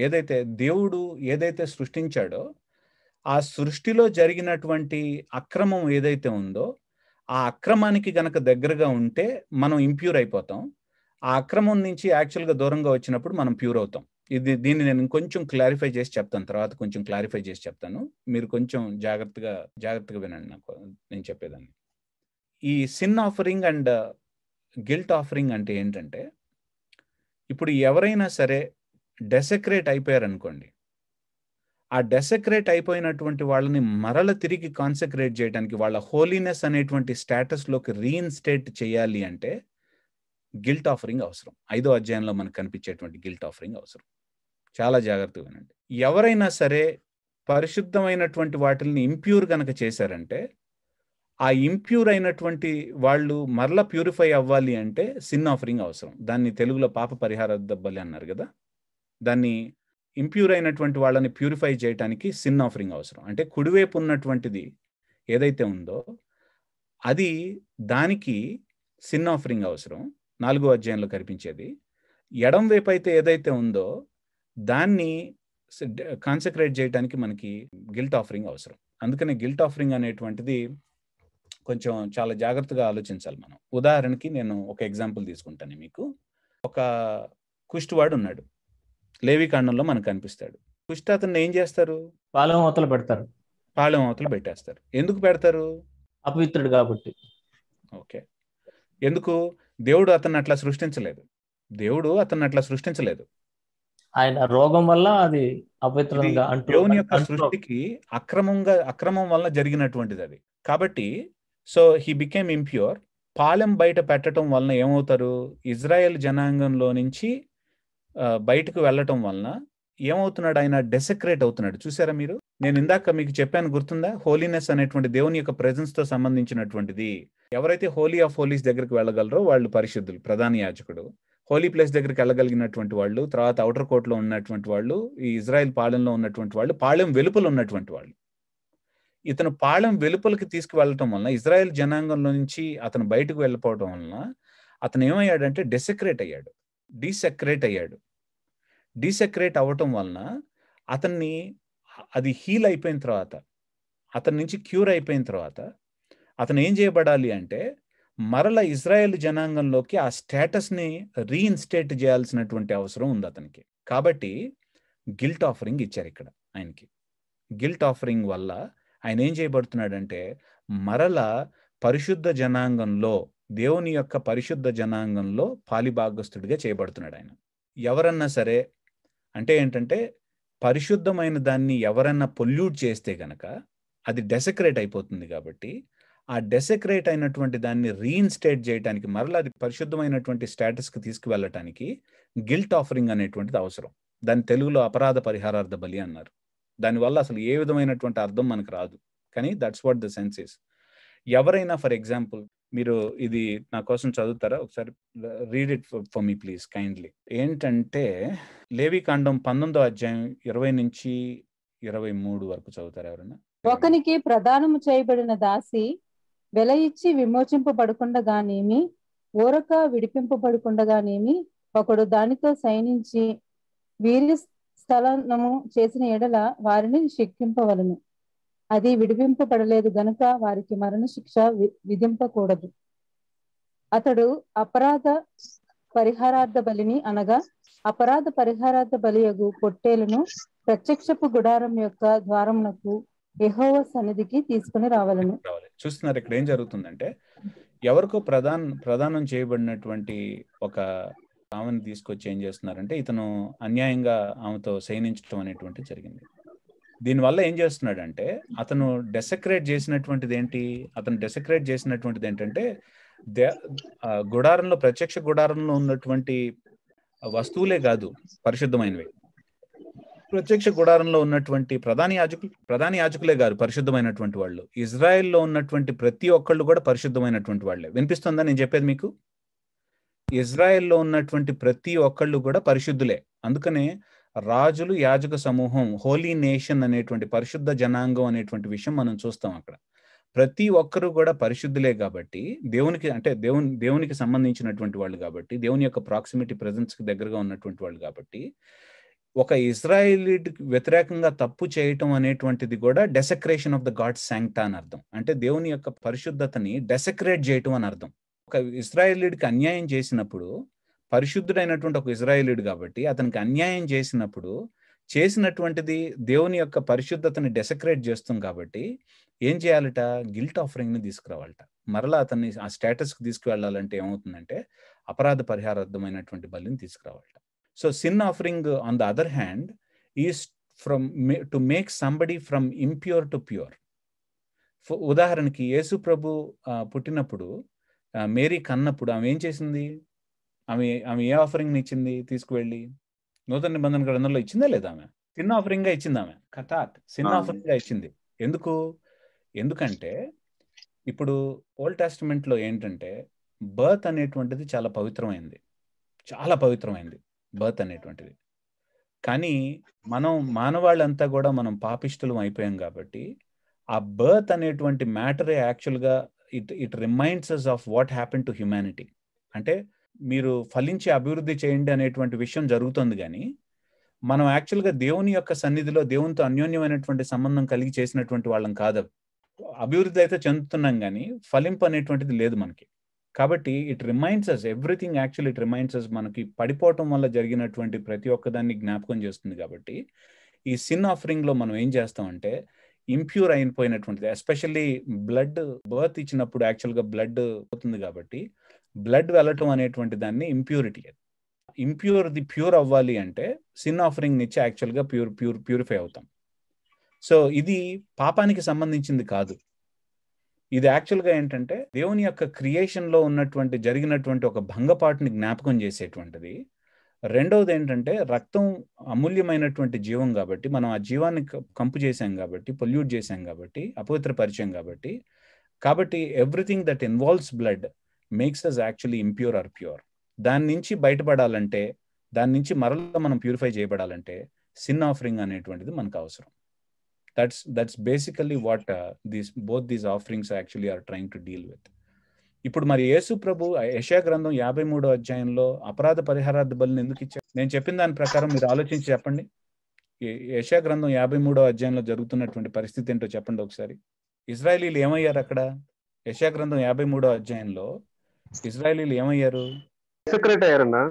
దేవుడు ఏదైతే సృష్టించాడో ఆ సృష్టిలో జరిగినటువంటి అక్రమం ఏదైతే ఉందో, ఆ అక్రమానికి గనక దగ్గరగా ఉంటే మనం ఇంప్యూర్ అయిపోతాం. ఆ అక్రమం నుంచి యాక్చువల్గా దూరంగా వచ్చినప్పుడు మనం ప్యూర్ అవుతాం. దీన్ని నేను కొంచెం క్లారిఫై చేసి చెప్తాను, తర్వాత కొంచెం క్లారిఫై చేసి చెప్తాను. మీరు కొంచెం జాగ్రత్తగా వినండి నేను చెప్పేదాన్ని. ఈ sin offering and guilt offering అంటే ఏంటంటే, ఇప్పుడు ఎవరైనా సరే డెసక్రేట్ అయిపోయారనుకోండి, ఆ డెసక్రేట్ అయిపోయినటువంటి వాళ్ళని మరల తిరిగి కాన్సక్రేట్ చేయడానికి, వాళ్ళ హోలీనెస్ అనేటువంటి స్టేటస్లోకి రీఇన్స్టేట్ చేయాలి అంటే గిల్ట్ ఆఫరింగ్ అవసరం. 5వ అధ్యాయంలో మనకు కనిపించేటువంటి గిల్ట్ ఆఫరింగ్ అవసరం. చాలా జాగ్రత్తగా వినండి. ఎవరైనా సరే పరిశుద్ధమైనటువంటి వాటిని ఇంప్యూర్ గనక చేశారంటే, ఆ ఇంప్యూర్ అయినటువంటి వాళ్ళు మరలా ప్యూరిఫై అవ్వాలి అంటే సిన్ ఆఫరింగ్ అవసరం. దాన్ని తెలుగులో పాప పరిహార బలి అన్నారు కదా. దాన్ని ఇంప్యూర్ అయినటువంటి వాళ్ళని ప్యూరిఫై చేయడానికి సిన్ ఆఫరింగ్ అవసరం. అంటే కుడివైపు ఉన్నటువంటిది ఏదైతే ఉందో అది, దానికి సిన్ ఆఫరింగ్ అవసరం. 4వ అధ్యాయంలో కనిపించేది. ఎడం వైపు అయితే ఏదైతే ఉందో దాన్ని కాన్సక్రేట్ చేయడానికి మనకి గిల్ట్ ఆఫరింగ్ అవసరం. అందుకనే గిల్ట్ ఆఫరింగ్ అనేటువంటిది కొంచెం చాలా జాగ్రత్తగా ఆలోచించాలి మనం. ఉదాహరణకి నేను ఒక ఎగ్జాంపుల్ తీసుకుంటాను మీకు. ఒక కుష్టివాడు ఉన్నాడు, లేవికాండంలో మనకు కనిపిస్తాడు. కుష్టి అతన్ని ఏం చేస్తారు? పాలెం అవతల పెడతారు. పాలెం అవతల పెట్టేస్తారు. ఎందుకు పెడతారు? అపవిత్రుడు కాబట్టి. ఓకే, ఎందుకు? దేవుడు అతన్ని అట్లా సృష్టించలేదు. ఆయన రోగం వల్ల అది అపవిత్రంగా దేవుని యొక్క సృష్టికి అక్రమం వల్ల జరిగినటువంటిది అది. కాబట్టి so he became impure. Palem బయట పెట్టడం వలన ఏమవుతారు? ఇజ్రాయెల్ జనాంగంలో నుంచి బయటకు వెళ్ళటం వలన ఏమవుతున్నాడు? ఆయన డెసక్రేట్ అవుతున్నాడు. చూసారా మీరు? నేను ఇందాక మీకు చెప్పాను, గుర్తుందా? హోలీనెస్ అనేటువంటి దేవుని యొక్క ప్రెజెన్స్ తో సంబంధించినటువంటిది. ఎవరైతే హోలీ ఆఫ్ హోలీస్ దగ్గరికి వెళ్ళగలరో వాళ్ళు పరిశుద్ధులు. ప్రధాన యాజకుడు హోలీ ప్లేస్ దగ్గరికి వెళ్ళగలిగినటువంటి వాళ్ళు, తర్వాత అవుటర్ కోర్ట్లో ఉన్నటువంటి వాళ్ళు, ఈ ఇజ్రాయెల్ పాలెంలో ఉన్నటువంటి వాళ్ళు, పాళెం వెలుపల ఉన్నటువంటి వాళ్ళు. ఇతను పాళెం వెలుపలికి తీసుకువెళ్ళటం వలన, ఇజ్రాయెల్ జనాంగంలో నుంచి అతను బయటకు వెళ్ళిపోవడం వలన అతను ఏమయ్యాడంటే డీసెక్రేట్ అవ్వటం వలన అతన్ని, అది హీల్ అయిపోయిన తర్వాత, అతని నుంచి క్యూర్ అయిపోయిన తర్వాత అతను ఏం చేయబడాలి అంటే మరల ఇజ్రాయెల్ జనాంగంలోకి ఆ స్టేటస్ని రీఇన్స్టేట్ చేయాల్సినటువంటి అవసరం ఉంది అతనికి. కాబట్టి గిల్ట్ ఆఫరింగ్ ఇచ్చారు ఇక్కడ ఆయనకి. గిల్ట్ ఆఫరింగ్ వల్ల ఆయన ఏం చేయబడుతున్నాడంటే మరల పరిశుద్ధ జనాంగంలో, దేవుని యొక్క పరిశుద్ధ జనాంగంలో పాలిభాగస్తుడిగా చేయబడుతున్నాడు ఆయన. ఎవరన్నా సరే, అంటే ఏంటంటే పరిశుద్ధమైన దాన్ని ఎవరన్నా పొల్యూట్ చేస్తే గనక అది డెసక్రేట్ అయిపోతుంది. కాబట్టి ఆ డెసక్రేట్ అయినటువంటి దాన్ని రీఇన్స్టేట్ చేయడానికి, మరలా అది పరిశుద్ధమైనటువంటి స్టేటస్కి తీసుకువెళ్ళటానికి గిల్ట్ ఆఫరింగ్ అనేటువంటిది అవసరం. దాని తెలుగులో అపరాధ పరిహారార్థ బలి అన్నారు. దానివల్ల అసలు ఏ విధమైనటువంటి అర్థం మనకు రాదు, కానీ that's what the sense is. ఎవరైనా, ఫర్ ఎగ్జాంపుల్, మీరు ఇది నా కోసం చదువుతారా? ఒకసారి read it for me please kindly. ఏంటంటే లేవికాండం 19వ అధ్యాయం 20 నుంచి 23 వరకు చదువుతారా ఎవరైనా? ఒకనికి ప్రదానము చేయబడిన దాసి వెల ఇచ్చి విమోచింపబడకుండగానేమి, ఊరక విడిపింపబడుకుండగానేమి ఒకడు దానితో సైనించి వీర్య స్థలనము చేసిన ఎడల వారిని శిక్షింపవలను. అది విడిపింపబడలేదు గనుక వారికి మరణ శిక్ష విధింపకూడదు. అతడు అపరాధ పరిహారార్థ బలిని అనగా అపరాధ పరిహారార్థ బలియగు పొట్టేలను ప్రత్యక్షపు గుడారం యొక్క ద్వారమునకు యెహోవా సన్నిధికి తీసుకుని రావాలను. చూస్తున్నారు ఇక్కడ ఏం జరుగుతుందంటే, ఎవరికో ప్రదానం చేయబడినటువంటి ఒక ఆమెను తీసుకొచ్చి ఏం చేస్తున్నారంటే, ఇతను అన్యాయంగా ఆమెతో శయనించడం అనేటువంటి జరిగింది. దీనివల్ల ఏం చేస్తున్నాడంటే, అతను డెసక్రేట్ చేసినటువంటిది ఏంటంటే గుడారంలో, ప్రత్యక్ష గుడారంలో ఉన్నటువంటి వస్తువులే కాదు పరిశుద్ధమైనవి. ప్రత్యక్ష గుడారంలో ఉన్నటువంటి ప్రధాన యాజకులే కాదు పరిశుద్ధమైనటువంటి వాళ్ళు. ఇజ్రాయెల్లో ఉన్నటువంటి ప్రతి ఒక్కళ్ళు కూడా పరిశుద్ధమైనటువంటి వాళ్ళే. వినిపిస్తుందా నేను చెప్పేది మీకు? ఇజ్రాయెల్లో ఉన్నటువంటి ప్రతి ఒక్కళ్ళు కూడా పరిశుద్ధులే. అందుకనే రాజులు, యాజక సమూహం, హోలీ నేషన్ అనేటువంటి పరిశుద్ధ జనాంగం అనేటువంటి విషయం మనం చూస్తాం. అక్కడ ప్రతి ఒక్కరు కూడా పరిశుద్ధులే కాబట్టి, దేవునికి సంబంధించినటువంటి వాళ్ళు కాబట్టి, దేవుని యొక్క ప్రాక్సిమిటీ ప్రెజెన్స్ కి దగ్గరగా ఉన్నటువంటి వాళ్ళు కాబట్టి, ఒక ఇజ్రాయేలీకి వ్యతిరేకంగా తప్పు చేయటం అనేటువంటిది కూడా డెసక్రేషన్ ఆఫ్ ద గాడ్ శాంక్టా అని అర్థం. అంటే దేవుని యొక్క పరిశుద్ధతని డెసక్రేట్ చేయటం అని అర్థం. ఒక ఇజ్రాయేలీడికి అన్యాయం చేసినప్పుడు, పరిశుద్ధుడైనటువంటి ఒక ఇజ్రాయేలీడు కాబట్టి అతనికి అన్యాయం చేసినటువంటిది దేవుని యొక్క పరిశుద్ధతని డెసక్రేట్ చేస్తాం కాబట్టి ఏం చేయాలట? గిల్ట్ ఆఫరింగ్ ని తీసుకురావాలట. మరలా అతన్ని ఆ స్టేటస్ కి తీసుకువెళ్ళాలంటే ఏమవుతుందంటే అపరాధ పరిహారార్థమైనటువంటి బలిని తీసుకురావాలట. So sin offering on the other hand is to make somebody from impure to pure. ఉదాహరణకి యేసు ప్రభు పుట్టినప్పుడు, మేరీ కన్నప్పుడు ఆమె ఏం చేసింది? ఆమె ఏ ఆఫరింగ్ ఇచ్చింది? తీసుకువెళ్ళి నూతన నిబంధన గ్రంథంలో ఇచ్చిందా లేదా? ఆమె సిన్ ఆఫరింగ్ గా ఇచ్చింది. ఆమె సిన్ ఆఫరింగ్ గా ఇచ్చింది. ఎందుకంటే ఇప్పుడు ఓల్డ్ టెస్టిమెంట్ లో ఏంటంటే బర్త్ అనేటువంటిది చాలా పవిత్రమైంది బర్త్ అనేటువంటిది. కానీ మనం మానవాళ్ళంతా కూడా మనం పాపిష్టులం అయిపోయాం కాబట్టి ఆ బర్త్ అనేటువంటి మ్యాటరే యాక్చువల్గా it reminds us of what happen to humanity. అంటే మీరు ఫలించి అభివృద్ధి చేయండి అనేటువంటి విషయం జరుగుతుంది, కానీ మనం యాక్చువల్గా దేవుని యొక్క సన్నిధిలో దేవునితో అన్యోన్యమైనటువంటి సంబంధం కలిగి చేసినటువంటి వాళ్ళం కాదు. అభివృద్ధి అయితే చెందుతున్నాం కానీ ఫలింపు అనేటువంటిది లేదు మనకి. కాబట్టి it reminds us everything, actually it reminds us మనకి పడిపోవటం వల్ల జరిగినటువంటి ప్రతి ఒక్కదాన్ని జ్ఞాపకం చేస్తుంది. కాబట్టి ఈ సిన్ ఆఫరింగ్ లో మనం ఏం చేస్తామంటే ఇంప్యూర్ అయిపోయినటువంటిది, ఎస్పెషల్లీ బ్లడ్ బర్త్ ఇచ్చినప్పుడు యాక్చువల్గా బ్లడ్ అవుతుంది కాబట్టి బ్లడ్ వెళ్ళటం అనేటువంటి దాన్ని ఇంప్యూరిటీ. ప్యూర్ అవ్వాలి అంటే సిన్ ఆఫరింగ్ నుంచి యాక్చువల్గా ప్యూరిఫై అవుతాం. సో ఇది పాపానికి సంబంధించింది కాదు. ఇది యాక్చువల్గా ఏంటంటే దేవుని యొక్క క్రియేషన్లో జరిగినటువంటి ఒక భంగపాటుని జ్ఞాపకం చేసేటువంటిది. రెండవది ఏంటంటే రక్తం అమూల్యమైనటువంటి జీవం కాబట్టి మనం ఆ జీవాన్ని కంపు చేసాం కాబట్టి, పొల్యూట్ చేసాం కాబట్టి, అపవిత్రపరిచాం కాబట్టి everything that involves blood makes us actually impure or pure. దాని నుంచి బయటపడాలంటే, దాని నుంచి మరలా మనం ప్యూరిఫై చేయబడాలంటే సిన్ ఆఫరింగ్ అనేటువంటిది మనకు అవసరం. That's basically what both these offerings actually are trying to deal with. ఇప్పుడు మరి యేసు ప్రభు యెషయా గ్రంథం 53వ అధ్యాయంలో అపరాధ పరిహారార్థ బలిని ఎందుకు ఇచ్చారు? నేను చెప్పిన దాని ప్రకారం మీరు ఆలోచించి చెప్పండి. యెషయా గ్రంథం 53వ అధ్యాయంలో జరుగుతున్నటువంటి పరిస్థితి ఏంటో చెప్పండి ఒకసారి. ఇజ్రాయేలీలు ఏమయ్యారు అక్కడ? యెషయా గ్రంథం 53వ అధ్యాయంలో ఇజ్రాయేలీలు ఏమయ్యారు? డెసక్రేట్ అయ్యారన్నా.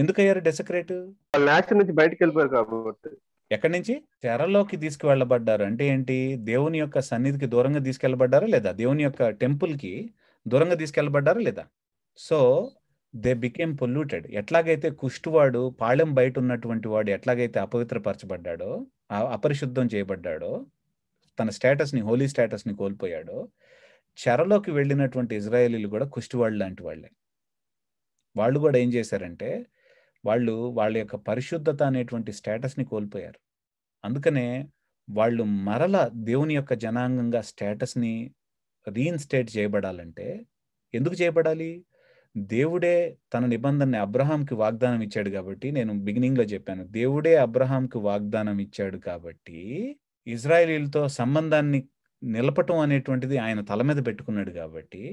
ఎందుకు అయ్యారు డెసక్రేట్? వాళ్ళ నేషన్ నుంచి బయటకు వెళ్ళిపోయారు కాబట్టి. ఎక్కడి నుంచి? చెరలోకి తీసుకువెళ్ళబడ్డారు. అంటే ఏంటి? దేవుని యొక్క సన్నిధికి దూరంగా తీసుకెళ్ళబడ్డారా లేదా? దేవుని యొక్క టెంపుల్ కి దూరంగా తీసుకెళ్ళబడ్డారా లేదా? So they became polluted. ఎట్లాగైతే కుష్టువాడు పాళెం బయట ఉన్నటువంటి వాడు ఎట్లాగైతే అపవిత్రపరచబడ్డాడో, అపరిశుద్ధం చేయబడ్డాడో, తన స్టేటస్ని, హోలీ స్టేటస్ని కోల్పోయాడో, చెరలోకి వెళ్ళినటువంటి ఇజ్రాయేలీలు కూడా కుష్టివాళ్ళు లాంటి వాళ్ళే. వాళ్ళు కూడా ఏం చేశారంటే వాళ్ళ యొక్క పరిశుద్ధత అనేటువంటి స్టేటస్ని కోల్పోయారు. అందుకనే వాళ్ళు మరల దేవుని యొక్క జనాంగంగా స్టేటస్ని రీఇన్స్టేట్ చేయబడాలంటే ఎందుకు చేయబడాలి? దేవుడే తన నిబంధనని అబ్రహాంకి వాగ్దానం ఇచ్చాడు కాబట్టి, నేను బిగినింగ్లో చెప్పాను, దేవుడే అబ్రహాంకి వాగ్దానం ఇచ్చాడు కాబట్టి ఇజ్రాయేలీలతో సంబంధాన్ని నిలపటం అనేటువంటిది ఆయన తల మీద పెట్టుకున్నాడు కాబట్టి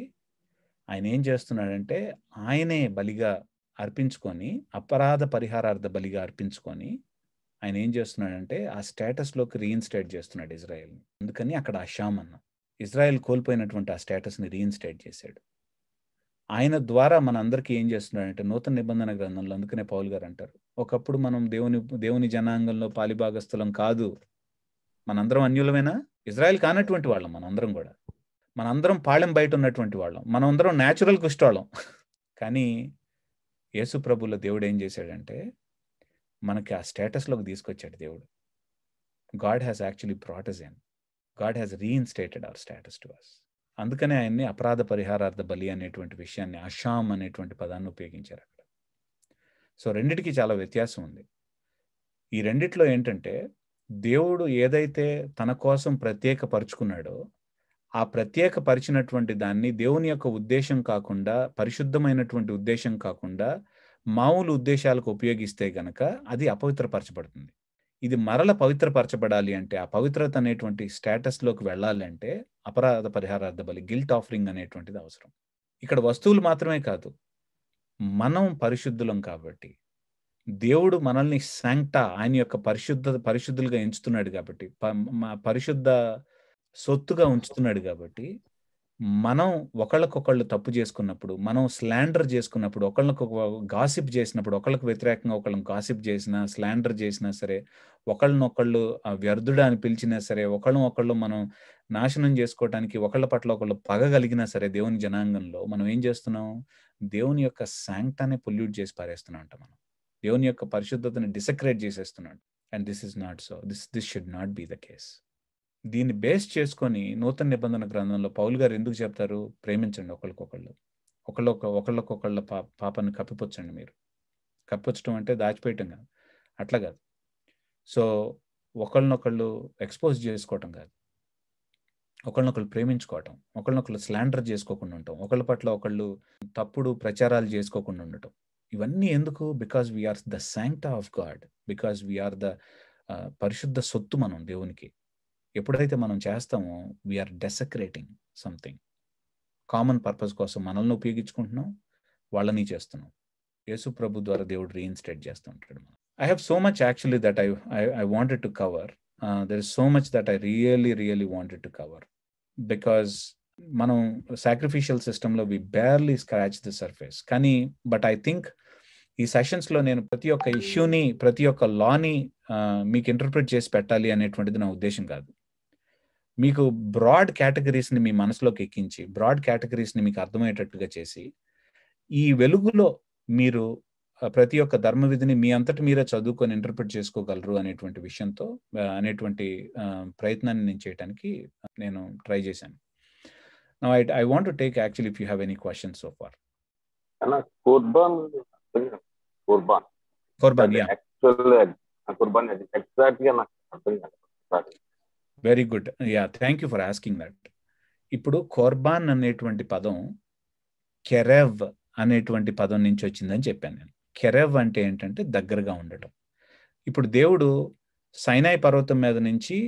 ఆయన ఏం చేస్తున్నాడంటే ఆయనే బలిగా అర్పించుకొని, అపరాధ పరిహారార్థ బలిగా అర్పించుకొని ఆయన ఏం చేస్తున్నాడంటే ఆ స్టేటస్లోకి రీఇన్స్టేట్ చేస్తున్నాడు ఇజ్రాయెల్ని. అందుకని అక్కడ అషామ్ అన్న ఇజ్రాయెల్ కోల్పోయినటువంటి ఆ స్టేటస్ని రీఇన్స్టేట్ చేశాడు. ఆయన ద్వారా మన అందరికీ ఏం చేస్తున్నాడంటే నూతన నిబంధన గ్రంథంలో, అందుకనే పౌలు గారు అంటారు, ఒకప్పుడు మనం దేవుని జనాంగంలో పాలిభాగస్థులం కాదు, మనందరం అన్యులమేనా, ఇజ్రాయెల్ కానటువంటి వాళ్ళం మనందరం కూడా, మనందరం పాళెం బయట ఉన్నటువంటి వాళ్ళం, మనందరం న్యాచురల్ కుష్ఠోళం. కానీ యేసు ప్రభుల దేవుడు ఏం చేశాడంటే మనకి ఆ స్టేటస్లోకి తీసుకొచ్చాడు దేవుడు. God has actually brought us in. God has reinstated hour status to us. అందుకనే ఆయన్ని అపరాధ పరిహారార్థ బలి అనేటువంటి విషయాన్ని, అషామ్ అనేటువంటి పదాన్ని ఉపయోగించారు అక్కడ. సో రెండిటికి చాలా వ్యత్యాసం ఉంది. ఈ రెండిట్లో ఏంటంటే దేవుడు ఏదైతే తన కోసం ప్రత్యేకపరుచుకున్నాడో ఆ ప్రత్యేకపరిచినటువంటి దాన్ని దేవుని యొక్క ఉద్దేశం కాకుండా, పరిశుద్ధమైనటువంటి ఉద్దేశం కాకుండా మామూలు ఉద్దేశాలకు ఉపయోగిస్తే గనక అది అపవిత్రపరచబడుతుంది. ఇది మరల పవిత్రపరచబడాలి అంటే, ఆ పవిత్రత అనేటువంటి స్టేటస్లోకి వెళ్ళాలి అంటే అపరాధ పరిహారార్థ బలి, గిల్ట్ ఆఫరింగ్ అనేటువంటిది అవసరం. ఇక్కడ వస్తువులు మాత్రమే కాదు, మనం పరిశుద్ధులం కాబట్టి, దేవుడు మనల్ని శాంక్టా, ఆయన యొక్క పరిశుద్ధులుగా ఎంచుతున్నాడు కాబట్టి, పరిశుద్ధ సొత్తుగా ఉంచుతున్నాడు కాబట్టి, మనం ఒకళ్ళకొకళ్ళు తప్పు చేసుకున్నప్పుడు, మనం స్లాండర్ చేసుకున్నప్పుడు, గాసిప్ చేసినప్పుడు, ఒకళ్ళకు వ్యతిరేకంగా ఒకళ్ళని గాసిప్ చేసినా, స్లాండర్ చేసినా సరే, ఒకళ్ళనొకళ్ళు వ్యర్థుడు అని పిలిచినా సరే, ఒకళ్ళు మనం నాశనం చేసుకోవడానికి ఒకళ్ళ పట్ల ఒకళ్ళు పగగలిగినా సరే, దేవుని జనాంగంలో మనం ఏం చేస్తున్నాం, దేవుని యొక్క శాంక్టాన్ని పొల్యూట్ చేసి పారేస్తున్నాం అంట. మనం దేవుని యొక్క పరిశుద్ధతని డిసక్రేట్ చేసేస్తున్నాడు. And this is not so, this should not be the case. దీన్ని బేస్ చేసుకొని నూతన నిబంధన గ్రంథంలో పౌలు గారు ఎందుకు చెప్తారు, ప్రేమించండి ఒకళ్ళకొకళ్ళు, ఒకళ్ళకొకళ్ళ పాపాన్ని కప్పిపుచ్చండి. మీరు కప్పిపుచ్చడం అంటే దాచిపెట్టడం కాదు, అట్లా కాదు. సో ఒకళ్ళనొకళ్ళు ఎక్స్పోజ్ చేసుకోవటం కాదు, ఒకళ్ళనొకళ్ళు ప్రేమించుకోవటం, ఒకళ్ళనొకళ్ళు స్లాండర్ చేసుకోకుండా ఉండటం, ఒకళ్ళ పట్ల ఒకళ్ళు తప్పుడు ప్రచారాలు చేసుకోకుండా ఉండటం. ఇవన్నీ ఎందుకు? Because we are the sancta of God, because we are the పరిశుద్ధ సొత్తు మనం దేవునికి. ఎప్పుడైతే మనం చేస్తామో we are desecrating something. Common purpose కోసం మనల్ని ఉపయోగించుకుంటున్నాం, వాళ్ళని చేస్తున్నాం. యేసు ప్రభు ద్వారా దేవుడు రీఇన్స్టేట్ చేస్తూ ఉంటాడు. I have so much actually that I wanted to cover. There is so much that I really wanted to cover, because మనం సాక్రిఫిషియల్ సిస్టంలో వి బేర్లీ స్క్రాచ్ ది సర్ఫేస్. కానీ బట్ ఐ థింక్ ఈ సెషన్స్లో నేను ప్రతి ఒక్క ఇష్యూని, ప్రతి ఒక్క లాని మీకు ఇంటర్ప్రిట్ చేసి పెట్టాలి అనేటువంటిది నా ఉద్దేశం కాదు. మీకు బ్రాడ్ కేటగిరీస్ని మీ మనసులోకి ఎక్కించి, బ్రాడ్ కేటగిరీస్ని మీకు అర్థమయ్యేటట్టుగా చేసి, ఈ వెలుగులో మీరు ప్రతి ఒక్క ధర్మ విధిని మీ అంతటి మీరే చదువుకొని ఇంటర్ప్రిట్ చేసుకోగలరు అనేటువంటి విషయంతో, అనేటువంటి ప్రయత్నాన్ని నేను చేయడానికి నేను ట్రై చేశాను. Now I want to take actually, if you have any questions so far. Qurban, yeah. Actually, Qurban exactly నాకు అర్థం కాలేదు. Very good, yeah, thank you for asking that. ఇప్పుడు ఖుర్బాన్ అనేటువంటి పదం కెరెవ్ అనేటువంటి పదం నుంచి వచ్చిందని చెప్పాను నేను. కెరెవ్ అంటే ఏంటంటే దగ్గరగా ఉండటం. ఇప్పుడు దేవుడు సైనాయి పర్వతం మీద నుంచి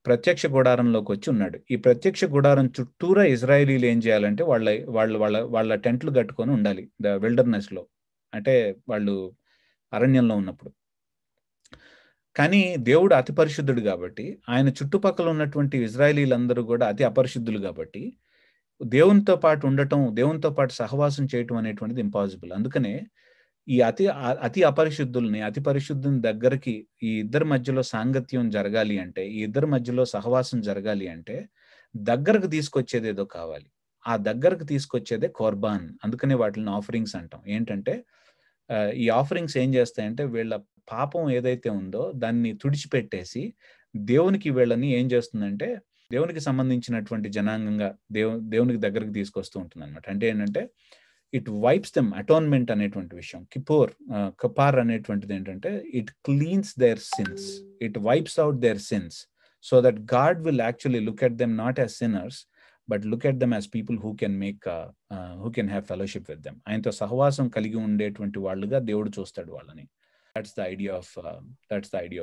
ప్రత్యక్ష గుడారంలోకి వచ్చి ఉన్నాడు. ఈ ప్రత్యక్ష గుడారం చుట్టూరా ఇజ్రాయేలీలు ఏం చేయాలంటే వాళ్ళ టెంట్లు కట్టుకొని ఉండాలి ద విల్డర్నెస్లో, అంటే వాళ్ళు అరణ్యంలో ఉన్నప్పుడు. కానీ దేవుడు అతి పరిశుద్ధుడు కాబట్టి, ఆయన చుట్టుపక్కల ఉన్నటువంటి ఇజ్రాయేలీలందరూ కూడా అతి అపరిశుద్ధులు కాబట్టి, దేవునితో పాటు ఉండటం, దేవునితో పాటు సహవాసం చేయటం అనేటువంటిది ఇంపాసిబుల్. అందుకనే ఈ అతి అపరిశుద్ధుల్ని, అతి పరిశుద్ధుని దగ్గరికి ఈ ఇద్దరి మధ్యలో సాంగత్యం జరగాలి అంటే, ఈ ఇద్దరి మధ్యలో సహవాసం జరగాలి అంటే దగ్గరకు తీసుకొచ్చేది ఏదో కావాలి. ఆ దగ్గరకు తీసుకొచ్చేదే ఖుర్బాన్. అందుకనే వాటిని ఆఫరింగ్స్ అంటాం. ఏంటంటే ఈ ఆఫరింగ్స్ ఏం చేస్తాయంటే వీళ్ళ పాపం ఏదైతే ఉందో దాన్ని తుడిచిపెట్టేసి దేవునికి వీళ్ళని ఏం చేస్తుందంటే దేవునికి సంబంధించినటువంటి జనాంగంగా దేవునికి దగ్గరికి తీసుకొస్తూ ఉంటుంది అనమాట. అంటే ఏంటంటే ఇట్ వైప్స్ దెమ్, అటోన్మెంట్ అనేటువంటి విషయం, కపార్ అనేటువంటిది ఏంటంటే it cleanses their sins, it wipes out their sins, so that God will actually look at them not as sinners but look at them as people who can have fellowship with them. ఆయనతో సహవాసం కలిగి ఉండేటువంటి వాళ్ళుగా దేవుడు చూస్తాడు వాళ్ళని. That's the idea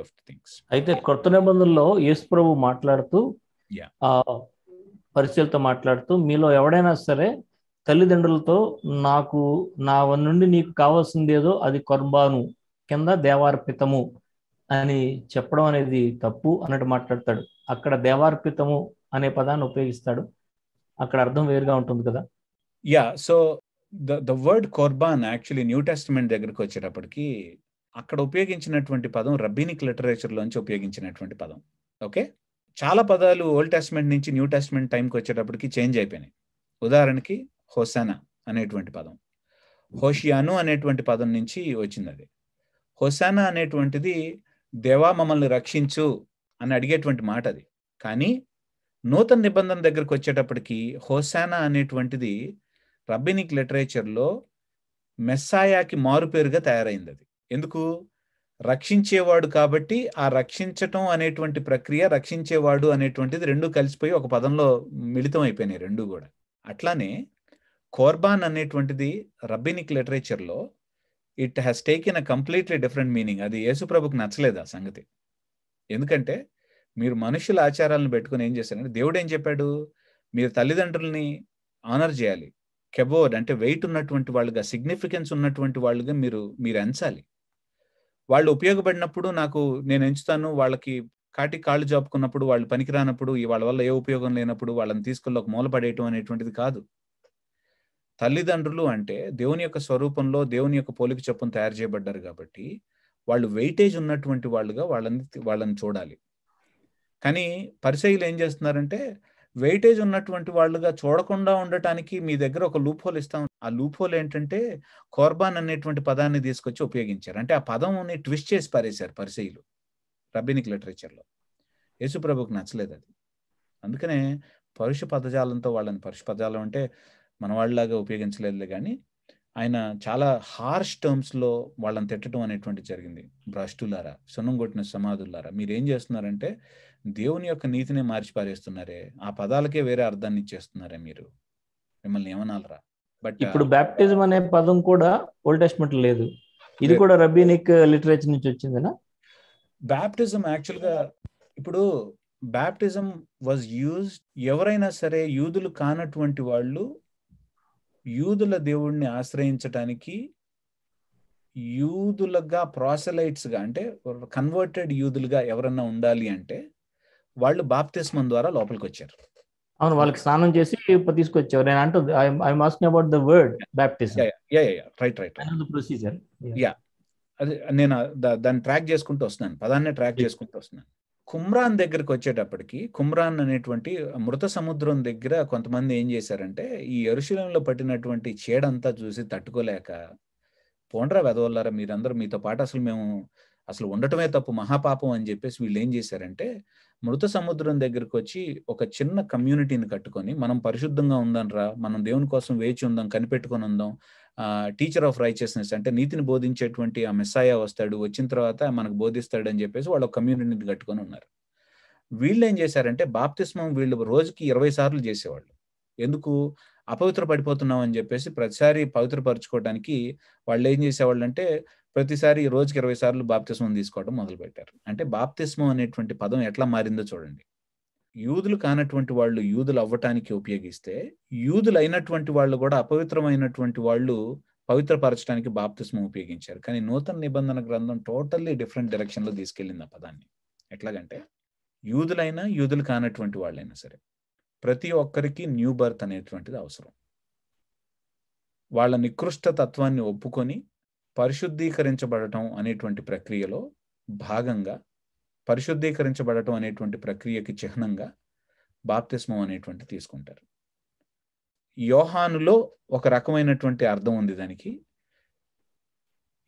of things. అయితే కొత్త నిబంధనలో యేసు ప్రభు మాట్లాడుతూ, పరిశీలతో మాట్లాడుతూ, మీలో ఎవడైనా సరే తల్లిదండ్రులతో నాకు నా నుండి నీకు కావాల్సింది ఏదో అది కొర్బాను కింద దేవార్పితము అని చెప్పడం అనేది తప్పు అన్నట్టు మాట్లాడతాడు. అక్కడ దేవార్పితము అనే పదాన్ని ఉపయోగిస్తాడు, అక్కడ అర్థం వేరుగా ఉంటుంది కదా. Yeah, so the word corban actually New Testament దగ్గరికి వచ్చేటప్పటికి అక్కడ ఉపయోగించినటువంటి పదం రబ్బీనిక్ లిటరేచర్లోంచి ఉపయోగించినటువంటి పదం. ఓకే, చాలా పదాలు ఓల్డ్ టెస్టిమెంట్ నుంచి న్యూ టెస్టిమెంట్ టైంకి వచ్చేటప్పటికి చేంజ్ అయిపోయినాయి. ఉదాహరణకి హోసానా అనేటువంటి పదం హోషియాను అనేటువంటి పదం నుంచి వచ్చింది. అది హోసానా అనేటువంటిది దేవా మమ్మల్ని రక్షించు అని అడిగేటువంటి మాట అది. కానీ నూతన నిబంధన దగ్గరకు వచ్చేటప్పటికి హోసానా అనేటువంటిది రబ్బినిక్ లిటరేచర్లో మెస్సాయాకి మారుపేరుగా తయారైంది. అది ఎందుకు? రక్షించేవాడు కాబట్టి ఆ రక్షించటం అనేటువంటి ప్రక్రియ, రక్షించేవాడు అనేటువంటిది రెండు కలిసిపోయి ఒక పదంలో మిళితం అయిపోయినాయి రెండు కూడా. అట్లానే కోర్బాన్ అనేటువంటిది రబ్బినిక్ లిటరేచర్లో it has taken a completely different meaning. అది యేసుప్రభుకి నచ్చలేదు ఆ సంగతి. ఎందుకంటే మీరు మనుషుల ఆచారాలను పెట్టుకుని ఏం చేశారంటే, దేవుడు ఏం చెప్పాడు? మీరు తల్లిదండ్రుల్ని ఆనర్ చేయాలి. కెబోర్డ్ అంటే వెయిట్ ఉన్నటువంటి వాళ్ళుగా, సిగ్నిఫికెన్స్ ఉన్నటువంటి వాళ్ళుగా మీరు ఎంచాలి. వాళ్ళు ఉపయోగపడినప్పుడు నేను ఎంచుతాను, వాళ్ళకి కాటి కాళ్ళు జాపుకున్నప్పుడు, వాళ్ళు పనికిరానప్పుడు, వాళ్ళ వల్ల ఏ ఉపయోగం లేనప్పుడు వాళ్ళని తీసుకెళ్ళి ఒక మూల పడేయటం అనేటువంటిది కాదు. తల్లిదండ్రులు అంటే దేవుని యొక్క స్వరూపంలో, దేవుని యొక్క పోలిక చొప్పున తయారు చేయబడ్డారు కాబట్టి వాళ్ళు వెయిటేజ్ ఉన్నటువంటి వాళ్ళుగా వాళ్ళని చూడాలి. కానీ పరిసయ్యులు ఏం చేస్తున్నారంటే, వెయిటేజ్ ఉన్నటువంటి వాళ్ళుగా చూడకుండా ఉండటానికి మీ దగ్గర ఒక లూప్ హోల్ ఇస్తాం. ఆ లూప్ హోల్ ఏంటంటే కోర్బాన్ అనేటువంటి పదాన్ని తీసుకొచ్చి ఉపయోగించారు. అంటే ఆ పదంని ట్విస్ట్ చేసి పారేశారు పరిసయ్యులు రబ్బినిక్ లిటరేచర్లో. యేసుప్రభుకు నచ్చలేదు అది. అందుకనే పరుష పదజాలంతో వాళ్ళని, పరుష పదజాలం అంటే మన వాళ్ళలాగా ఉపయోగించలేదులే, కానీ ఆయన చాలా హార్ష్ టర్మ్స్లో వాళ్ళని తిట్టడం అనేటువంటి జరిగింది. భ్రష్టులారా, సున్నం కొట్టిన సమాధులారా, మీరేం చేస్తున్నారంటే దేవుని యొక్క నీతిని మార్చి పారేస్తున్నారే, ఆ పదాలకే వేరే అర్థాన్ని ఇచ్చేస్తున్నారే, మిమ్మల్ని ఏమనాలరా. బట్ ఇప్పుడు బ్యాప్టిజం అనే పదం కూడా ఓల్డ్ టెస్ట్మెంట్ లేదు, ఇది కూడా రబ్బినిక్ లిటరేచర్ నుంచి వచ్చిందేనా? బ్యాప్టిజం యాక్చువల్గా ఇప్పుడు బ్యాప్టిజం వాజ్ యూజ్డ్, ఎవరైనా సరే యూదులు కానటువంటి వాళ్ళు యూదుల దేవుడిని ఆశ్రయించటానికి, యూదులుగా ప్రాసెలైట్స్గా అంటే కన్వర్టెడ్ యూదులుగా ఎవరన్నా ఉండాలి అంటే వాళ్ళు బాప్తిస్మం ద్వారా లోపలికి వచ్చారు. అవును, వాళ్ళకి స్నానం చేసి తీసుకొచ్చారు. నేను అంటూ I'm asking about the word baptism. Right procedure. Yeah, అది నేను దాన్ని ట్రాక్ చేసుకుంటూ వస్తున్నాను, పదాన్ని ట్రాక్ చేసుకుంటూ వస్తున్నాను. కుమ్రాన్ దగ్గరికి వచ్చేటప్పటికి, కుమ్రాన్ అనేటువంటి మృత సముద్రం దగ్గర కొంతమంది ఏం చేశారంటే, ఈ యెరూషలేములో పట్టినటువంటి చీడంతా చూసి తట్టుకోలేక, పోండ్రా వెదవల్లారా మీరందరూ, మీతో పాటు అసలు ఉండటమే తప్పు, మహాపాపం అని చెప్పేసి వీళ్ళు ఏం చేశారంటే, మృత సముద్రం దగ్గరికి వచ్చి ఒక చిన్న కమ్యూనిటీని కట్టుకొని, మనం పరిశుద్ధంగా ఉందాంరా, మనం దేవుని కోసం వేచి ఉందాం, కనిపెట్టుకొని ఉందాం, టీచర్ ఆఫ్ రైచియస్నెస్ అంటే నీతిని బోధించేటువంటి ఆ మెస్సాయా వస్తాడు, వచ్చిన తర్వాత మనకు బోధిస్తాడు అని చెప్పేసి వాళ్ళు ఒక కమ్యూనిటీని కట్టుకొని ఉన్నారు. వీళ్ళు ఏం చేశారంటే బాప్తిస్మం వీళ్ళు రోజుకి 20 సార్లు చేసేవాళ్ళు. ఎందుకు? అపవిత్ర పడిపోతున్నాం అని చెప్పేసి ప్రతిసారి పవిత్రపరచుకోవడానికి వాళ్ళు ఏం చేసేవాళ్ళు అంటే ప్రతిసారి రోజుకి 20 సార్లు బాప్తిస్మం తీసుకోవడం మొదలుపెట్టారు. అంటే బాప్తిస్మం అనేటువంటి పదం ఎట్లా మారిందో చూడండి. యూదులు కానటువంటి వాళ్ళు యూదులు అవ్వటానికి ఉపయోగిస్తే, యూదులు అయినటువంటి వాళ్ళు కూడా అపవిత్రమైనటువంటి వాళ్ళు పవిత్రపరచడానికి బాప్తిస్మం ఉపయోగించారు. కానీ నూతన నిబంధన గ్రంథం టోటల్లీ డిఫరెంట్ డైరెక్షన్లో తీసుకెళ్ళింది ఆ పదాన్ని. ఎట్లాగంటే యూదులైనా యూదులు కానటువంటి వాళ్ళైనా సరే ప్రతి ఒక్కరికి న్యూ బర్త్ అనేటువంటిది అవసరం. వాళ్ళ నికృష్ట తత్వాన్ని ఒప్పుకొని పరిశుద్ధీకరించబడటం అనేటువంటి ప్రక్రియలో భాగంగా, పరిశుద్ధీకరించబడటం అనేటువంటి ప్రక్రియకి చిహ్నంగా బాప్తిస్మం అనేటువంటి తీసుకుంటారు. యోహానులో ఒక రకమైనటువంటి అర్థం ఉంది దానికి.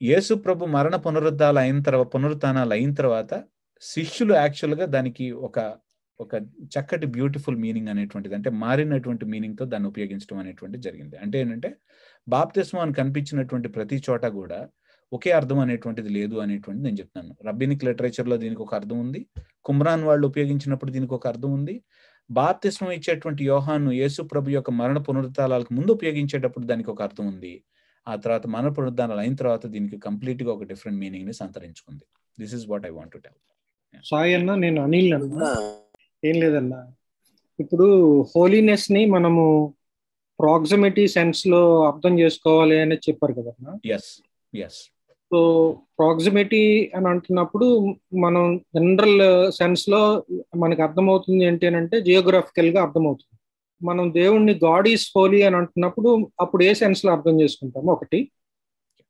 యేసు ప్రభు మరణ పునరుత్థానాలు అయిన తర్వాత శిష్యులు యాక్చువల్గా దానికి ఒక చక్కటి బ్యూటిఫుల్ మీనింగ్ అనేటువంటిది, అంటే మారినటువంటి మీనింగ్తో దాన్ని ఉపయోగించడం అనేటువంటిది జరిగింది. అంటే ఏంటంటే బాప్తిస్మం అని కనిపించినటువంటి ప్రతి చోట కూడా ఒకే అర్థం అనేటువంటిది లేదు అనేటువంటిది నేను చెప్తున్నాను. రబ్బినిక్ లిటరేచర్లో దీనికి ఒక అర్థం ఉంది, కుమ్రాన్ వాళ్ళు ఉపయోగించినప్పుడు దీనికి ఒక అర్థం ఉంది. బాప్తిస్మం ఇచ్చేటువంటి యోహాను యేసు ప్రభు యొక్క మరణ పునరుత్థానాలకు ముందు ఉపయోగించేటప్పుడు దానికి ఒక అర్థం ఉంది. ఆ తర్వాత మరణ పునరుత్థానాలు అయిన తర్వాత దీనికి కంప్లీట్గా ఒక డిఫరెంట్ మీనింగ్ని సంతరించుకుంది. This is what I want to tell. Sai అన్న, నేను అనిల్ అన్న. ఏం లేదన్నా, ఇప్పుడు హోలీనెస్ ని మనము ప్రాక్సిమిటీ సెన్స్ లో అర్థం చేసుకోవాలి అని చెప్పారు కదా. సో ప్రాక్సిమిటీ అని అంటున్నప్పుడు మనం జనరల్ సెన్స్ లో మనకి అర్థమవుతుంది ఏంటి అని అంటే జియోగ్రఫికల్ గా అర్థమవుతుంది. మనం దేవుణ్ణి గాడ్ ఈస్ హోలీ అని అంటున్నప్పుడు అప్పుడు ఏ సెన్స్ లో అర్థం చేసుకుంటాము ఒకటి.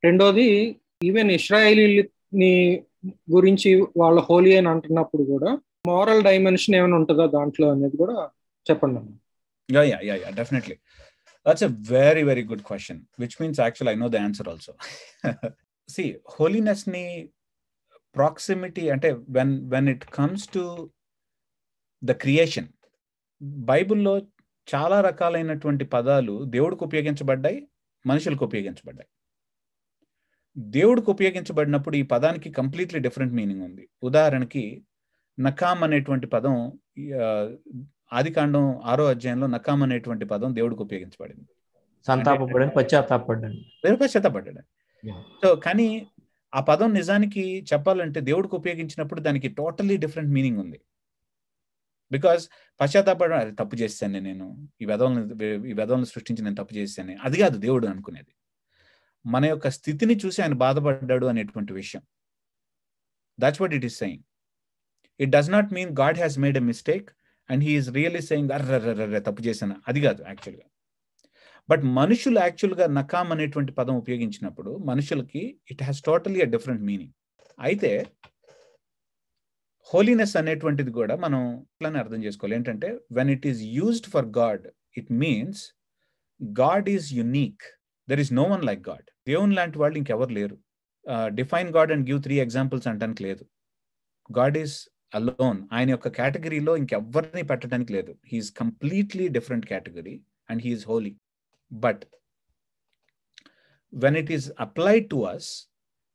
రెండోది ఈవెన్ ఇశ్రాయేలీని గురించి వాళ్ళ హోలీ అని అంటున్నప్పుడు కూడా మోరల్ డైమెన్షన్ ఏమైనా ఉంటుందా దాంట్లో అనేది కూడా చెప్పండి. Definitely. That's a very, very good question, which means actually I know the answer also. See, holiness ni proximity ante when it comes to the creation, Bible lo చాలా రకాలైనటువంటి పదాలు దేవుడికి ఉపయోగించబడ్డాయి, మనుషులకు ఉపయోగించబడ్డాయి. దేవుడికి ఉపయోగించబడినప్పుడు ఈ పదానికి కంప్లీట్లీ డిఫరెంట్ మీనింగ్ ఉంది. ఉదాహరణకి నకామ్ అనేటువంటి పదం ఆదికాండం 6వ అధ్యాయంలో నకామ్ అనేటువంటి పదం దేవుడికి ఉపయోగించబడింది. పశ్చాత్తాపడ్డాడు. సో కానీ ఆ పదం నిజానికి చెప్పాలంటే దేవుడికి ఉపయోగించినప్పుడు దానికి టోటలీ డిఫరెంట్ మీనింగ్ ఉంది. బికాస్ పశ్చాత్తాపడడం, అది తప్పు చేశాను నేను, ఈ వెధవలను సృష్టించి నేను తప్పు చేశాను, అది కాదు దేవుడు అనుకునేది. మన యొక్క స్థితిని చూసి ఆయన బాధపడ్డాడు అనేటువంటి విషయం. That's what it is saying. It does not mean God has made a mistake and he is really saying అర్రర్రర్ర తప్పు చేశాను, అది కాదు యాక్చువల్గా. బట్ మనుషులు యాక్చువల్గా నకామ్ అనేటువంటి పదం ఉపయోగించినప్పుడు మనుషులకి it has totally a different meaning. అయితే హోలీనెస్ అనేటువంటిది కూడా మనం ఇట్లానే అర్థం చేసుకోవాలి. ఏంటంటే when it is used for God, it means God is unique. There is no one like God. దేవుని లాంటి వాళ్ళు ఇంకెవరు లేరు. Define God and give 3 examples అంటానికి లేదు. God is alone. ఆయన యొక్క కేటగిరీలో ఇంకెవ్వరిని పెట్టడానికి లేదు. He is completely different category and he is holy. But when it is applied to us,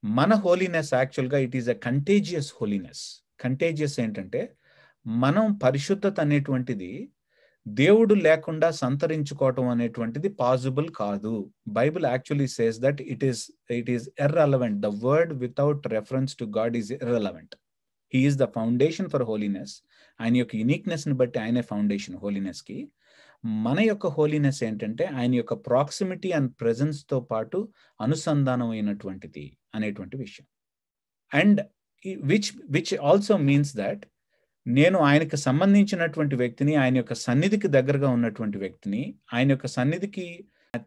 మన హోలీనెస్ యాక్చువల్గా it is a contagious holiness. Contagious ఏంటంటే మనం పరిశుద్ధత అనేటువంటిది దేవుడు లేకుండా సంతరించుకోవటం అనేటువంటిది పాసిబుల్ కాదు. Bible actually says that it is irrelevant. The word without reference to God is irrelevant. He is the foundation for holiness. ఆయన యొక్క యునిక్నెస్ని బట్టి ఆయనే ఫౌండేషన్ హోలీనెస్కి. మన యొక్క హోలీనెస్ ఏంటంటే ఆయన యొక్క ప్రాక్సిమిటీ అండ్ ప్రెజెన్స్తో పాటు అనుసంధానం అయినటువంటిది అనేటువంటి విషయం. And which also means that నేను ఆయనకు సంబంధించినటువంటి వ్యక్తిని, ఆయన యొక్క సన్నిధికి దగ్గరగా ఉన్నటువంటి వ్యక్తిని, ఆయన యొక్క సన్నిధికి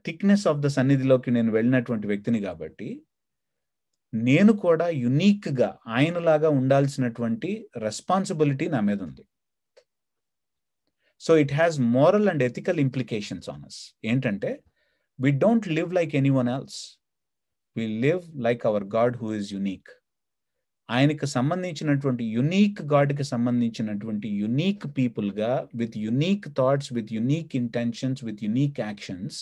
థిక్నెస్ ఆఫ్ ద సన్నిధిలోకి నేను వెళ్ళినటువంటి వ్యక్తిని కాబట్టి నేను కూడా యునీక్గా ఆయనలాగా ఉండాల్సినటువంటి రెస్పాన్సిబిలిటీ నా మీద ఉంది. So it has moral and ethical implications on us. ఏంటంటే we don't live like anyone else. We live like our God who is unique. ఆయనకు సంబంధించినటువంటి యునీక్ గాడ్కి సంబంధించినటువంటి యునీక్ పీపుల్గా, with unique thoughts, with unique intentions, with unique actions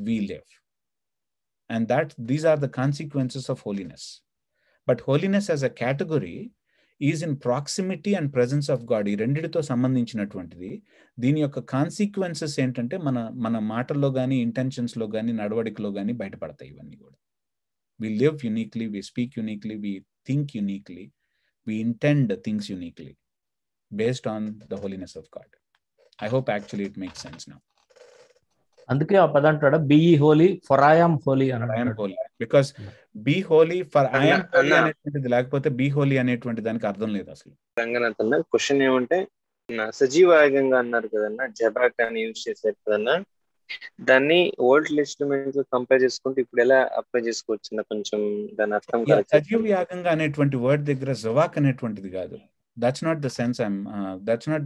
we live. And these are the consequences of holiness. But holiness as a category is in proximity and presence of God. ఈ రెండిటితో సంబంధించినటువంటిది. దీని యొక్క consequences ఏంటంటే మన మాటల్లో కానీ, ఇంటెన్షన్స్లో కానీ, నడవడికలో కానీ బయటపడతాయి ఇవన్నీ కూడా. We live uniquely, we speak uniquely, we think uniquely, we intend things uniquely based on the holiness of God. I hope actually it makes sense now. అందుకే ఆ పదం అంటాడు, be ye holy for I am holy అని. I am holy because be holy for I am holy అనేటువంటిది లేకపోతే be holy అనేటువంటి దానికి అర్థం లేదు అసలు. రంగనాథ్ అన్న క్వశ్చన్ ఏమంటే, సజీవయాగంగా అన్నారు కదన్నా, జబాక్ అని యూజ్ చేశారు కదన్నా, దాన్ని ఓల్డ్ టెస్టమెంట్ లో కంపేర్ చేసుకుంటే ఇప్పుడు ఎలా అప్లై చేసుకోవచ్చు? కొంచెం దాని అర్థం సజీవ యాగంగా అనేటువంటి వర్డ్ దగ్గర జవాక్ అనేటువంటిది కాదు. That's not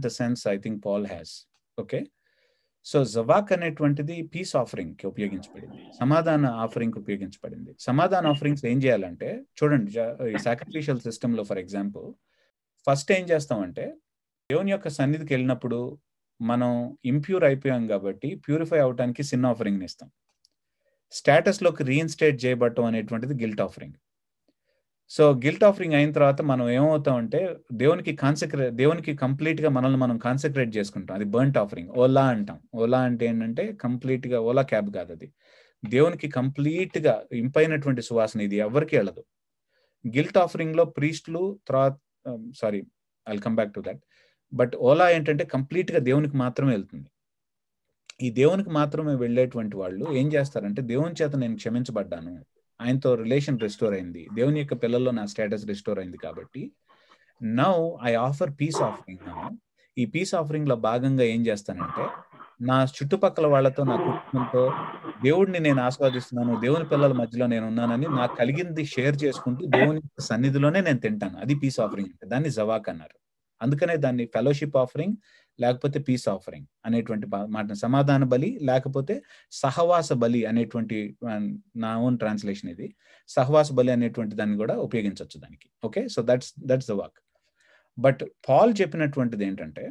the sense I think Paul has. Okay, so జవాక్ అనేటువంటిది పీస్ ఆఫరింగ్ కి ఉపయోగించబడింది, సమాధాన ఆఫరింగ్ కి ఉపయోగించబడింది. సమాధాన ఆఫరింగ్స్ ఏం చేయాలంటే చూడండి, సాక్రిఫిషియల్ సిస్టమ్ లో ఫర్ ఎగ్జాంపుల్ ఫస్ట్ ఏం చేస్తామంటే దేవుని యొక్క సన్నిధికి వెళ్ళినప్పుడు మనం ఇంప్యూర్ అయిపోయాం కాబట్టి ప్యూరిఫై అవడానికి సిన్ ఆఫరింగ్ని ఇస్తాం. స్టేటస్లోకి రీఇన్స్టేట్ చేయబడటం అనేటువంటిది guilt offering. So guilt offering అయిన తర్వాత మనం ఏమవుతామంటే దేవునికి కంప్లీట్గా మనల్ని మనం కాన్సన్ట్రేట్ చేసుకుంటాం. అది బర్ంట్ ఆఫరింగ్, ఓలా అంటాం. ఓలా అంటే ఏంటంటే కంప్లీట్గా, ఓలా క్యాబ్ కాదు అది, దేవునికి కంప్లీట్గా ఇంపైనటువంటి సువాసన, ఇది ఎవరికి వెళ్ళదు. గిల్ట్ ఆఫరింగ్లో ప్రీస్టులు తర్వాత I'll come back to that. But Ola ఏంటంటే కంప్లీట్గా దేవునికి మాత్రమే వెళ్తుంది. ఈ దేవునికి మాత్రమే వెళ్ళేటువంటి వాళ్ళు ఏం చేస్తారంటే, దేవుని చేత నేను క్షమించబడ్డాను, ఆయనతో రిలేషన్ రెస్టోర్ అయింది, దేవుని యొక్క పిల్లల్లో నా స్టేటస్ రెస్టోర్ అయింది కాబట్టి now I offer piece offering. ఈ పీస్ ఆఫరింగ్ లో భాగంగా ఏం చేస్తానంటే, నా చుట్టుపక్కల వాళ్ళతో, నా కుటుంబంతో దేవుడిని నేను ఆస్వాదిస్తున్నాను, దేవుని పిల్లల మధ్యలో నేను ఉన్నానని నాకు కలిగింది షేర్ చేసుకుంటూ దేవుని సన్నిధిలోనే నేను తింటాను. అది పీస్ ఆఫరింగ్ అంటే. దాన్ని జవాక్ అన్నారు. అందుకనే దాన్ని ఫెలోషిప్ ఆఫరింగ్ లేకపోతే పీస్ ఆఫరింగ్ అనేటువంటి మాట, సమాధాన బలి లేకపోతే సహవాస బలి అనేటువంటి నా ఓన్ ట్రాన్స్లేషన్ ఇది. సహవాస బలి అనేటువంటి దాన్ని కూడా ఉపయోగించవచ్చు దానికి. Okay, so that's the walk. But Paul చెప్పినటువంటిది ఏంటంటే,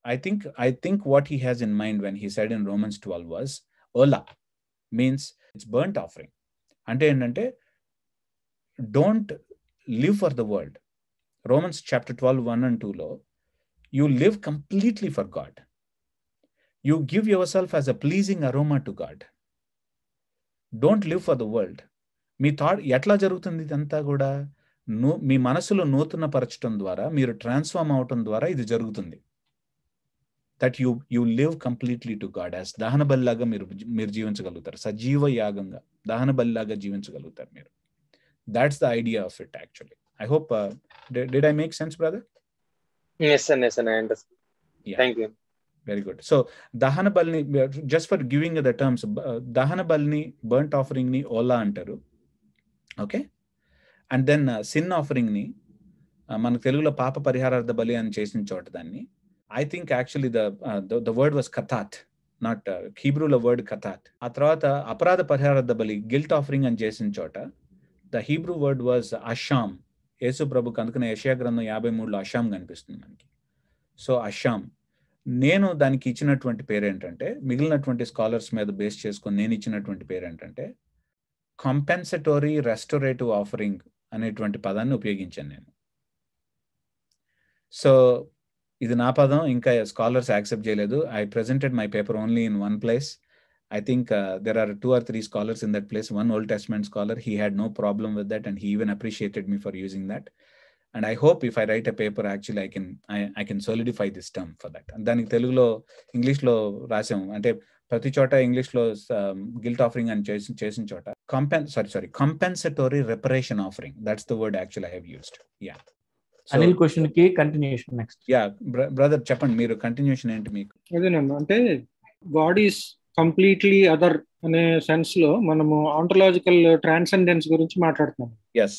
I think what he has in mind when he said in Romans 12 was ola, means it's burnt offering. అంటే ఏంటంటే, don't live for the world. Romans chapter 12 1 and 2 లో you live completely for God. You give yourself as a pleasing aroma to God. Don't live for the world. Me thought ఎట్లా జరుగుతుంది ఇదంతా కూడా? మీ మనసులో నూతన పరచడం ద్వారా, మీరు ట్రాన్స్ఫార్మ్ అవటం ద్వారా ఇది జరుగుతుంది. That you live completely to God. As దహన బలిలాగా మీరు జీవించగలుగుతారు, సజీవ యాగంగా దహన బలిలాగా జీవించగలుగుతారు మీరు. That's the idea of it actually. I hope did I make sense brother? Yes sir, I understand. Thank you. Very good. So దహన బలిని, just for giving the terms, దహన బలిని, burnt offering ని ఓలా అంటారు. Okay, and then sin offering ని మన తెలుగులో పాప పరిహారార్థ బలి అని చేసిన చోట దాన్ని, I think actually the word was katat, not Hebrew word katat. ఆ తర్వాత అపరాధ పరిహారార్థ బలి, గిల్ట్ ఆఫరింగ్ అని చేసిన చోట the Hebrew word was asham. యేసు ప్రభుకి అందుకనే యెషయా గ్రంథం 53లో అషాం కనిపిస్తుంది మనకి. సో అషాం, నేను దానికి ఇచ్చినటువంటి పేరు ఏంటంటే, మిగిలినటువంటి స్కాలర్స్ మీద బేస్ చేసుకొని నేను ఇచ్చినటువంటి పేరు ఏంటంటే, కాంపెన్సటరీ రెస్టోరేటివ్ ఆఫరింగ్ అనేటువంటి పదాన్ని ఉపయోగించాను నేను. సో ఇది నా పదం, ఇంకా స్కాలర్స్ యాక్సెప్ట్ చేయలేదు. I presented my paper only in one place. I think there are 2 or 3 scholars in that place. One Old Testament scholar, he had no problem with that and he even appreciated me for using that. And I hope if I write a paper, actually I can solidify this term for that. And దానికి తెలుగులో ఇంగ్లీష్లో రాసాం, అంటే ప్రతి చోట ఇంగ్లీష్లో guilt offering అని చేసిన చోట compensatory reparation offering, that's the word actually I have used. Yeah, Anil question కి కంటిన్యూషన్ నెక్స్ట్. యా బ్రదర్ చెప్పండి, మీరు కంటిన్యూషన్ ఏంటి మీకు? అదేనమ్మా, అంటే గాడ్ ఈస్ కంప్లీట్లీ అదర్ అనే సెన్స్ లో మనము ఆంటలాజికల్ ట్రాన్సెండెన్స్ గురించి మాట్లాడుతున్నాం. yes,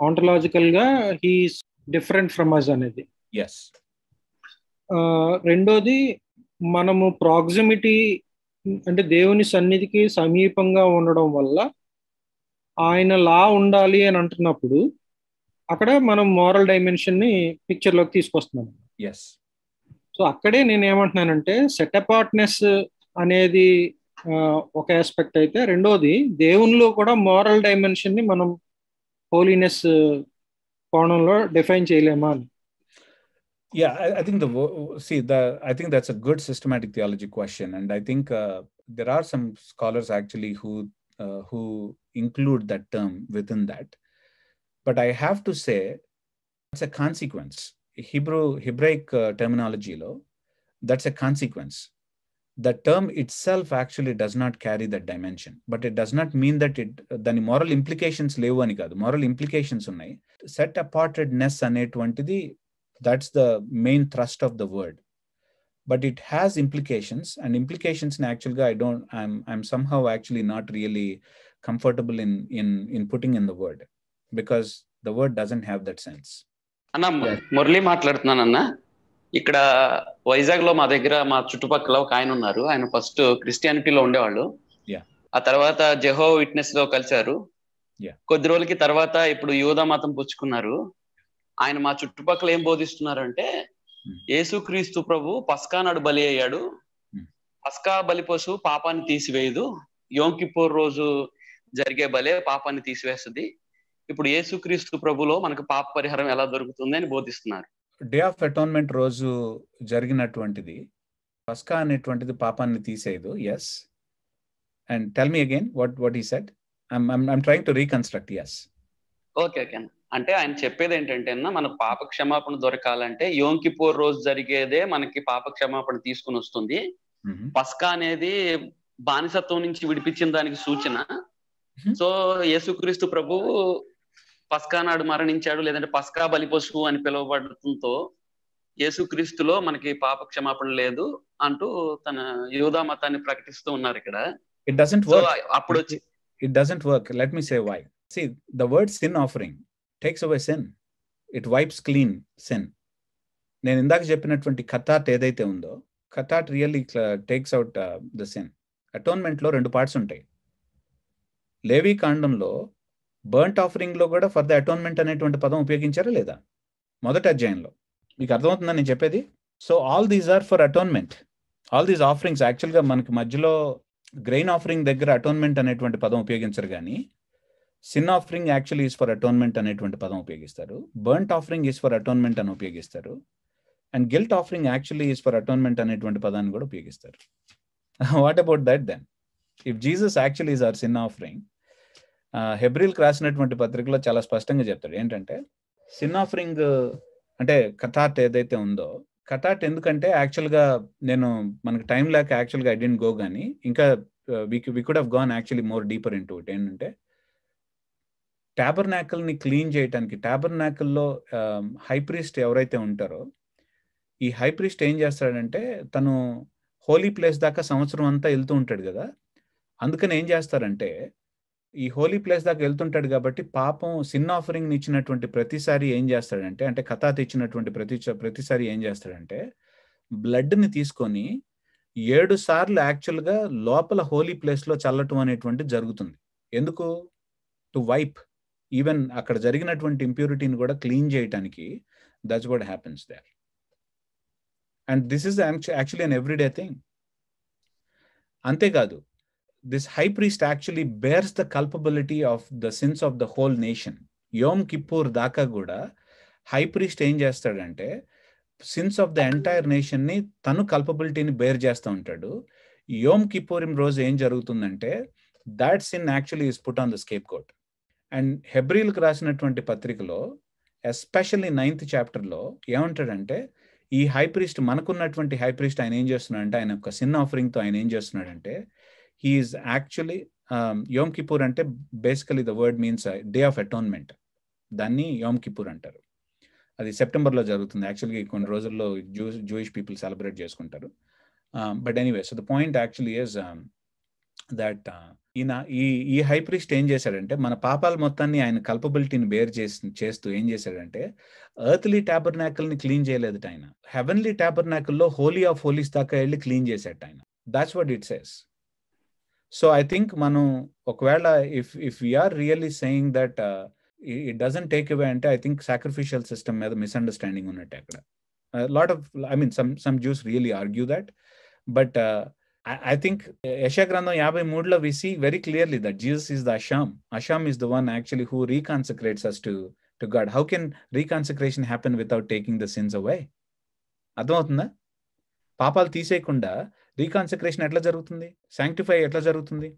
ఆంటలాజికల్ గా హీస్ డిఫరెంట్ ఫ్రమ్ అస్ అనేది. yes. రెండోది, మనము ప్రాక్సిమిటీ అంటే దేవుని సన్నిధికి సమీపంగా ఉండడం వల్ల ఆయన లా ఉండాలి అని అంటున్నప్పుడు అక్కడ మనం మోరల్ డైమెన్షన్ ని పిక్చర్ లోకి తీసుకొస్తున్నాం. yes. సో అక్కడే నేను ఏమంటున్నానంటే, సెట్ అపార్ట్నెస్ అనేది ఒక ఆస్పెక్ట్ అయితే, రెండోది దేవునిలో కూడా మోరల్ డైమెన్షన్ ని మనం హోలీనెస్ కోణంలో డిఫైన్ చేయలేమా అని. Yeah, I think I think that's a good systematic theology question, and I think there are some scholars actually who include that term within that, but I have to say it's a consequence. Hebraic terminology lo, that's a consequence. The term itself actually does not carry that dimension, but it does not mean that dani moral implications levu ani kaadu. Moral implications unnai. Set apartedness అనేటువంటిది, that's the main thrust of the word, but it has implications, and implications in actually I'm somehow actually not really comfortable in putting in the word, because the word doesn't have that sense. అన్న మురళి మాట్లాడుతున్నానన్నా. ఇక్కడ వైజాగ్ లో మా దగ్గర, మా చుట్టుపక్కల ఒక ఆయన ఉన్నారు. ఆయన ఫస్ట్ క్రిస్టియానిటీలో ఉండేవాళ్ళు, ఆ తర్వాత జెహోవా విట్నెస్ లో కలిశారు. కొద్ది రోజులకి తర్వాత ఇప్పుడు యూదా మతం పుచ్చుకున్నారు. ఆయన మా చుట్టుపక్కల ఏం బోధిస్తున్నారంటే, యేసుక్రీస్తు ప్రభు పస్కా నాడు బలి అయ్యాడు, పస్కా బలి పశువు పాపాన్ని తీసివేయదు, యోమ్ కిప్పూర్ రోజు జరిగే బలే పాపాన్ని తీసివేస్తుంది, ఇప్పుడు యేసుక్రీస్తు ప్రభులో మనకు పాప పరిహారం ఎలా దొరుకుతుంది అని బోధిస్తున్నారు. డే ఆఫ్ అటాన్మెంట్ రోజు జరిగినటువంటిది పస్కా అనేటువంటిది పాపాన్ని తీసేయదు. Yes, and tell me again what he said. I'm trying to reconstruct. Yes, okay okay. అంటే ఆయన చెప్పేది ఏంటంటే అన్న, మన పాప క్షమాపణ దొరకాలంటే యోమ్ కిప్పూర్ రోజు జరిగేదే మనకి పాప క్షమాపణ తీసుకుని వస్తుంది. పస్కా అనేది బానిసత్వం నుంచి విడిపించిన దానికి సూచన. సో యేసుక్రీస్తు ప్రభువు పస్కా నాడు మరణించాడు, లేదంటే పస్కా బలి పశువు అని పిలువబడటంతో యేసుక్రీస్తులో మనకి పాప క్షమాపణ లేదు అంటూ తన యూదా మతాన్ని ప్రకటిస్తూ ఉన్నారు ఇక్కడ. It doesn't work. అప్పుడు It doesn't work. Let me say why. See, the word sin offering takes away sin. It wipes clean sin. నేను ఇందాక చెప్పినటువంటి కథాట్ ఏదైతే ఉందో, కథాట్ really takes out the sin. అటోన్మెంట్లో 2 పార్ట్స్ ఉంటాయి. లేవీ కాండంలో బర్ంట్ ఆఫరింగ్ లో కూడా ఫర్ ద అటోన్మెంట్ అనేటువంటి పదం ఉపయోగించారా లేదా? మొదటి అధ్యాయంలో. మీకు అర్థమవుతుందా నేను చెప్పేది? So all these are for atonement. All these offerings యాక్చువల్గా మనకి మధ్యలో గ్రెయిన్ ఆఫరింగ్ దగ్గర అటోన్మెంట్ అనేటువంటి పదం ఉపయోగించరు, కానీ sin offering actually is for atonement అనేటువంటి పదం ఉపయోగిస్తారు. Burnt offering is for atonement అని ఉపయోగిస్తారు. And guilt offering actually is for atonement అనేటువంటి పదాన్ని కూడా ఉపయోగిస్తారు. What about that then? If Jesus actually is our sin offering, హెబ్రీల్కి రాసినటువంటి పత్రికలో చాలా స్పష్టంగా చెప్తాడు ఏంటంటే, సిన్ ఆఫరింగ్ అంటే కథాట్ ఏదైతే ఉందో, కథాట్ ఎందుకంటే యాక్చువల్గా మనకు టైం లేక యాక్చువల్గా ఐ డెంట్ గో, కానీ ఇంకా we could have gone actually more deeper in to it. ఏంటంటే టాబర్నాకల్ని క్లీన్ చేయడానికి, టాబర్నాకల్లో హై ప్రీస్ట్ ఎవరైతే ఉంటారో, ఈ హై ప్రీస్ట్ ఏం చేస్తాడంటే తను హోలీ ప్లేస్ దాకా సంవత్సరం అంతా వెళ్తూ ఉంటాడు కదా. అందుకని ఏం చేస్తారంటే ఈ హోలీ ప్లేస్ దాకా వెళ్తుంటాడు కాబట్టి పాపం సిన్ ఆఫరింగ్ ఇచ్చినటువంటి ప్రతిసారి ఏం చేస్తాడంటే, అంటే కథాత్ ఇచ్చినటువంటి ప్రతిసారి ఏం చేస్తాడంటే బ్లడ్ని తీసుకొని 7 సార్లు యాక్చువల్గా లోపల హోలీ ప్లేస్లో చల్లటం అనేటువంటి జరుగుతుంది. ఎందుకు? టు వైప్ ఈవెన్ అక్కడ జరిగినటువంటి ఇంప్యూరిటీని కూడా క్లీన్ చేయటానికి. That's what happens there. And this is actually an everyday thing. అంతేకాదు, this high priest actually bears the culpability of the sins of the whole nation. Yom Kippur దాకా కూడా high priest ఏం చేస్తాడంటే since of the entire nation ని తను కల్పబిలిటీని bear చేస్తూ ఉంటాడు. యోమ్ కిప్పూరిం రోజు ఏం జరుగుతుందంటే that sin actually is put on the scapegoat. And హెబ్రీల్కి రాసినటువంటి పత్రికలో ఎస్పెషల్లీ 9th చాప్టర్లో ఏమంటాడంటే, ఈ హై ప్రీస్ట్ మనకున్నటువంటి హై ప్రీస్ట్ ఆయన ఏం చేస్తున్నాడంటే, ఆయన ఒక సిన్ ఆఫరింగ్తో ఆయన ఏం చేస్తున్నాడంటే, he is actually Yom Kippur అంటే basically the word means day of atonement. దాన్ని యోమ్ కిప్పూర్ అంటారు. అది సెప్టెంబర్లో జరుగుతుంది. యాక్చువల్గా కొన్ని రోజుల్లో జూయిష్ పీపుల్ సెలబ్రేట్ చేసుకుంటారు. But anyway, so the point actually is that ఈ హై ప్రీస్ట్ ఏం చేశాడంటే మన పాపాల మొత్తాన్ని ఆయన కల్పబిలిటీని బేర్ చేస్తూ ఏం చేశాడంటే ఎర్త్లీ టాబర్నాకల్ని క్లీన్ చేయలేదు ఆయన. హెవెన్లీ టాబర్నాకల్లో హోలీ ఆఫ్ హోలీస్ దాకా వెళ్ళి క్లీన్ చేశాడు ఆయన. That's what it says. So I think మనం ఒకవేళ if we are really saying that it doesn't take away అంటే, ఐ థింక్ సాక్రిఫిషియల్ సిస్టమ్ మీద మిస్అండర్స్టాండింగ్ ఉన్నట్టు అక్కడ. Lot of some Jews really argue that, but I think యెషయా గ్రంథం 53లో we see very clearly that Jesus is the Asham. Asham is the one actually who reconsecrates us to God. How can reconsecration happen without taking the sins away? అర్థమవుతుందా? పాపాలు తీసేయకుండా రీకాన్సక్రేషన్ ఎట్లా జరుగుతుంది? Sanctify ఎట్లా జరుగుతుంది?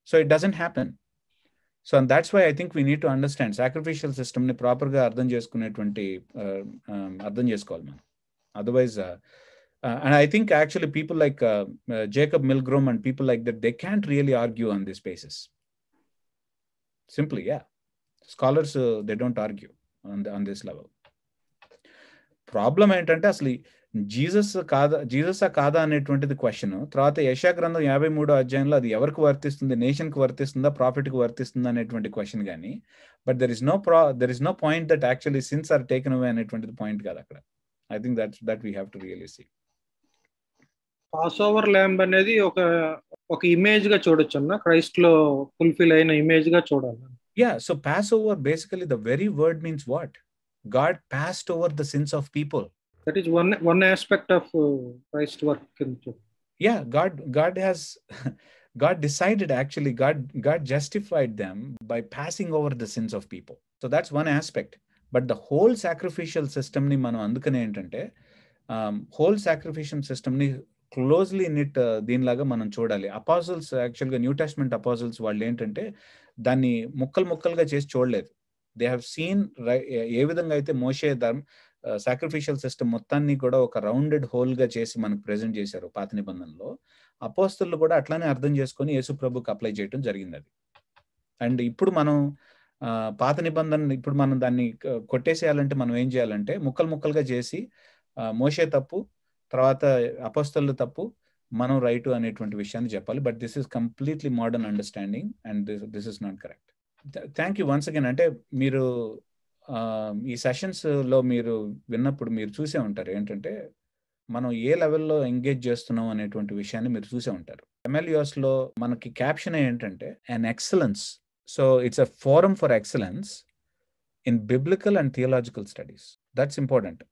So it doesn't happen. So and that's why I think we need to understand sacrificial సిస్టమ్ని ప్రాపర్గా అర్థం చేసుకోవాలి మనం. Otherwise and I think actually people like Jacob Milgrom and people like that, they can't really argue on this basis. Simply, yeah. Scholars, they don't argue on this level. Problem ఏంటంటే అసలు జీససా కాదా అనేటువంటిది question. తర్వాత యెషయా గ్రంథం 53వ అధ్యాయంలో అది ఎవరికి వర్తిస్తుంది? నేషన్కి వర్తిస్తుందా, ప్రాఫిట్కి వర్తిస్తుందా అనేటువంటి క్వశ్చన్. కానీ but there is no point that actually sins are taken away అనేటువంటిది పాయింట్ కాదు అక్కడ. I think that we have to really see. Passover lamb అనేది ఒక ఇమేజ్ గా చూడొచ్చు అన్న, క్రైస్ట్ లో ఫుల్ఫిల్ అయిన ఇమేజ్ గా చూడాలి. Yeah, so pass over basically the very word means what? God passed over the sins of people. That is one aspect of Christ's work. Yeah, God decided actually, God justified them by passing over the sins of people. So that's one aspect. But the whole sacrificial system ni మనం అందుకనే ఏంటంటే whole sacrificial system ni closely knit దీనిలాగా మనం చూడాలి. అపాజిల్స్ యాక్చువల్గా new testament అపాజిల్స్ వాళ్ళు ఏంటంటే దాన్ని ముక్కలుగా చేసి చూడలేదు. దే హ్యావ్ సీన్ ఏ విధంగా అయితే మోషే సాక్రిఫిషియల్ సిస్టమ్ మొత్తాన్ని కూడా ఒక రౌండెడ్ హోల్ గా చేసి మనకు ప్రెజెంట్ చేశారు పాత నిబంధనలో. అపోస్తలు కూడా అట్లానే అర్థం చేసుకొని యేసు ప్రభుకి అప్లై చేయడం జరిగింది అది. అండ్ ఇప్పుడు మనం పాత నిబంధన ఇప్పుడు మనం దాన్ని కొట్టేసేయాలంటే మనం ఏం చేయాలంటే ముక్కలు ముక్కలుగా చేసి మోషే తప్పు, తర్వాత అపోస్తలు తప్పు, మనం రైట్ అనేటువంటి విషయాన్ని చెప్పాలి. But this is completely modern understanding and this is not correct. Thank you once again. అంటే మీరు ఈ సెషన్స్ లో మీరు విన్నప్పుడు మీరు చూసే ఉంటారు ఏంటంటే మనం ఏ లెవెల్లో ఎంగేజ్ చేస్తున్నాం అనేటువంటి విషయాన్ని మీరు చూసే ఉంటారు. MLUS లో మనకి క్యాప్షన్ ఏంటంటే an excellence. So it's a forum for excellence in biblical and theological studies. That's important.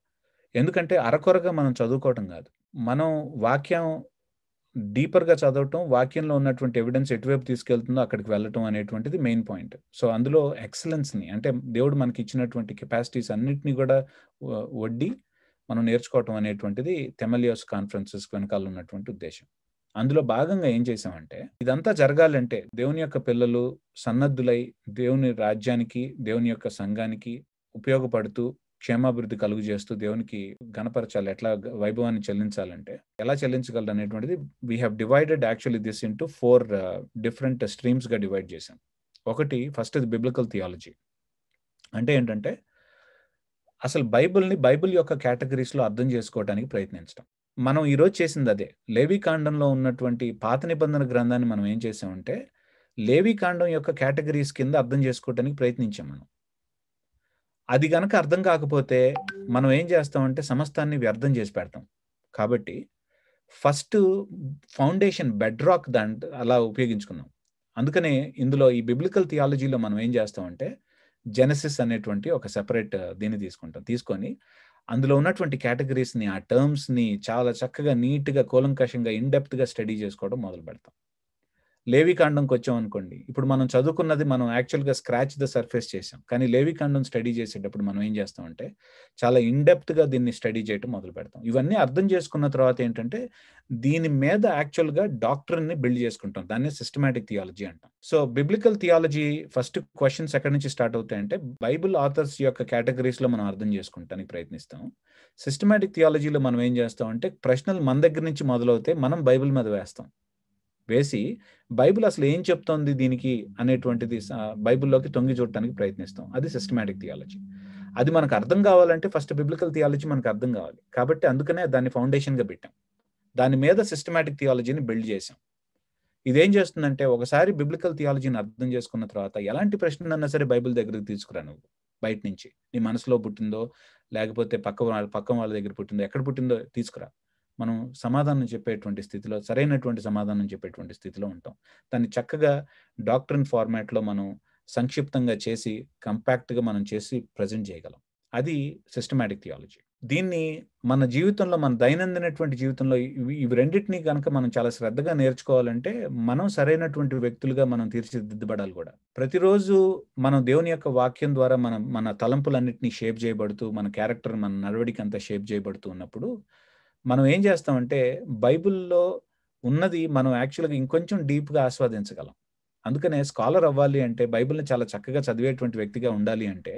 ఎందుకంటే అరకొరగా మనం చదువుకోవటం కాదు, మనం వాక్యం డీపర్గా చదవటం, వాక్యంలో ఉన్నటువంటి ఎవిడెన్స్ ఎటువైపు తీసుకెళ్తుందో అక్కడికి వెళ్ళటం అనేటువంటిది మెయిన్ పాయింట్. సో అందులో ఎక్సలెన్స్ని అంటే దేవుడు మనకి ఇచ్చినటువంటి కెపాసిటీస్ అన్నిటినీ కూడా వడ్డీ మనం నేర్చుకోవటం అనేటువంటిది MLUS కాన్ఫరెన్సెస్ వెనకాల ఉన్నటువంటి ఉద్దేశం. అందులో భాగంగా ఏం చేసామంటే ఇదంతా జరగాలంటే దేవుని యొక్క పిల్లలు సన్నద్ధులై దేవుని రాజ్యానికి, దేవుని యొక్క సంఘానికి ఉపయోగపడుతూ క్షేమాభివృద్ధి కలుగు చేస్తూ దేవునికి గణపరచాలి, ఎట్లా వైభవాన్ని చెల్లించాలంటే ఎలా చెల్లించగలరు అనేటువంటిది we have divided actually this into 4 different streams గా డివైడ్ చేశాం. ఒకటి ఫస్ట్ ఇది బిబ్లికల్ థియాలజీ. అంటే ఏంటంటే అసలు బైబిల్ యొక్క కేటగిరీస్ లో అర్థం చేసుకోవడానికి ప్రయత్నించడం. మనం ఈరోజు చేసింది అదే. లేవీకాండంలో ఉన్నటువంటి పాత నిబంధన గ్రంథాన్ని మనం ఏం చేసామంటే లేవీకాండం యొక్క కేటగిరీస్ కింద అర్థం చేసుకోవడానికి ప్రయత్నించాం మనం. అది గనక అర్థం కాకపోతే మనం ఏం చేస్తామంటే సమస్తాన్ని వ్యర్థం చేసి పెడతాం. కాబట్టి ఫస్ట్ ఫౌండేషన్ బెడ్ రాక్ అలా ఉపయోగించుకున్నాం. అందుకనే ఇందులో ఈ బిబ్లికల్ థియాలజీలో మనం ఏం చేస్తామంటే జెనసిస్ అనేటువంటి ఒక సెపరేట్ దీన్ని తీసుకొని అందులో ఉన్నటువంటి కేటగిరీస్ని, ఆ టర్మ్స్ని చాలా చక్కగా నీట్గా కూలంకషంగా ఇన్డెప్త్గా స్టడీ చేసుకోవడం మొదలు పెడతాం. లేవీకాండంకి వచ్చాం అనుకోండి, ఇప్పుడు మనం చదువుకున్నది మనం యాక్చువల్గా స్క్రాచ్ ద సర్ఫేస్ చేసాం, కానీ లేవీకాండం స్టడీ చేసేటప్పుడు మనం ఏం చేస్తామంటే చాలా ఇన్డెప్త్గా దీన్ని స్టడీ చేయడం మొదలు పెడతాం. ఇవన్నీ అర్థం చేసుకున్న తర్వాత ఏంటంటే దీని మీద యాక్చువల్గా డాక్టర్ని బిల్డ్ చేసుకుంటాం. దాన్ని సిస్టమాటిక్ థియాలజీ అంటాం. So biblical theology first questions ఎక్కడి నుంచి స్టార్ట్ అవుతాయంటే బైబిల్ ఆథర్స్ యొక్క కేటగిరీస్లో మనం అర్థం చేసుకుంటానికి ప్రయత్నిస్తాం. సిస్టమాటిక్ థియాలజీలో మనం ఏం చేస్తామంటే ప్రశ్నలు మన దగ్గర నుంచి మొదలవుతే మనం బైబిల్ మీద వేసి బైబిల్ అసలు ఏం చెప్తోంది దీనికి అనేటువంటిది బైబిల్లోకి తొంగి చూడటానికి ప్రయత్నిస్తాం. అది సిస్టమాటిక్ థియాలజీ. అది మనకు అర్థం కావాలంటే ఫస్ట్ బిబ్లికల్ థియాలజీ మనకు అర్థం కావాలి. కాబట్టి అందుకనే దాన్ని ఫౌండేషన్గా పెట్టాం. దాని మీద సిస్టమాటిక్ థియాలజీని బిల్డ్ చేసాం. ఇదేం చేస్తుందంటే ఒకసారి బిబ్లికల్ థియాలజీని అర్థం చేసుకున్న తర్వాత ఎలాంటి ప్రశ్నలన్నా సరే బైబిల్ దగ్గరికి తీసుకురా, నువ్వు బయట నుంచి నీ మనసులో పుట్టిందో లేకపోతే పక్క వాళ్ళ దగ్గర పుట్టిందో ఎక్కడ పుట్టిందో తీసుకురా, మనం సమాధానం చెప్పేటువంటి స్థితిలో, సరైనటువంటి సమాధానం చెప్పేటువంటి స్థితిలో ఉంటాం. దాన్ని చక్కగా డాక్ట్రిన్ ఫార్మాట్లో మనం సంక్షిప్తంగా చేసి కంపాక్ట్గా మనం చేసి ప్రజెంట్ చేయగలం. అది సిస్టమాటిక్ థియాలజీ. దీన్ని మన జీవితంలో, మన దైనందినటువంటి జీవితంలో ఇవి రెండింటినీ కనుక మనం చాలా శ్రద్ధగా నేర్చుకోవాలంటే మనం సరైనటువంటి వ్యక్తులుగా మనం తీర్చిదిద్దబడాలి కూడా. ప్రతిరోజు మనం దేవుని యొక్క వాక్యం ద్వారా మన తలంపులన్నింటినీ షేప్ చేయబడుతూ, మన క్యారెక్టర్, మన నడవడికి అంతా షేప్ చేయబడుతూ ఉన్నప్పుడు మనం ఏం చేస్తామంటే బైబిల్లో ఉన్నది మనం యాక్చువల్గా ఇంకొంచెం డీప్గా ఆస్వాదించగలం. అందుకనే స్కాలర్ అవ్వాలి అంటే, బైబిల్ని చాలా చక్కగా చదివేటువంటి వ్యక్తిగా ఉండాలి అంటే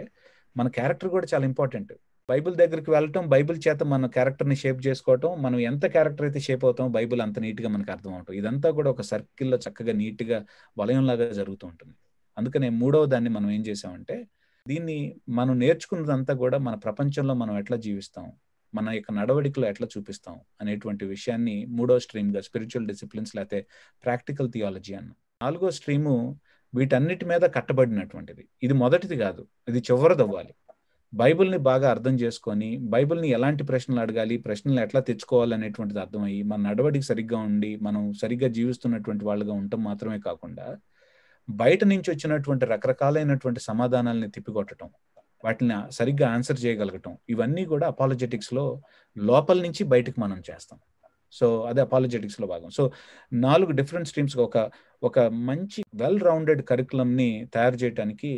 మన క్యారెక్టర్ కూడా చాలా ఇంపార్టెంట్. బైబిల్ దగ్గరికి వెళ్ళటం, బైబిల్ చేత మన క్యారెక్టర్ని షేప్ చేసుకోవటం, మనం ఎంత క్యారెక్టర్ అయితే షేప్ అవుతామో బైబిల్ అంత నీట్గా మనకు అర్థం అవటం, ఇదంతా కూడా ఒక సర్కిల్లో చక్కగా నీట్గా వలయంలాగా జరుగుతూ ఉంటుంది. అందుకనే మూడవ దాన్ని మనం ఏం చేసామంటే దీన్ని మనం నేర్చుకున్నదంతా కూడా మన ప్రపంచంలో మనం ఎట్లా జీవిస్తాం, మన యొక్క నడవడికలో ఎట్లా చూపిస్తాం అనేటువంటి విషయాన్ని మూడో స్ట్రీమ్గా స్పిరిచువల్ డిసిప్లిన్స్ లేకపోతే ప్రాక్టికల్ థియాలజీ అన్న. నాలుగో స్ట్రీము వీటన్నిటి మీద కట్టబడినటువంటిది. ఇది మొదటిది కాదు, ఇది చివరిది అవ్వాలి. బైబిల్ని బాగా అర్థం చేసుకొని బైబిల్ని ఎలాంటి ప్రశ్నలు అడగాలి, ప్రశ్నలు ఎట్లా తెచ్చుకోవాలి అనేటువంటిది అర్థమయ్యి మన నడవడికి సరిగ్గా ఉండి మనం సరిగ్గా జీవిస్తున్నటువంటి వాళ్ళుగా ఉండటం మాత్రమే కాకుండా బయట నుంచి వచ్చినటువంటి రకరకాలైనటువంటి సమాధానాలని తిప్పికొట్టడం, వాటిని సరిగ్గా ఆన్సర్ చేయగలగటం, ఇవన్నీ కూడా అపాలజెటిక్స్లో లోపల నుంచి బయటకు మనం చేస్తాం. సో అదే అపాలజెటిక్స్లో భాగం. సో 4 డిఫరెంట్ స్ట్రీమ్స్ ఒక మంచి వెల్ రౌండెడ్ కరికులంని తయారు చేయడానికి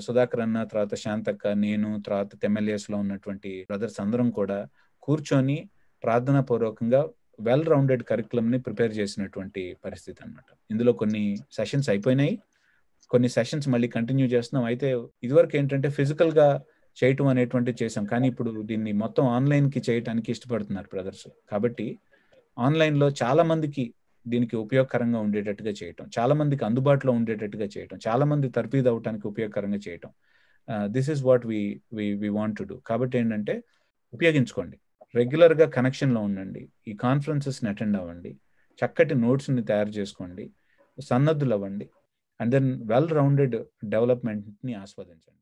సుధాకర్ అన్న, తర్వాత శాంతక్క, నేను, తర్వాత MLUSలో ఉన్నటువంటి బ్రదర్స్ అందరం కూడా కూర్చొని ప్రార్థనాపూర్వకంగా వెల్ రౌండెడ్ కరికులంని ప్రిపేర్ చేసినటువంటి పరిస్థితి అన్నమాట. ఇందులో కొన్ని సెషన్స్ అయిపోయినాయి, కొన్ని సెషన్స్ మళ్ళీ కంటిన్యూ చేస్తున్నాం. అయితే ఇదివరకు ఏంటంటే ఫిజికల్గా చేయటం అనేటువంటిది చేసాం. కానీ ఇప్పుడు దీన్ని మొత్తం ఆన్లైన్కి చేయటానికి ఇష్టపడుతున్నారు బ్రదర్స్. కాబట్టి ఆన్లైన్లో చాలా మందికి దీనికి ఉపయోగకరంగా ఉండేటట్టుగా చేయటం, చాలా మందికి అందుబాటులో ఉండేటట్టుగా చేయటం, చాలా మంది తర్ఫీదు అవటానికి ఉపయోగకరంగా చేయటం, this is what we want to do. కాబట్టి ఏంటంటే ఉపయోగించుకోండి, రెగ్యులర్గా కనెక్షన్లో ఉండండి, ఈ కాన్ఫరెన్సెస్ని అటెండ్ అవ్వండి, చక్కటి నోట్స్ని తయారు చేసుకోండి, సన్నద్ధులు అవ్వండి, అండ్ దెన్ వెల్ రౌండెడ్ డెవలప్మెంట్ని ఆస్వాదించండి.